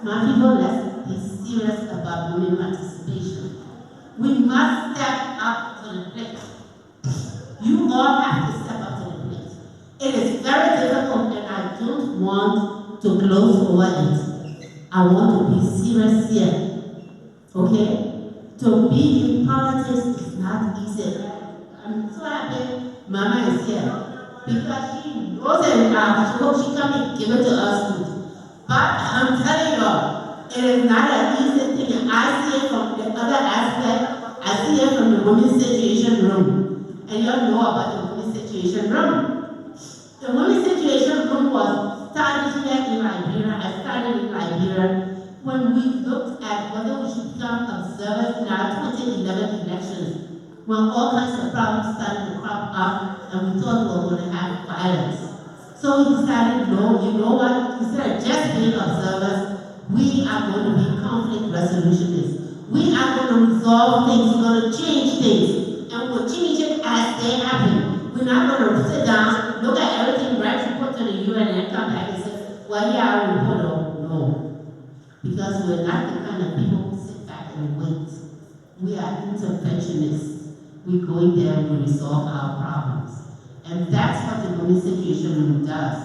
My people, let's be serious about women participation. We must step up to the plate. You all have to step up to the plate. It is very difficult and I don't want to gloss over it. I want to be serious here. Okay? To be in politics is not easy. I'm so happy Mama is here. Because she knows it now. She hopes she come and give it to us too. But I'm telling you, it is not an easy thing. I see it from the other aspect. I see it from the women's situation room. And you all know about the women's situation room. The women's situation room was started here in Liberia. I started in Liberia when we looked at whether we should become observers in our 2011 elections, when all kinds of problems started to crop up and we thought we were going to have violence. So we decided, no, you know what, instead of just being observers, we are going to be conflict resolutionists. We are going to resolve things, we're going to change things, and we'll change it as they happen. We're not going to sit down, look at everything, write report to the UN and come back and say, well, yeah, I report. No. Because we're not the kind of people who sit back and wait. We are interventionists. We go in there and we resolve our problems. And that's what the women's situation room does.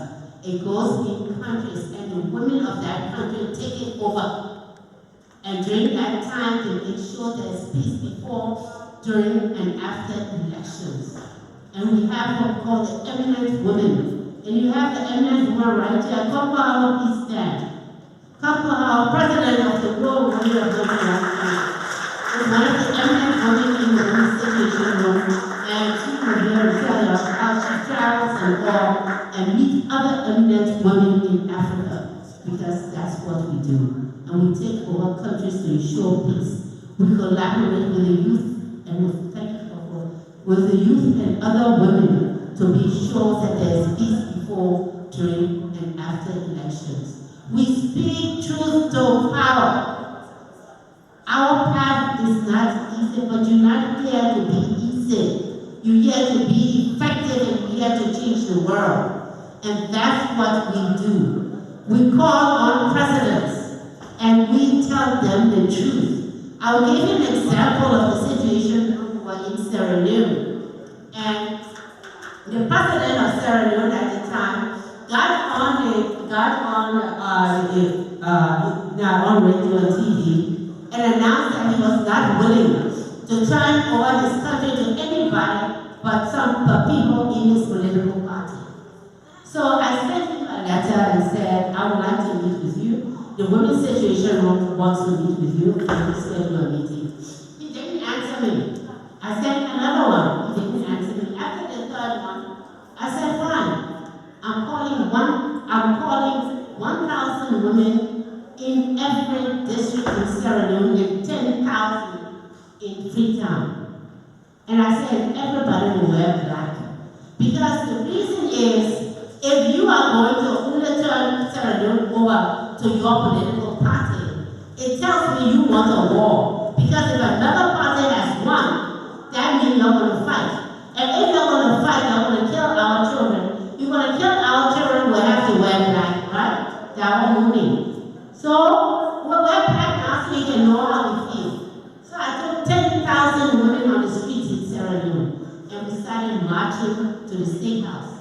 It goes in countries and the women of that country take it over. And during that time, they make sure there's peace before, during, and after elections. And we have what we call the eminent women. And you have the eminent woman right here. Come for our peace stand. Come for our president of the Global Women of Women is one of the eminent women in the women's situation room. And she will be here to tell us how she travels and all and meet other eminent women in Africa. Because that's what we do. And we take over countries to ensure peace. We collaborate with the youth and with the youth and other women to be sure that there is peace before, during, and after elections. We speak truth to power. Our path is not easy, but you're not here to be easy. You're here to be effective and you're here to change the world. And that's what we do. We call on presidents and we tell them the truth. I will give you an example of the situation in Sierra Leone. And the president of Sierra Leone at the time got on radio and TV and announced that he was not willing to turn over his country to anybody but some people in his political party. So I sent him a letter and said, I would like to meet with you. The women's situation room wants to meet with you and schedule a meeting. He didn't answer me. I sent another one. He didn't answer me. After the third one, I said, fine. I'm calling 1,000 women in every district in Sierra Leone and 10,000 in Freetown. And I said, everybody will wear black. Because the reason is, if you are going to only turn Sierra Leone over to your political party, it tells me you want a war. Because if another party has won, that means you're going to fight. And if you're going to fight, you're going to kill our children. You're going to kill our children, we'll have to wear black, right? That won't mean. So, we'll wear black now so we can know how we feel. So I took 10,000 women on the streets in Sierra Leone, and we started marching to the State House.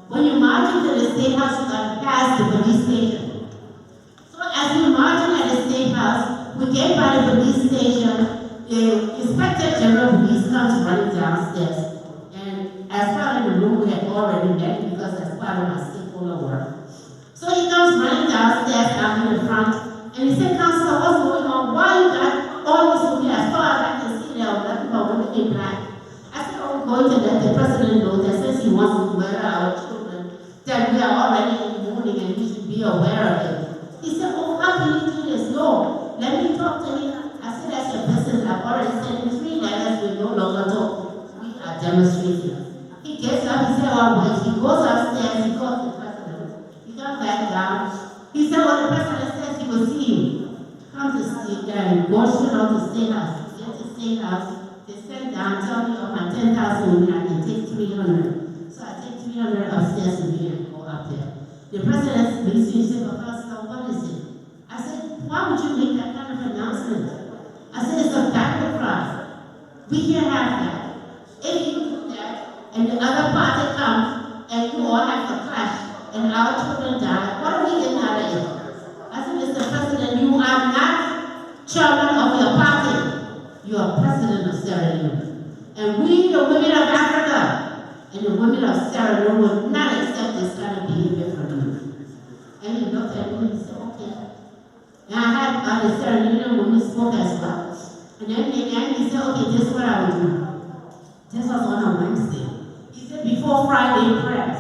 When you march into the State House, you got to pass the police station. So as we marching at the State House, we get by the police station, the Inspector General of Police comes running downstairs. And as part of the room, we had already met because that's part of my stakeholder work. So he comes running downstairs, I'm in the front, and he said, Counselor, what's going on? Why you got all this women? As far as I can see, there are nothing but women in black. I said, oh, we're going to let the president know that since he wants to murder our children, that we are already in mourning and we should be aware of it. He said, oh, how can you do this? No, let me talk to him. I said, that's your business. I've already sent him 3 letters. We no longer talk. We are demonstrating. He gets up, he said, oh, wait. He goes upstairs, he calls the president. He comes back down. He said, well, the president says he will see to go straight out to State House. Get to State House, they send down, tell me of my 10,000 and they take 300. So I take 300 upstairs with me and go up there. The president makes me say, but Pastor, what is it? I said, why would you make that kind of announcement? I said, it's a battle cry. We can't have that. If you do that, and the other party comes, and you all have to clash, and our children die, what are we getting out of it? I said, Mr. President, you are not chairman of your party. You are president of Sierra Leone. And we, the women of Africa, and the women of Sierra Leone will not accept this kind of behavior from you. And he looked at me and he said, okay. And I had the Sierra Leone women spoke as well. And then he said, okay, this is what I will do. This was on a Wednesday. He said, before Friday prayers,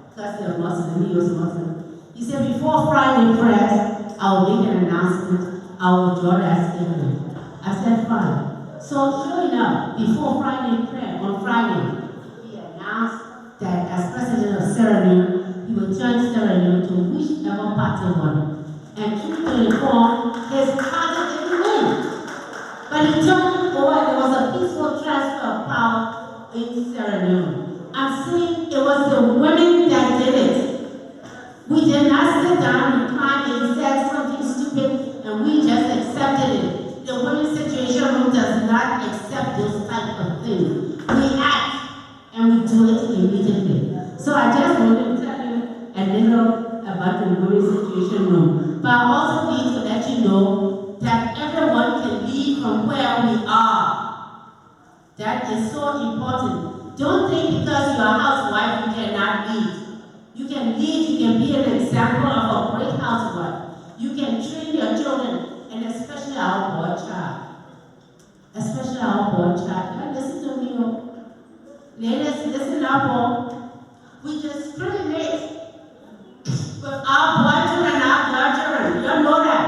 because they're Muslim, he was Muslim. He said, before Friday prayers, I will make an announcement. I will draw that statement. I said, fine. So sure enough, before Friday prayer, on Friday, he announced that as president of Sierra Leone, he will turn Sierra Leone to whichever party won. And true to inform, his party didn't win. But he told there was a peaceful transfer of power in Sierra Leone. I'm saying it was the women that did it. We did not sit down and cry and said something stupid and we just accepted it. The women's situation room does not accept those type of things. We act and we do it immediately. So I just wanted to tell you a little about the women's situation room. But I also need to let you know that everyone can lead from where we are. That is so important. Don't think because you're a housewife you cannot lead. You can lead, you can be an example of a great housewife. You can train your children, and especially our boy child. Especially our boy child. Can you listen to me? Ladies, listen up. We discriminate with our boy children and our girl children. You know that.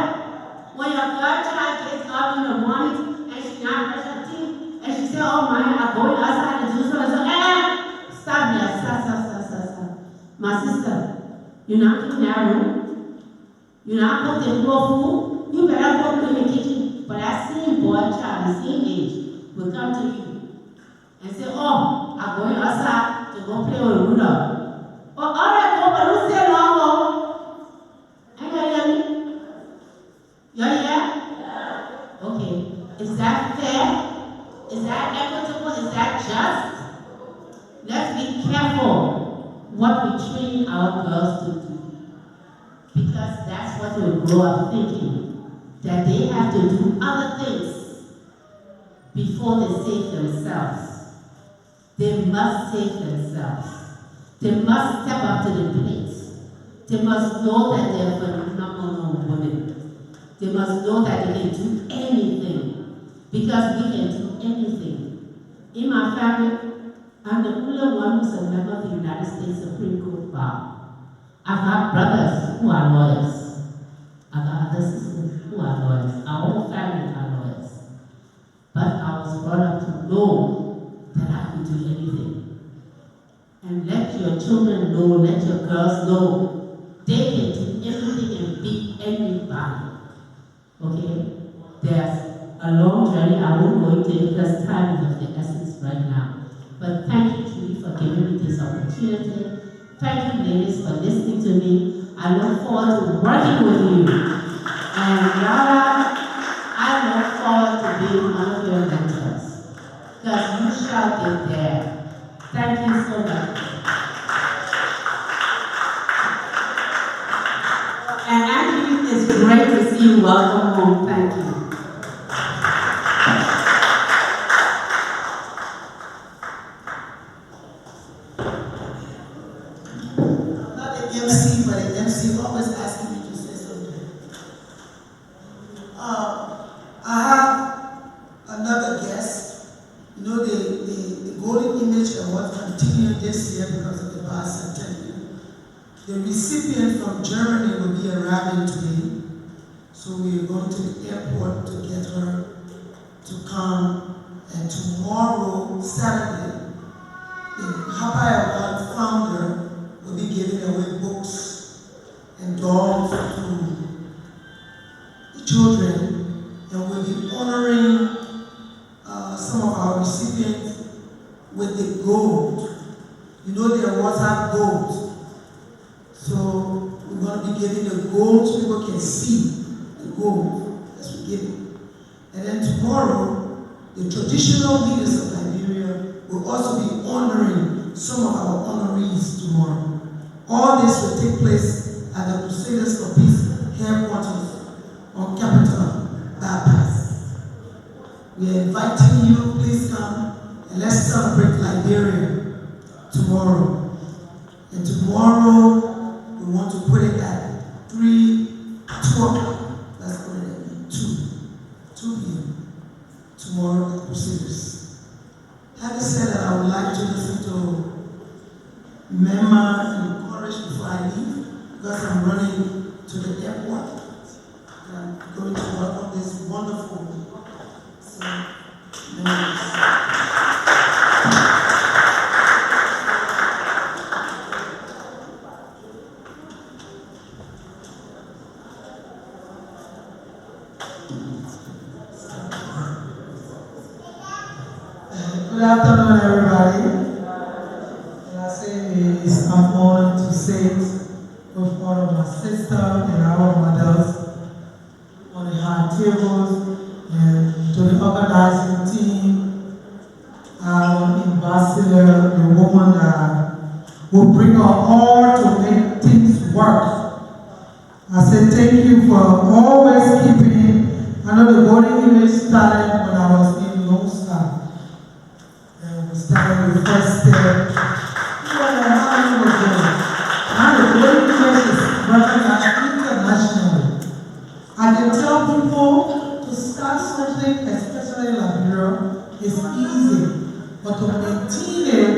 When your girl child gets up in the morning and she not brush her teeth and she says, oh my, I'm going outside to do something. So, stop there, stop. My sister, you're not cleaning that room. You're not cooking more food. You better go in the kitchen. But that same boy child, the same age, will come to you and say, oh, I'm going outside to go play with Rudolph. Oh, all right, go, but don't stay long. Ain't you hear me? You hear? Yeah. Okay. Is that fair? Is that equitable? Is that just? Let's be careful what we train our girls to do. Because that's what they grow up thinking. That they have to do other things before they save themselves. They must save themselves. They must step up to the plate. They must know that they're phenomenal women. They must know that they can do anything. Because we can do anything. In my family, I'm the only one who's a member of the United States Supreme Court Bar. I've got brothers who are lawyers. I've got other sisters who are lawyers. Our whole family are lawyers. But I was brought up to know that I could do anything. And let your children know, let your girls know, they can do everything and beat anybody. Okay? There's a long journey. I won't go into it because time is of the essence right now. But thank you, Julie, for giving me this opportunity. Thank you, ladies, for listening to me. I look forward to working with you. And Yara, I look forward to being one of your mentors. Because you shall get there. Thank you so much. And Angie, it's great to see you. Welcome home. Thank you. MC, but the MC always asking me to say something. I have another guest. You know, the Golden Image Award continued this year because of the bicentennial. The recipient from Germany will be arriving today. So we are going to the airport to get her to come. And tomorrow, Saturday, the Hapai Award founder will be giving away books and dolls to the children and we'll be honoring some of our recipients with the gold. You know the awards have gold. So we're going to be giving the gold so people can see the gold as we give it. And then tomorrow, the traditional leaders of Liberia will also be honoring some of our honorees tomorrow. All this will take place at the Crusaders for Peace headquarters on Capitol Bypass. We are inviting you, please come and let's celebrate Liberia tomorrow. And tomorrow, we want to put it at 3:12. Let's put it at 2 p.m. Tomorrow at Crusaders. Having said that, I would like to listen to Mema and Courage before I leave, because I'm running to the airport. And I'm going to welcome this wonderful Good afternoon, everybody. And I say it's an honor to sit with all of my sisters and our mothers on the high tables, and to the organizing team, our ambassador, the woman that will bring her all to make things work. I say thank you for always keeping. I know the Golden Image started when I was in Lone Star. And we started the first step. How many was there? Now the Golden Image is recognized internationally. I can tell people to start something, especially in Liberia, is easy. But to maintain it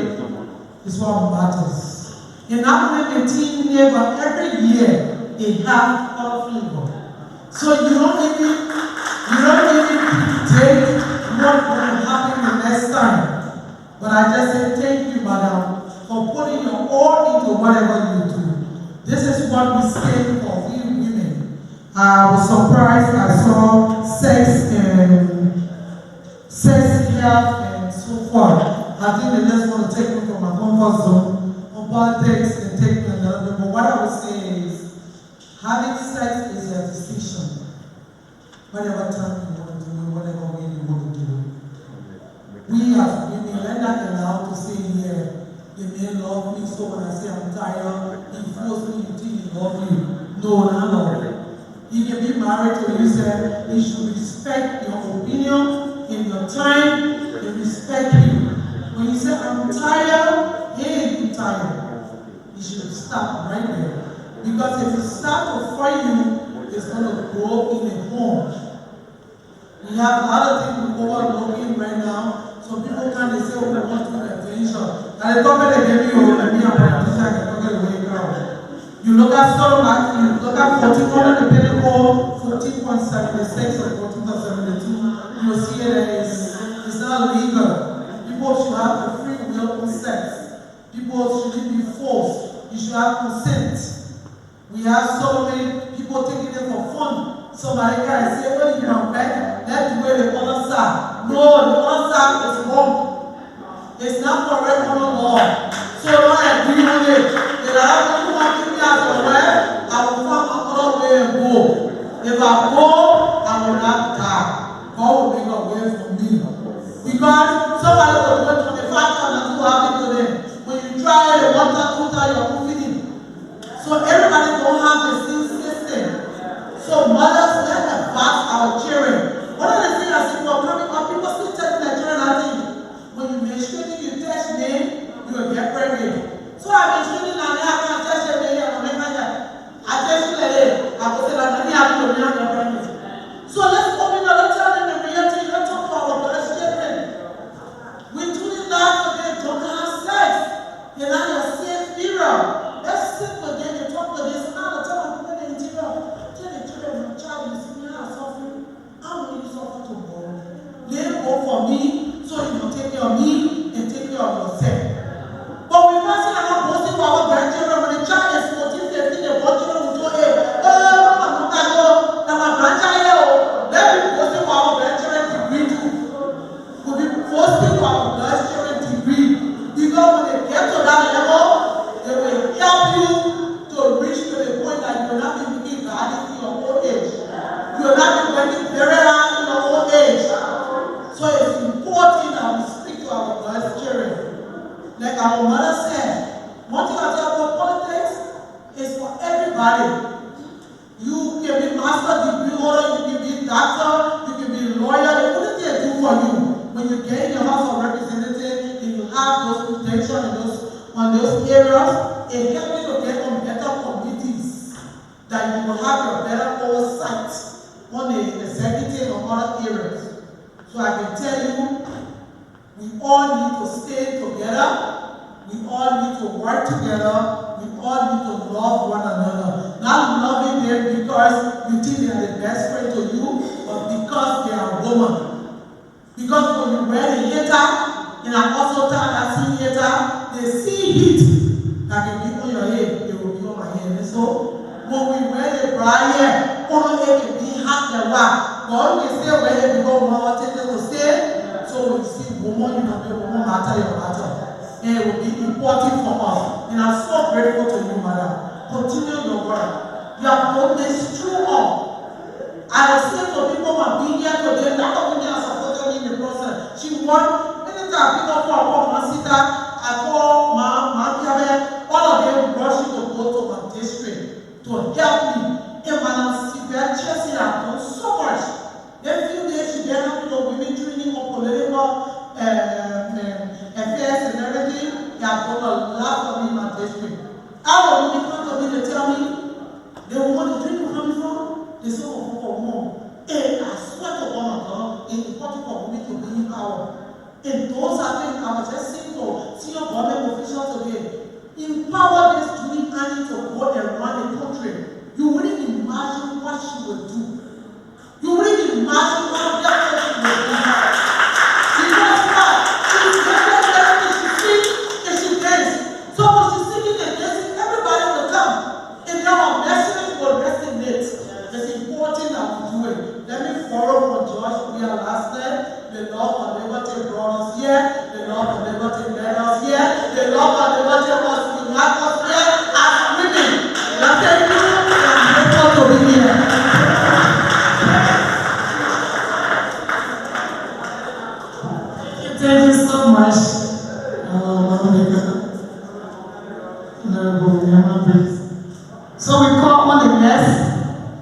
is what matters. And not only maintaining it, but every year it has all flavor. So you don't even take what will happen the next time. But I just say thank you, madam, for putting your all into whatever you do. This is what we stand for, we women. I was surprised I saw sex, health, and so forth. I think they just want to take me from my comfort zone on politics and take me another bit. But what I would say is, having sex is a decision. Whatever time you want to do it, whatever way you want to do it. We as women, we're not allowed to say here, the men love me, so when I say I'm tired, he forced me, you think he love you. No. He can be married to you, sir. He should respect your opinion and your time and respect you. When you say I'm tired, he ain't tired. You should stop right there. Because if you start to fight you, it's going to grow in a home. We have a lot of things overlooking right now. So people can't say, oh, we want to attention. And the government gave you and me a politician and talking away crowd. You look at Solomon, you look at 1400 the Pentecost, 14.76 or 14.72, you will see that it's not legal. People should have the free will of sex. People shouldn't be forced. You should have consent. We have so many people taking it for fun. Somebody can say, well, you know, let's do it the other side. No, the other side is wrong. It's not correct on the law. So don't agree with it. If I have to want to be as a wife, I will find another way and go. If I go, I will not die. God will make a way for me. Because somebody will do 25 times and happen to them. When you try it, 1 time, 2 times, you're moving in. So everybody don't have the same system. So mothers, let advance our children. One of the things I see from people still telling their children, I think, when you menstruate, you test me, you will get pregnant. So I menstruate and I can't test your baby, I test you like it. I will say that let me have you get pregnant. So let's open up, let's tell them the reality, let's talk to our brothers children. We do that for them, don't have sex. You're not your safe era. Let's sit with them and talk to them. So now I tell them the interior. Tell the children, my child, you see me how I suffer. How will you suffer tomorrow? They go for me, so you can take care of me and take care of yourself. But we must not posting for our grandchildren. When the child is 14, 15, they want children who go, hey, oh, I'm not going to go. Now my grandchild, let me post it for areas, it helps you to get on better committees, that you will have your better oversight on the executive or other areas. So I can tell you, we all need to stay together, we all need to work together, we all need to love one another. Not loving them because you think they are the best friend to you, but because they are women. Because when you wear the hater, and I also tell that see hater, they see heat that can be on your head, they will be on my head. And so when we wear the brassiere, only it can be hot and wide. But we can still wear it because one thing to stay. So we see woman, you know, woman matter your matter. And it will be important for us. And I'm so grateful to you, madam. Continue your work. You have done this through all. I have said to people who have been here today, not only have supported me in the process. She won, many times people for my sister, I call my Piabe, all of them rushing to go to my district to help me. And Madam Sylvia Chelsea have done so much. A few days she began to do women training on political affairs and everything. They have done a lot for me in my district. Our women come to me, they tell me, they want the drink coming from, they say, oh, for more. And I swear to God, it's important for women to be in power. And those are things I was just saying to senior government officials today. Empower this Julie Annie to go and run the country. You wouldn't imagine what she would do. You wouldn't imagine what that person would do. Because what? She's getting everything she sings and she dances. So when she's singing and dancing, everybody will come. And now our message will resonate. It's important that we do it. Let me borrow from George WEAH last night. The Lord for liberty brought us here. The Lord for liberty led us here. The Lord for liberty was unite us here as women. And thank you. I'm grateful to be here. Thank you so much, Honourable members. So we call on the next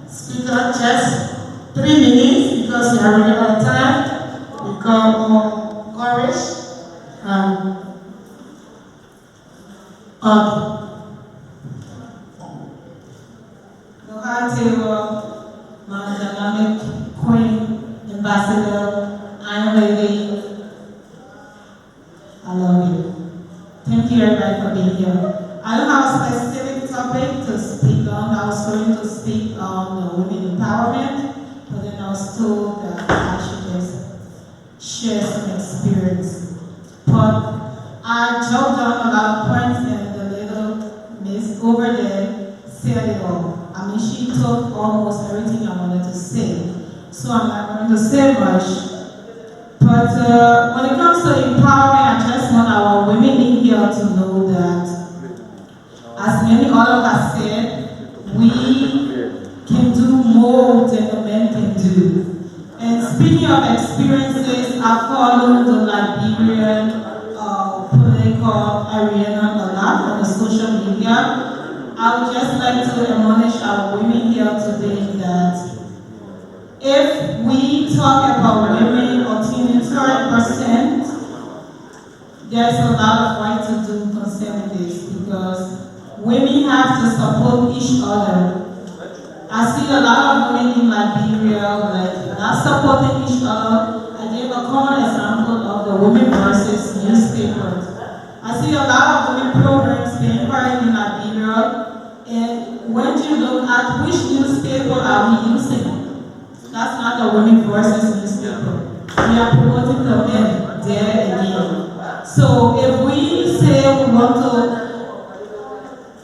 speaker, just 3 minutes because we are running out of time. We call on Courage and my dynamic Queen, Ambassador, Iron Lady, I love you. Thank you everybody for being here. I don't have a specific topic to speak on. I was going to speak on women empowerment, but then I was told that I should just share some experience. But I jumped on a lot of points and the little miss over there said it all. I mean, she took almost everything I wanted to say. So I'm not going to say much. But when it comes to empowerment, I just want our women in here to know that, as many others have said, we can do more than the men can do. And speaking of experiences, I follow the Liberian political arena a lot on the social media. I would just like to admonish our women here today that if we talk about women attaining 30%, there's a lot of work to do concerning this because women have to support each other. I see a lot of women in Liberia not supporting each other. I gave a common example of the Women Versus newspapers. I see a lot of women programs being heard in Liberia, and when you look at which newspaper are we using, that's not the Women Versus newspaper. We are promoting the men there again. So if we say we want to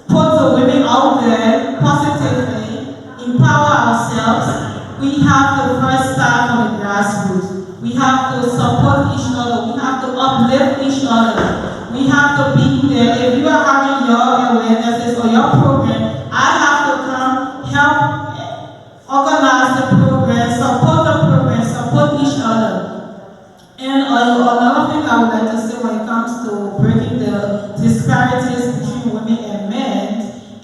put the women out there positively, empower ourselves, we have to first start from the grassroots. We have to support each other. We have to uplift each other. We have to be there. If you are having your awarenesses or your program, I have to come help organize the program, support each other. And another thing I would like to say when it comes to breaking the disparities between women and men,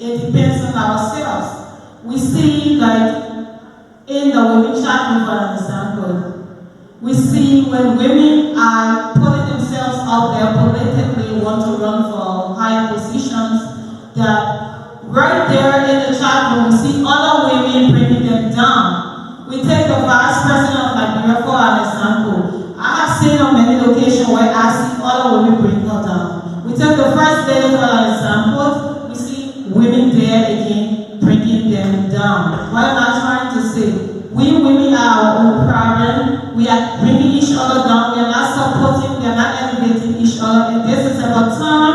it depends on ourselves. We see, like, in the women chapter, for example, we see when women are putting themselves out there politically, want to run for higher position, the vice president of Liberia for an example. I have seen on many locations where I see other women bring her down. We take the first lady for an example, we see women there again bringing them down. What am I trying to say? We women are our own problem. We are bringing each other down. We are not supporting, we are not elevating each other. And this is about time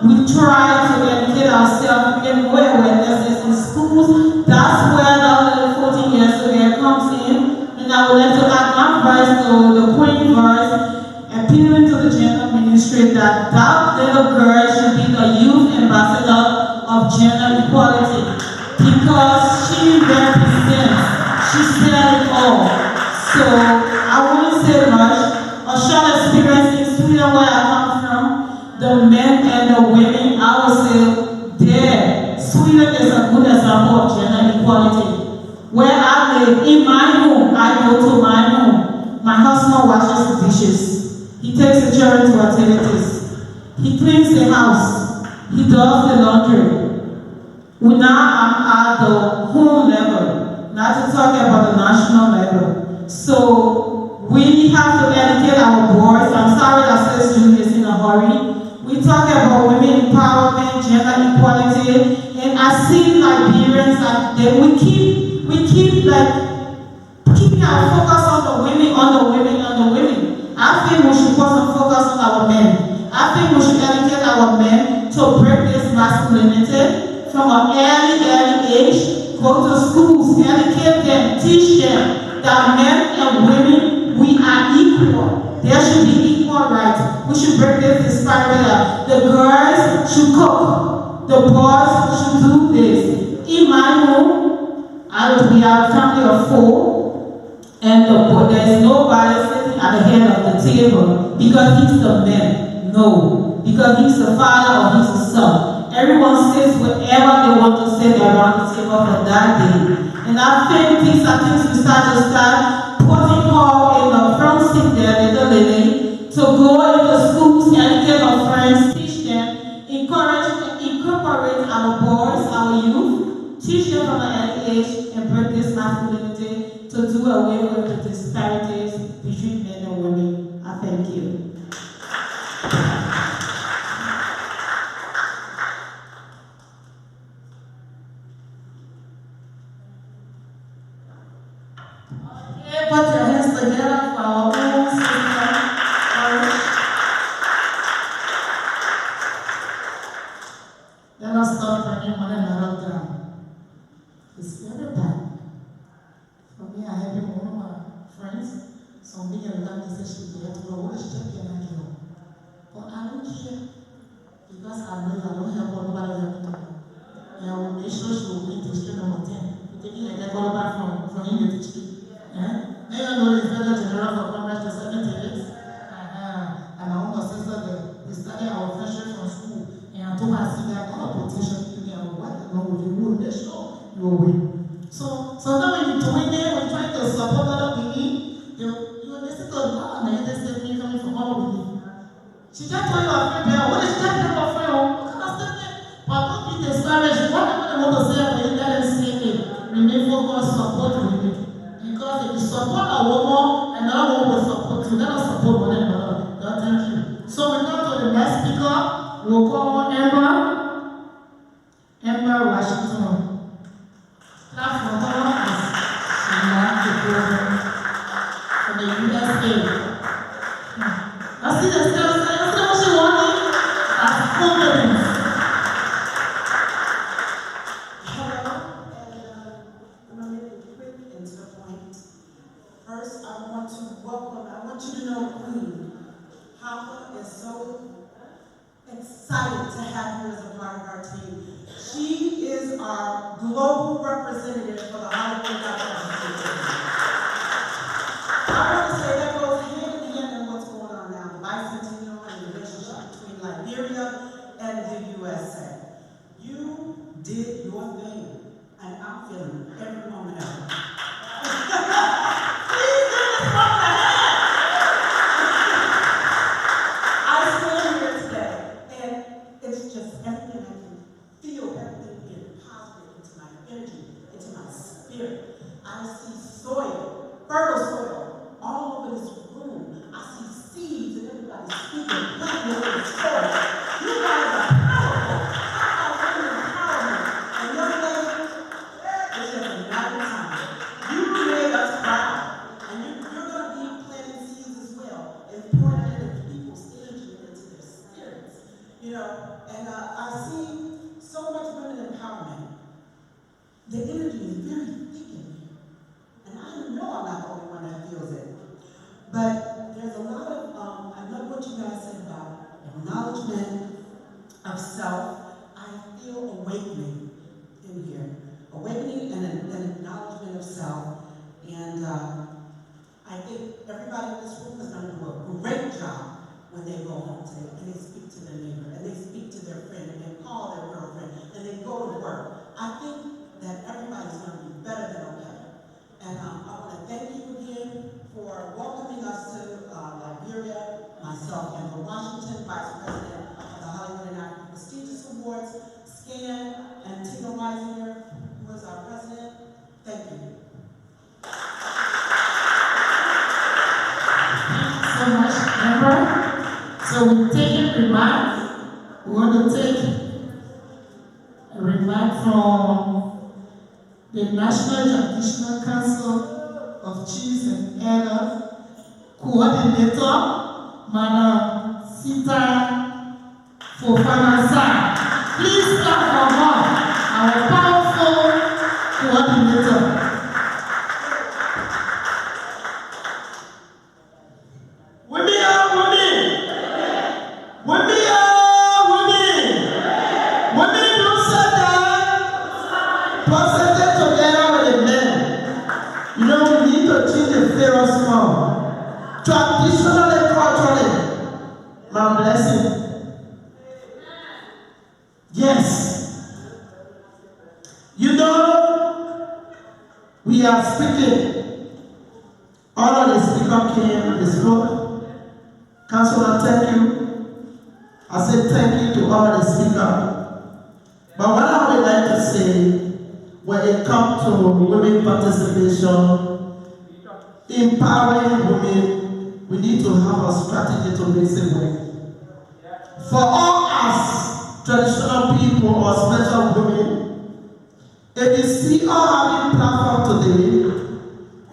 we try to educate ourselves, get more awareness in schools. That's where that little 14 years old comes in. And I would like to add one verse to the Queen verse, appealing to the gender ministry that that little girl should be the youth ambassador of gender equality because she represents. She said it all. So I wouldn't say much. A short experience in Sweden where I come from, the men and the women, I would say there. Sweden is a good example of gender equality. Where I live, in my home, I go to my home. My husband washes the dishes. He takes the children to activities. He cleans the house. He does the laundry. Now I'm at the home level. Not to talk about the national level. So we have to educate our boys. I'm sorry that Sis Julie is in a hurry. We talk about women empowerment, gender equality, and I see Liberians that we keep keeping our focus on the women, I think we should put some focus on our men. I think we should educate our men to break this masculinity from an early age. Go to schools, educate them, teach them that men and women, we are equal. There should be equal rights. We should break this disparity. The girls should cook. The boys should do this. In my home, we are a family of 4, and there is nobody sitting at the head of the table because he's the man. No, because he's the father or he's the son. Everyone sits wherever they want to sit around the table for that day. And I think these are things we start putting her in the front seat there, little lady, to go into schools, educate our friends, teach them, encourage and incorporate our boys, our youth, teach them from an early age and break this masculinity to do away with the disparities between men and women. I thank you. Put your hands together for our own sister. Let us start bringing one another down. It's very bad. For me, I have been one of my friends. Some big and young said she's there to go. What is she taking like you? But I don't care. Because I know I don't help nobody help me. And I will make sure she will be teacher number 10. We're taking a call back from him to teach me. Now you know the federal general for Congress to 70 years. And I want to say that we studied our friendship from school. And I told my senior, I'm not a politician to me. I'm white. I know what you will. They show you will win. So sometimes when you're doing that, when you're trying to support other people, you listen to the law and they say me coming from all of you. She just told you a friend, what is that type of friend? What kind of statement? But don't be discouraged. Whatever they want to say, when you let them say it, remain focused, support women. Because if you support a woman, another woman will support you. Let us support one another. God, thank you. So we go to the next speaker. We'll call Emma Washington. Clap for her as she marked the program for the USA. I see the steps. I see what she wanted as confidence. First, I want you to know, Queen, Papa is so excited to have her as a part of our team. She is our global representative for the Hollywood Representation. I want to say that goes hand in hand in what's going on now, the bicentennial and the relationship between Liberia and the USA. You did your thing, and I'm feeling every moment of it. I I think everybody in this room is going to do a great job when they go home today, and they speak to their neighbor, and they speak to their friend, and they call their girlfriend, and they go to work. I think that everybody's going to be better than okay. And I want to thank you again for welcoming us to Liberia, myself, and the Washington Vice President of the Hollywood and African Prestigious Awards, Scan, and Tina Weisinger, who is our president. Thank you. Thank you so much, Amber. So we're taking remarks. We want to take a remark from the National Traditional Council of Chiefs and Elders Coordinator, Madam Sita Fofana-Sa. Please clap for her, our powerful coordinator. Women are women. Women are women. Women don't sit down, concentrate together with the men. You know, we need to change the pharaoh's form. Traditionally and culturally. My blessing. Yes. You know, we are speaking. All of the speaker came, they spoke. Councilor, thank you. I said thank you to all the speakers. But what I would like to say, when it comes to women participation, empowering women, we need to have a strategy to make it work. For all us traditional people or special women, if you see all having platform today,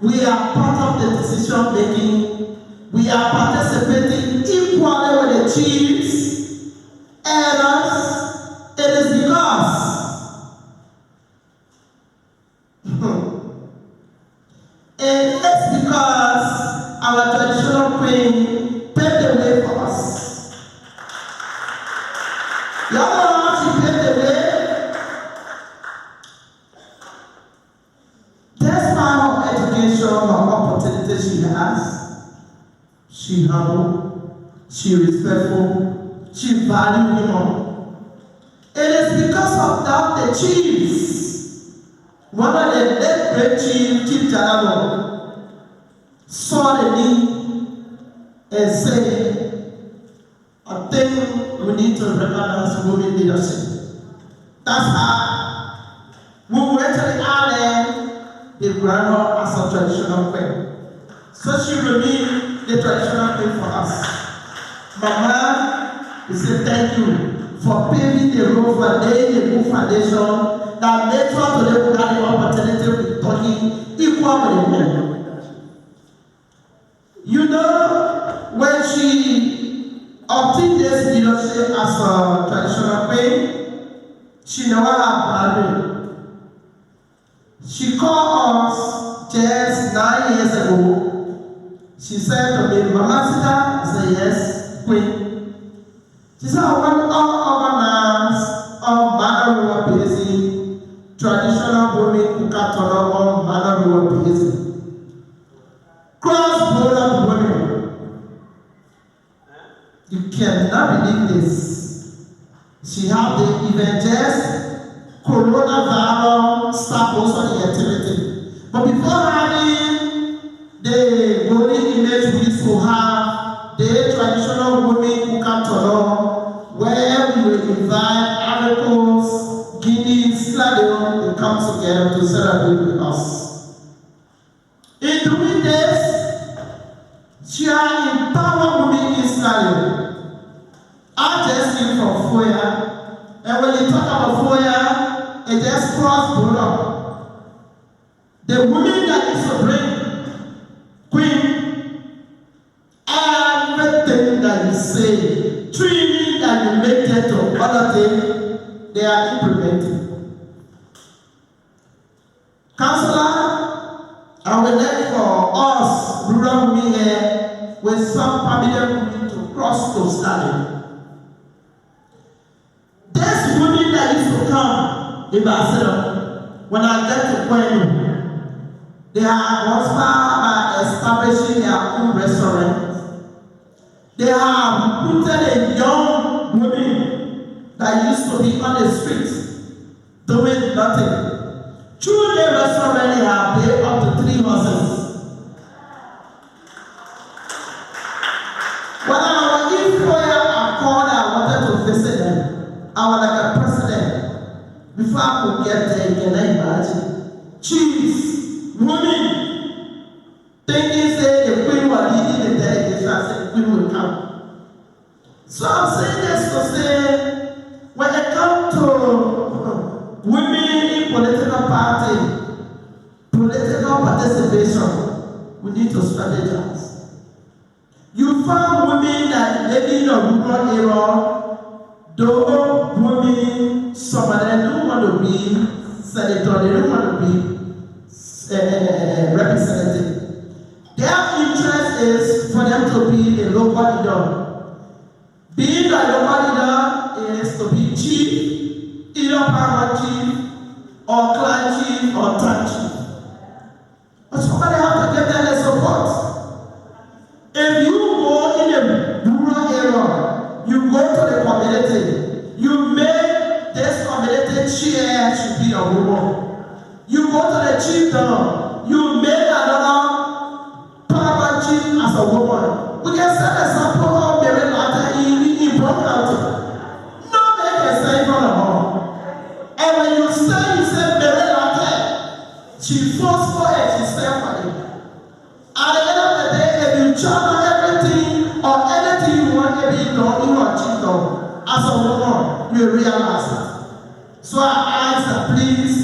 we are part of the decision making. We are participating equally with the chiefs, elders. It is because our traditional queen paved the way for us. You know how she paved the way? Despite her education, her opportunities she has, she humble, she respectful, she value women. It is because of that the chiefs, one of the late great Chief Jalalo, saw the need and said, I think we need to recognize women leadership. That's how we went to the island, they brought her as a traditional queen. So she remained the traditional queen for us. Mama, we say thank you for paving the road for laying a good foundation that made sure today we had the opportunity of talking equal with the men. You know, when she obtained this leadership as a traditional queen, she never had married. She called us just 9 years ago. She said to me, Mama Sita, I said, yes, queen. She said, I want all organize all manner of busy, traditional women who can turn up all manner of busy. Cross-border women. You cannot believe this. She had the evangelist, coronavirus, start also the activity. But before having the golden image, we used to have the traditional women who come to know where we will invite Africans, Guineas, Sladon, they come together to celebrate with us. In doing this, she has empowered women in Sladon. I just came from FOIA, and when you talk about FOIA, it just cross-border. The women that used to bring queen, everything that you say, training that you make it to other things, they are implementing. Councillor, I would like for us, rural women here, with some familiar women to cross to Stalin. This women that used to come in Barcelona, when I get to Pueblo, they are Oscar, establishing their own restaurants. They have recruited a young woman that used to be on the streets doing nothing. Through the restaurant, they have paid up to 3 horses. When I was in prayer, I called, I wanted to visit them. I was like a president. Before I could get there, can I imagine? Chiefs, women, thinking say the queen was leading the delegation, I said the queen will come. So I'm saying this to say, when it comes to women in political party, political participation, we need to strategize. You find women that living in a rural area, though women, some of them don't want to be senator, they don't want to be representative. Their interest is for them to be a local leader. Being a local leader is to be chief, either power chief, or clan chief, or town chief. But somebody have to get them the support. If you go in a rural area, you go to the community, you make this community chair should be a woman. You go to the chiefdom, you make another power chief as a woman. We can set an example of Mary Latta in Brown County. No man can say in front of her. And when you say Mary Latta, she fought for it, she stand for it. At the end of the day, if you channel everything or anything you want to be done, you achieve them. As a woman, you realize it. So I ask that please,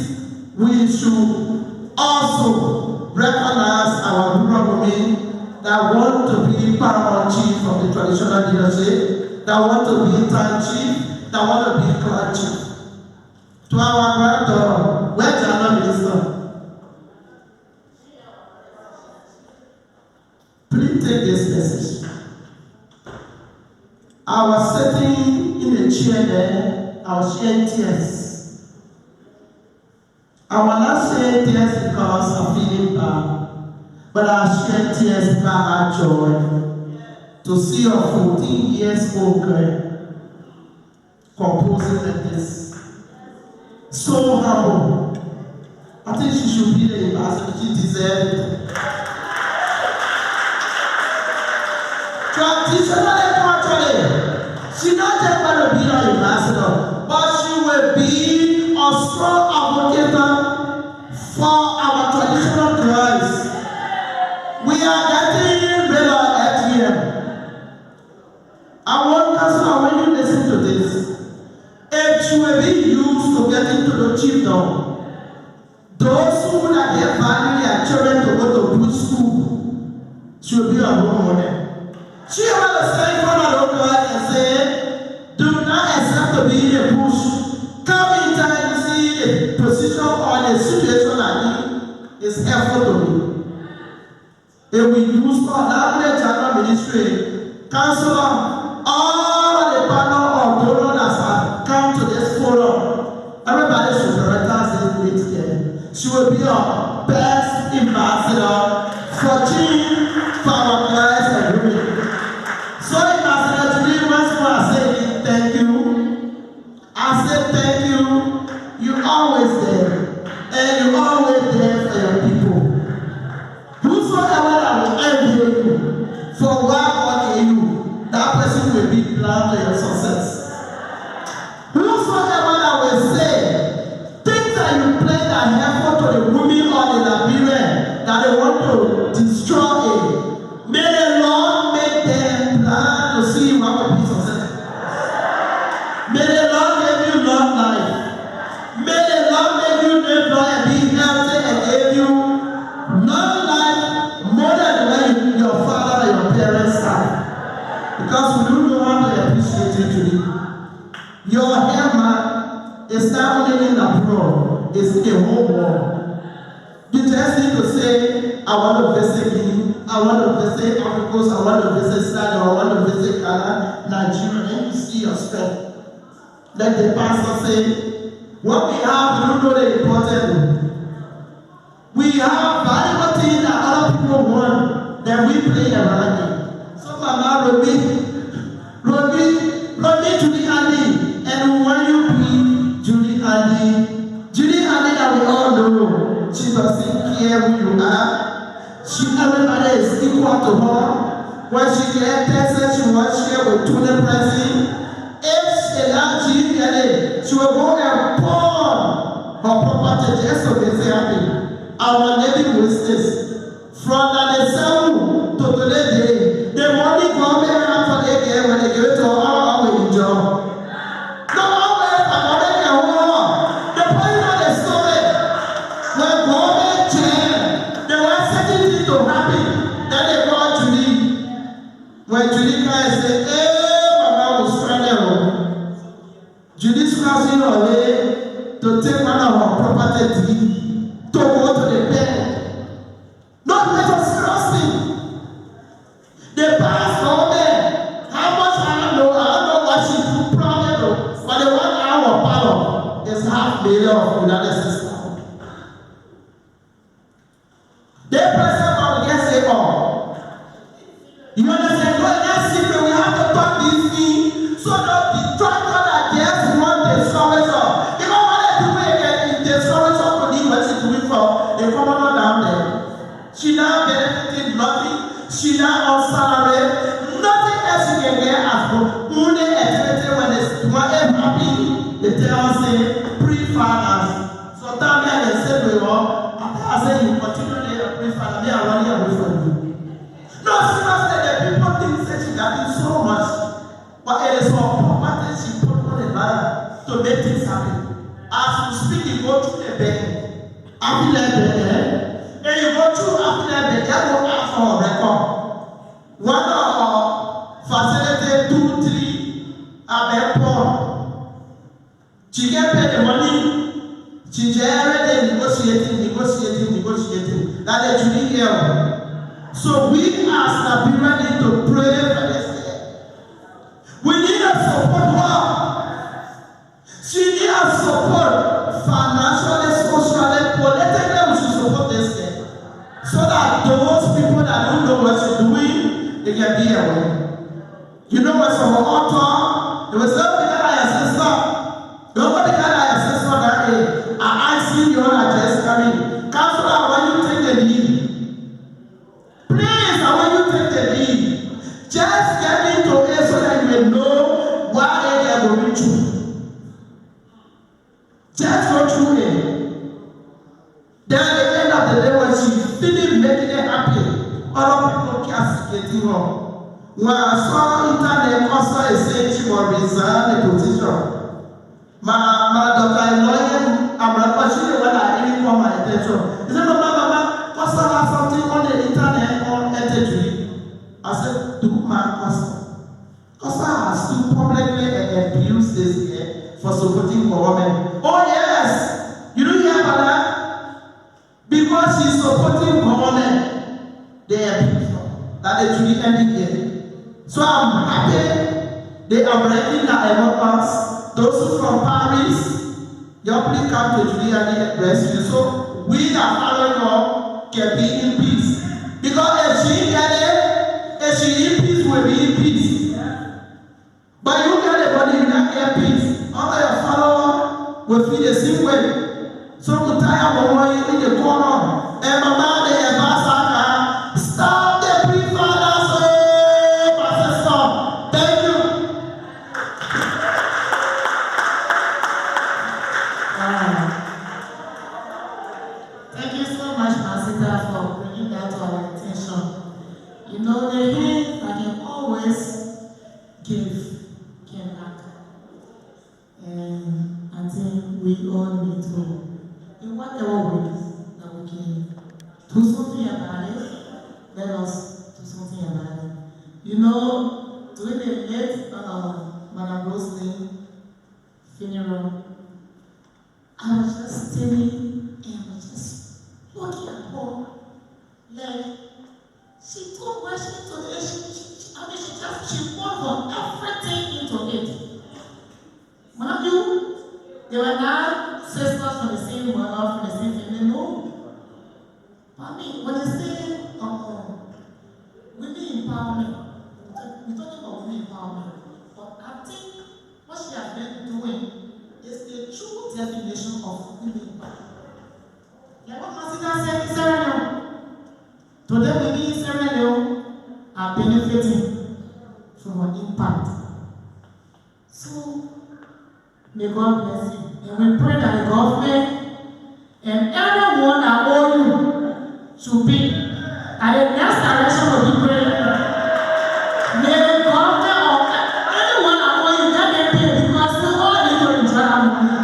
we should also recognize our rural women that want to be paramount chief of the traditional leadership, that want to be town chief, that want to be clan chief. To our granddaughter, where's the other minister? Please take this message. I was sitting in a chair there, I was shedding tears. I will not shed tears because I'm feeling bad, but I shed tears because I had joy to see a 14 years old girl composing like this. So humble. I think she should be the ambassador, she deserves it. Traditionally, culturally, she's not just going to be an ambassador, but she will be a strong advocate for our traditional tribes. We are getting rid of FGM. I want Councilor, when you listen to this, if she will be used to get into the chiefdom, those who would have value their children to go to good school, she will be a role model. She will stand in front of the God and say, do not accept to be in the bush. Come in time to see the position or the situation I need is helpful to me. If we use for that general ministry, Councilor, all of the panel of donors that have come to this forum, everybody should prioritize it there. She will be our best ambassador for change for our guys and women. So Ambassador, today once more I say thank you. I say thank you. You're always there. And you're always there for your people. Whosoever that will envy you for what God gave you, that person will be blind to your success. Whosoever that will say things that you play that helpful to the women or the Liberian that they want to destroy it, may the Lord make them plan to see what will be successful. May the Lord give you long life. May the Lord make you live long and be healthy and give you long life more than when your father or your parents have. Because we don't know how to appreciate you today. Your hammer is not only in abroad, it's in the whole world. You just need to say, I want to visit you, I want to visit Africa, I want to visit Ghana, I want to visit Ghana, Nigeria, and you see your strength. Let the pastor say, what we have, we don't know the important. We have valuable things that other people want. then we play around it. So Mama Robbie, Julie Andy, and when you be Julie Andy that we all know, she doesn't care who you are. Everybody is equal to her. When she gets Texas, she wants to share with Tuna President. If she allows she will go and pawn her property just so they say happy. Our living witness. From the South to today, the money government have for the game when they give it to our job. No, always, I'm already a war. The point of the story, when government change, they want certain things to happen. Then they call Julie. When Julie can say, hey, Mama was stranded. Julie's crossing her way to take one of her property to go to the bank. Not let us seriously. The past government, how much I don't know what she promised, but the 1 hour power is $500,000 of United States. The president will get say all. You understand? No, that's simple. We have to talk this thing so that the tractor that just want the service of. Because what they do again, the service of what she's doing for the commoner down there. She now benefiting nothing. She now on salary. Nothing else she can get as well. Only expected when it's happy. They tell us say pre-finance. So tell me they say we all. After I say you continue to pre-finance, me I run away from you. No, seriously, the people think that she got in so much. But it is her property she put on the line to make things happen. As you speak, you go through the bank. After that bank, and you go through after that bank, you go ask for a record. One facility, 2, 3, are very poor. She can pay the money. She already negotiating. That is Julie here. So we as Liberia need to pray for this. We need a support her. She needs a support financially, socially, politically. We should support this girl. So that those people that don't know what she's doing, they can be aware. You know what's our author? There was something that I sister. Nobody can I sister that I see your address coming. Counselor, when you take the lead. Please, I want you to take the lead. Just get into it so that you may know what they are going through. Just go through it. Then at the end of the day, when she finished making it happy, other people castigating her. When I saw internet also saying she will resign the position. My daughter lawyer, I'm not questioning when I really call my attention. He said, Mama, Pastor has something on the internet on entity. I said, do my pastor. Pastor has to publicly abuse this year for supporting government. Oh yes! You don't hear about that? Because she's supporting government, they abuse her. That is really ending here. So I'm happy they are breaking that among us. Those who from Paris, you please come to Julia and rescue. So we are following up. Can be in peace. Because if she get it, if she in peace, will be in peace. But you get the body, you not get peace. All your follower will feel the same way. So we tie up one in the corner. And Mama, they advance stop the pre-finance. Pastor, stop. Thank you. Thank you so much, Masita, for bringing that to our attention. You know, the hand I can always give can back. And I think we all need to, in whatever ways that we can do something about it, let us do something about it. You know, during the late Madam Roslyn funeral, I was just standing and was just looking at her. Like, she took what she took, and she poured her everything into it. Mind you, they were not sisters from the same mother, from the same family, no. I mean, when they say, empowerment. We're talking about women empowerment. But I think what she has been doing is the true definition of women empowerment. Yeah, what Masita said in Sarah Leone. Today, women in Sarah Leone are benefiting from her impact. So, may God bless you. And we pray that the government and everyone that owe you should be at the next election will be praying. May the government or anyone that owe you get their pay because we all need to enjoy our money.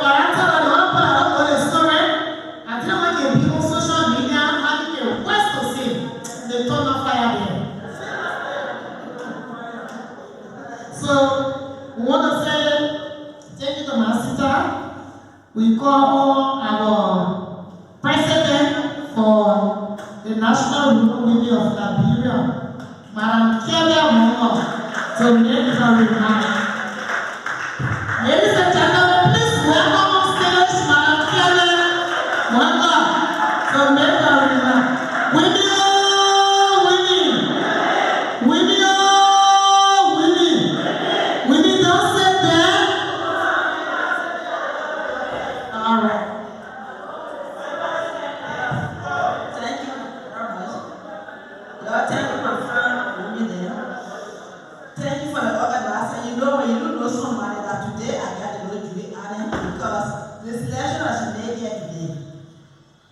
But I tell you, the other part of the story, I tell you, when you be on social media, having a West to say, they turn on fire there. So, we want to say thank you to my sister. We call our president for the National Women of Liberia, Madam MANNEH, to make her remark. Ladies and gentlemen, please welcome on stage Madam MANNEH to make her remark. Women, don't sit there. All right. Thank you very much. Lord, thank you for being there. Thank you for the organizer. You know, when you don't know somebody that today I got to know Julie Allen because the selection that she made here today.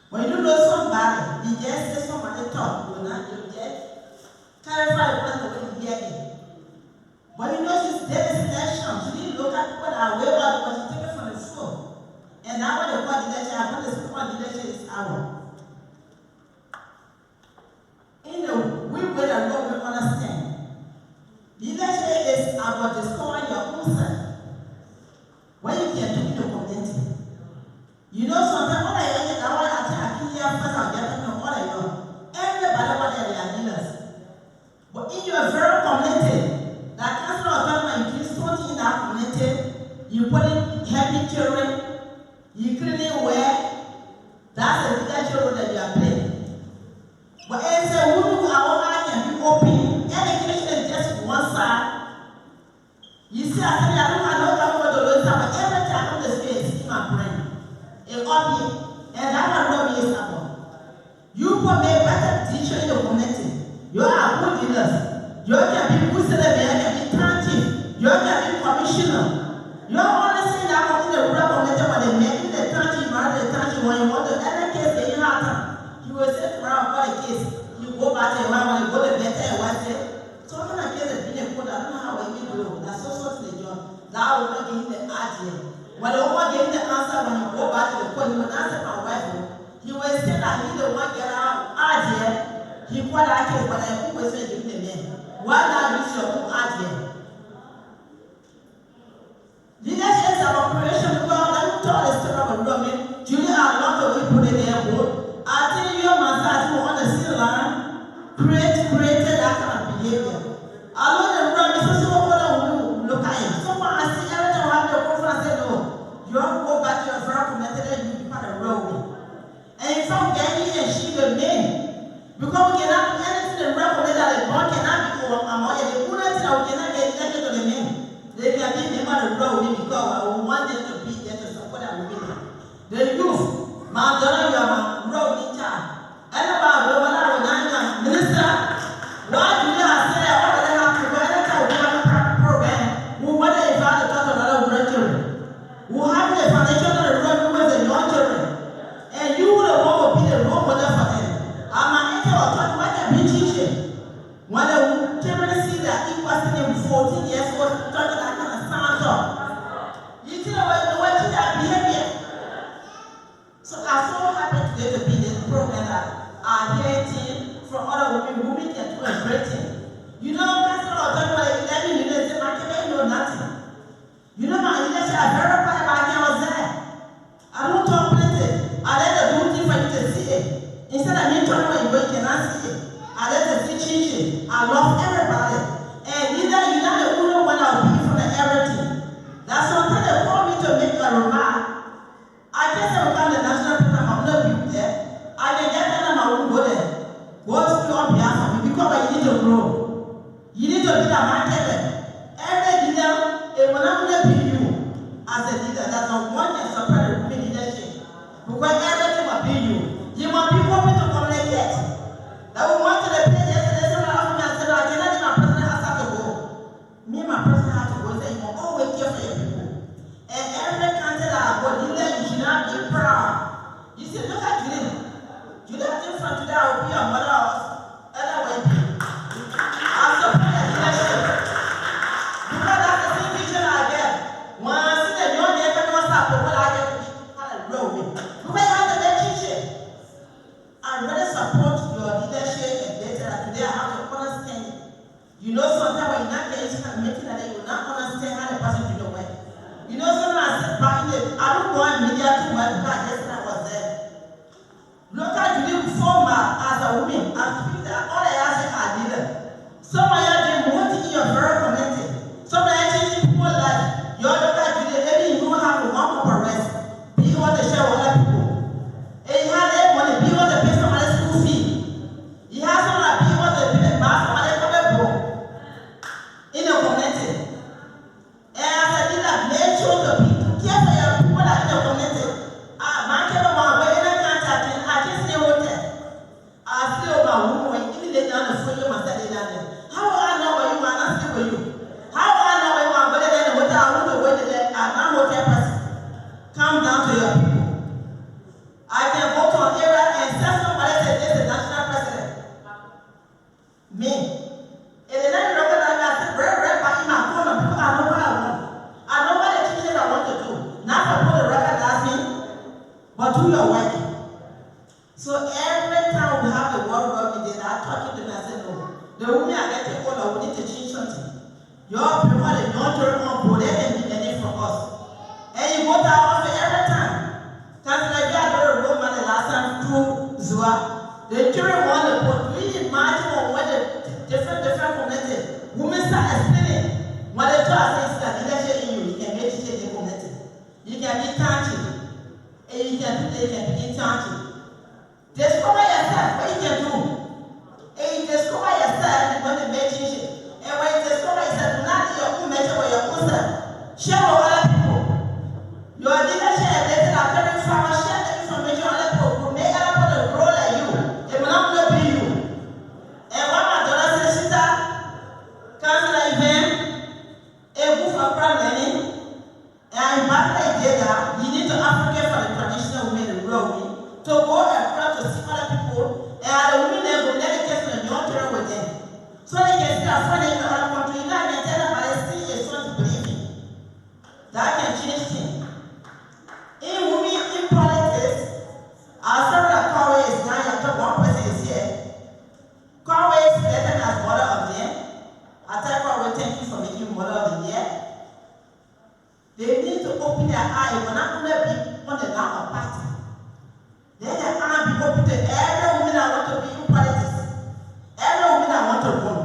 When you don't know somebody, you just say somebody talk, you know, you just clarify what the way you hear it. But you know she's there in selection. She didn't look at people that are way out because she took it from the school. And now when they call the election, I want to call the election is our. In the way that Lord will understand. The election is about discovering your own self. When you can do it in the community. You know sometimes all I think I hear first I'll get to know all I know. Everybody want their leaders. But in your very community, that council of government, you do something in that community, you put in heavy children, you clean where, that's the leadership role that you are playing. But as a woman, our eye can be open. Education is just one side. You see, I said, I don't know what the Lord said, but every time on the space in my brain, it up here, and that's what Robbie is about. You put me a better teacher in the community. You are good leaders. You can be Muslim, you can be township, you can be commissioner. You are only saying that in the rural community when they make it the township, when you want to any case they have time. You will say tomorrow for the case. You go back to your wife when you go to better and watch it. So when I get the being put, I don't know how we do. That's so to the job. That will not give the idea. When the woman gave the answer when you go back to the court, you will answer my wife. He will say that he the one get out idea. He put that case, but I who was saying the man. Why not use your own idea? Leadership is our operation. Well, let me tell the story of Roman. Julie, I love the way you put it there, boy. I think you massage who want to see line, created that kind of behavior. I know the Roman, so what I will look at him. So far, I see everything I have to go for, I say, no, you have to go back to your friend community and you become a road. And in fact, Gary and she the men. Because we cannot do anything in the real community that the boy cannot be over my mother. The only thing that we cannot get elected to the men. They can be member of the road because we want them to be there to support our women. The youth, my daughter, you are my road in charge. And about the minister, why do you have said all that they have to go anytime we have a program? We want to invite the daughter of our grandchildren. We have the foundation of the road with the young children. And you the one will be the role model for them. I'm an intern, what can be teaching? When the children see that equal to them 14 years old, talking that kind of sound up. You see the way that behavior. So I'm so happy today to be in this program that I'm hearing from other women can do a great thing. You know, that's what I'm talking about 11 minutes, and I can't know nothing. You know, my leadership, I verified back when I was there. I don't talk plenty. I let the do things for you to see it. Instead of me talking about you cannot see it. I let the see teaching. I love everybody. And either you're not the only one I'll be from everything. That's something they call me to make a remark. I guess I will come to the national program, I'm not be there. I can get them and I won't go there. to grow. You need to be a marketer. Every leader, it will not only be you as a leader. That's not one can separate the leadership. Because everything will be you. You must be open to communicate. That we want to the place yesterday, someone asked me, I said, I cannot even my president has to go. Me and my president have to go. He said, you must always care for your people. And every country that I go, leader, you should not be proud. You see, look at Julie. Julie, I think from today I will be a mother house. Anyway, I'm support the leadership. Because that's the same vision I get. When I see the young man coming on top of what I get, hallelujah. Because you have to make teaching. I really support your leadership and better. Today I have to understand. You know, sometimes when you're not making that, you will not understand how the person do the work. You know, sometimes I sit back in the, I don't go on media too much because yesterday I was there. Look at you former as a woman, as people, all I ask is a leader. Some of you are doing more in your very community. Some of you are changing people's life. You look at you, maybe you don't have one couple rest. You want to share with other people. And you have that money, you want to pay somebody's school fee. You have someone that you want to pay the master, somebody come and go in the community. And as a leader, make sure to care for your people that in the community. Man, care about where you can't I just stay with them. I stay with my woman, even they down the phone, you must stay down there. How will I know where you are? I stay with you. How will I know where you are? But then the hotel, I want to wait there. I'm not hotel person. Come down to your people. I can go to an area and tell somebody say this is the national president. Me. And then I recognize that I said, very back in my corner because I know what I want. I know what the teaching I want to do. Not to put the recognize me, but do your work. So every time we have the word work, they are talking to me and say, no. The women are getting older, we need to change something. Your people, the young children on board, they didn't need anything from us. And you go to our office every time. Because like we had a role model last time through Zua. The children want to put, we imagine on what the different communities. Women start explaining. When they tell us that leadership in you, you can make it in the community. You can be tangible. And you can begin tangible. Discover yourself, what you can do. And you discover yourself, you're going to make change. And when you discover yourself, not your own measure or your own self. Share with other people. Your leadership is that very farmer, share the information with other people. Who make other people grow like you. It will not be you. And when my daughter says, sister, cancel the event, a move for crowd learning, and I invite the idea that you need to advocate for the traditional women in rural women. To go and try to see other people, and the women then will let it get to the young children with them. So they can see a friend in another country, you know, and tell them, but they still is not to believe in. That can change things. In women, in politics, our story of Conway is now, after one person is here. Conway is selected as mother of the year. I tell Conway, thank you for making mother of the year. They need to open their eyes, but not only be on the down of party. Then they can't be open to every woman I want to be in politics. Every woman I want to run.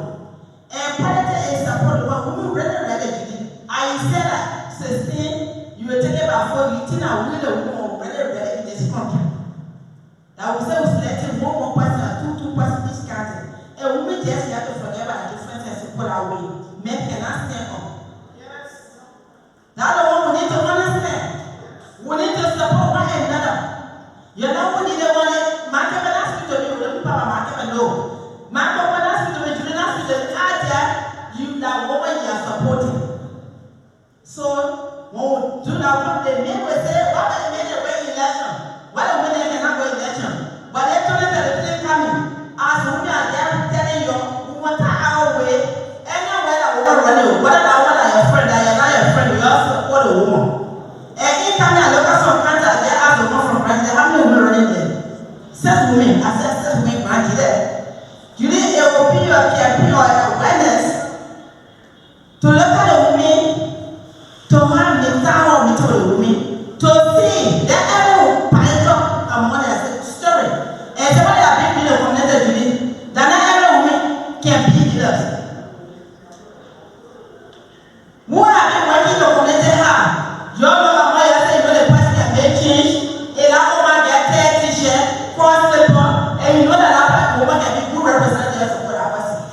And politics is supported by women really. I said that 16, you will take it by 4, you think I will the woman really in this country. That will say we selected one person, two person each country. A woman just have to forget about the differences to put our way. Men cannot stand up. Yes. That's the one we need to understand. We need to support one another. You know what you want it? Market when I speak to you, the people are market and no. Market when I speak to you, you not speak to the idea you that woman you are supporting. So when we do that, what the men will say, what the men are going election? Why the women cannot go election? But they told us that the thing coming. As women are there telling you, we want our way. Anywhere that we want to run you, whether that one are your friend, that you're not your friend, you also support a woman. And each time I look at some countries, they ask the one from France, how many women running there? 6 women. I said 6 women, man, there. You need a opinion or campaign or awareness to look at the women, to have the town of the women, to see that everyone piled up among their story. And somebody has been in the community, that not every woman can be leaders. Who have been working in the community hard? You all know about you say, you know the person can make change. A lot of women get their t-shirt, cross slipper, and you know that a woman can be good representative for that person.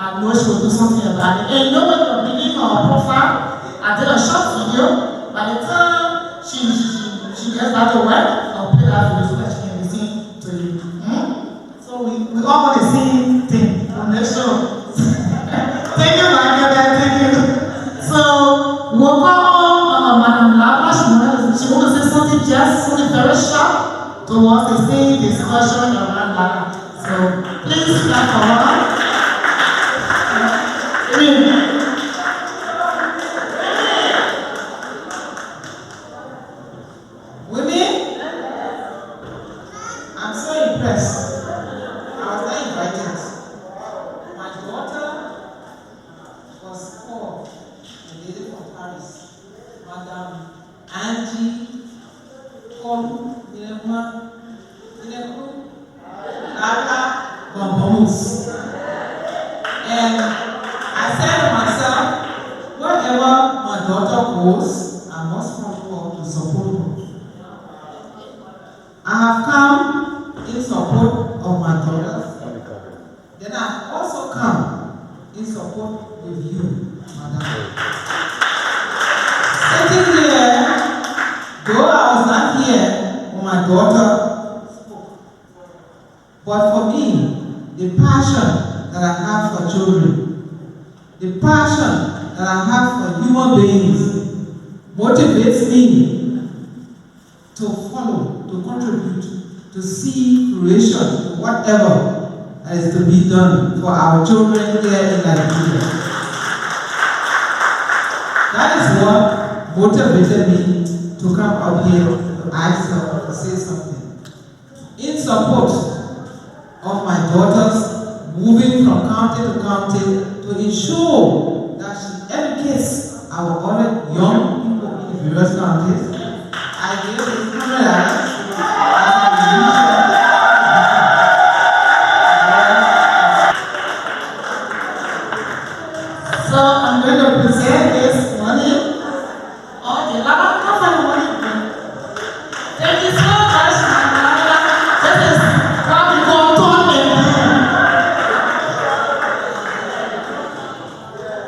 I know she will do something about it. And you know when you're reading her profile, I did a short video. By the time she gets back to work, I'll play that video so that she can listen to you. So we all want to see things on the show. Thank you, my girl. Thank you. So we'll call on Madam Lava. She wants to say something, just something very short towards the same discussion around Lava. So please clap for her. Women, I'm so impressed. I was not invited. My daughter was called, a lady from Paris, Madame Angie Paul Bombomus. And I said to myself, wherever my daughter goes, I must follow her to support her. I have come in support of my daughters. Then I have also come in support with you, Madam. Sitting here, though I was not here when my daughter spoke, but for me, the passion that I have for children, the passion that I have for human beings motivates me to follow, to contribute, to see fruition, to whatever is to be done for our children here in Liberia. That is what motivated me to come up here to ask her to say something. In support of my daughters moving from county to county to ensure that she educates our other young people in the various counties, I gave this $100 So I'm going to present this money. Okay, Lama, come on, money. Thank you so much, Mama. This is what we call talking.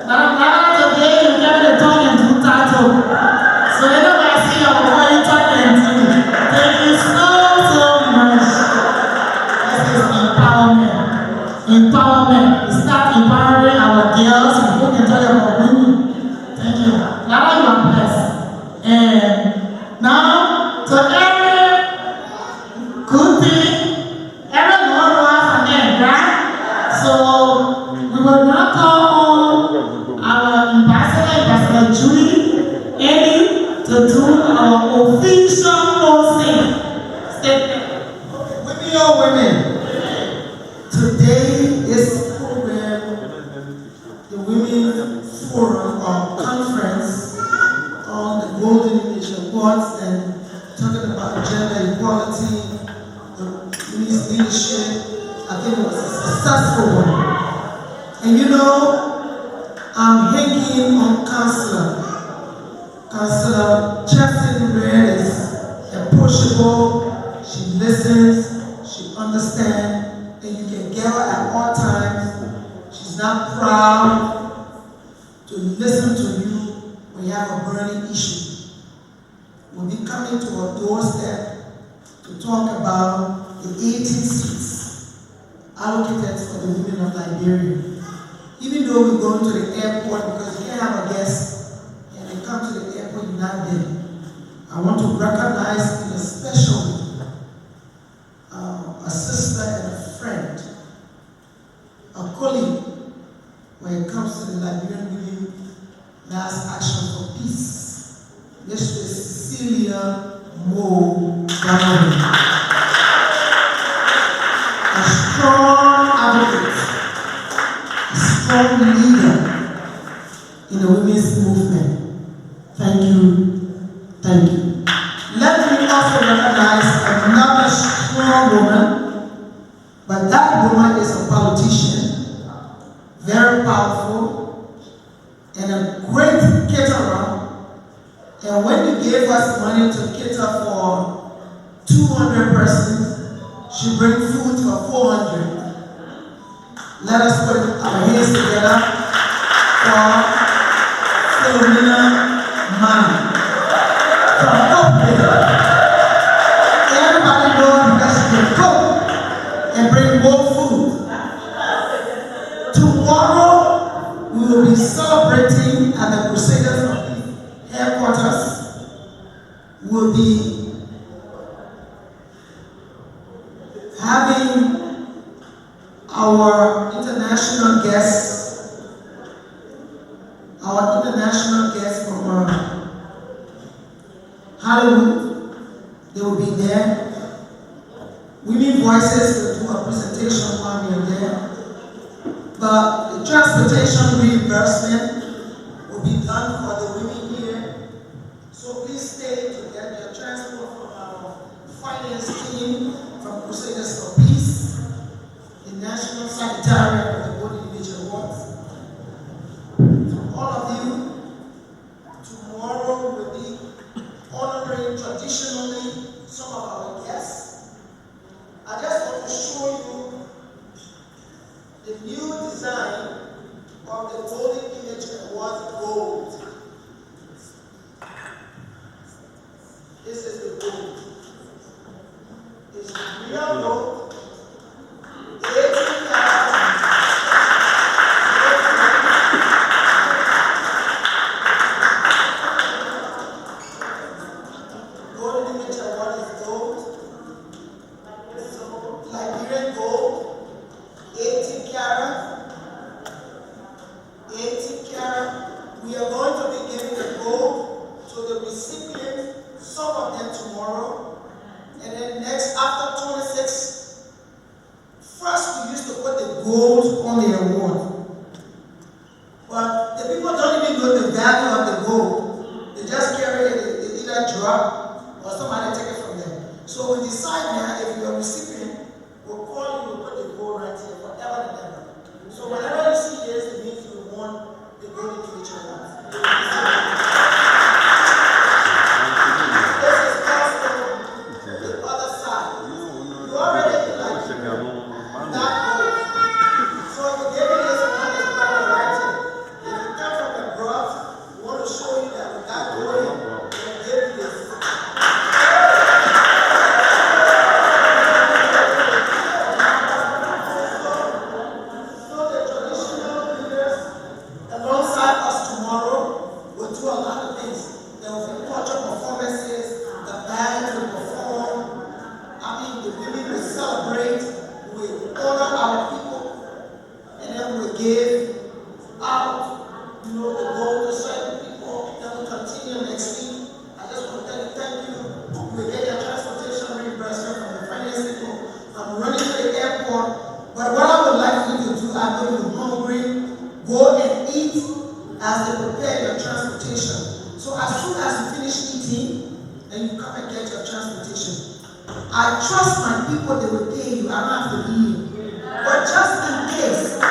Madam Lama, today you gave me the talking to title. So anybody see your boy talking to me. Thank you so much. This is empowerment. Empowerment. We start empowering our girls. We can tell you about women. Thank you. Now you are blessed. And now, to every good thing, everyone will have a name, right? So, we will now call on our ambassador, Julie, Annie, to do our official posting statement. Women, oh women, today is program, the Women's Forum or Conference on the Golden Image Awards and talking about gender equality, women's leadership. I think it was a successful one. And you know, I'm hanging on Councillor. Councillor Justin Red is approachable, she listens, she understands, and you can get her at all times. She's not proud to listen to you when you have a burning issue. We'll be coming to our doorstep to talk about the 18 seats allocated for the women of Liberia. Even though we're going to the airport because we can't have a guest and they come to the airport, you're not there. I want to recognize in a special way a sister and a friend, a colleague, when it comes to the Liberian Women Mass Action for Peace, Mistress Cecilia Mo Gamari. A strong advocate, a strong leader in the women's movement. Thank you. Thank you. Let me also recognize another strong woman, but that woman is a politician, very powerful, and a great caterer. And when you gave us money to cater for 200 persons, she brings food for 400. Let us put our hands together for Philomena Manneh from Monrovia. Everybody knows that she can cook and bring more food. Tomorrow we will be celebrating at the Crusaders of Peace headquarters. We'll be having our international guests from Hollywood. They will be there. Women Voices will do a presentation while we are there. But the transportation reimbursement will be done for the women here. So please stay to get your transport from our finance team from Crusaders for Peace, the National Secretariat of the Golden Image Awards. To all of you, tomorrow will be honoring traditionally some of our guests. I just want to show you the new design of the Golden Image Awards gold. This is the gold. It's real gold. 18 carats. Golden Image Award is gold. So, Liberian gold, 18 karat. 18 karat. We are going to be giving the gold to the recipient, some of them tomorrow. And then next, after 26, first we used to put the gold on the award. But the people don't even know the value of the gold. They just carry it, they either drop or somebody take it from them. So we decide now, if you're a recipient, we'll call you, we'll put the gold right here forever and ever. So whenever you see this, it means you won the Golden Image Award. This is also the other side. You already like that gold. So you give me this one is better right here. If you come from abroad, we want to show you that with that gold, we give you this. So the traditional leaders alongside us tomorrow will do a lot of things. There will be cultural performances, the band will perform. The women will celebrate, we will honor our people, and then we will give out, the gold to certain people. Then we'll continue next week. I just want to thank you. We get your transportation reimbursement from the finance people. I'm running to the airport, but what I would like you to do, I know you're hungry, go and eat as they prepare your transportation. So as soon as you finish eating, then you come and get your transportation. I trust my people, they will pay you. I don't have to be here. But just in case,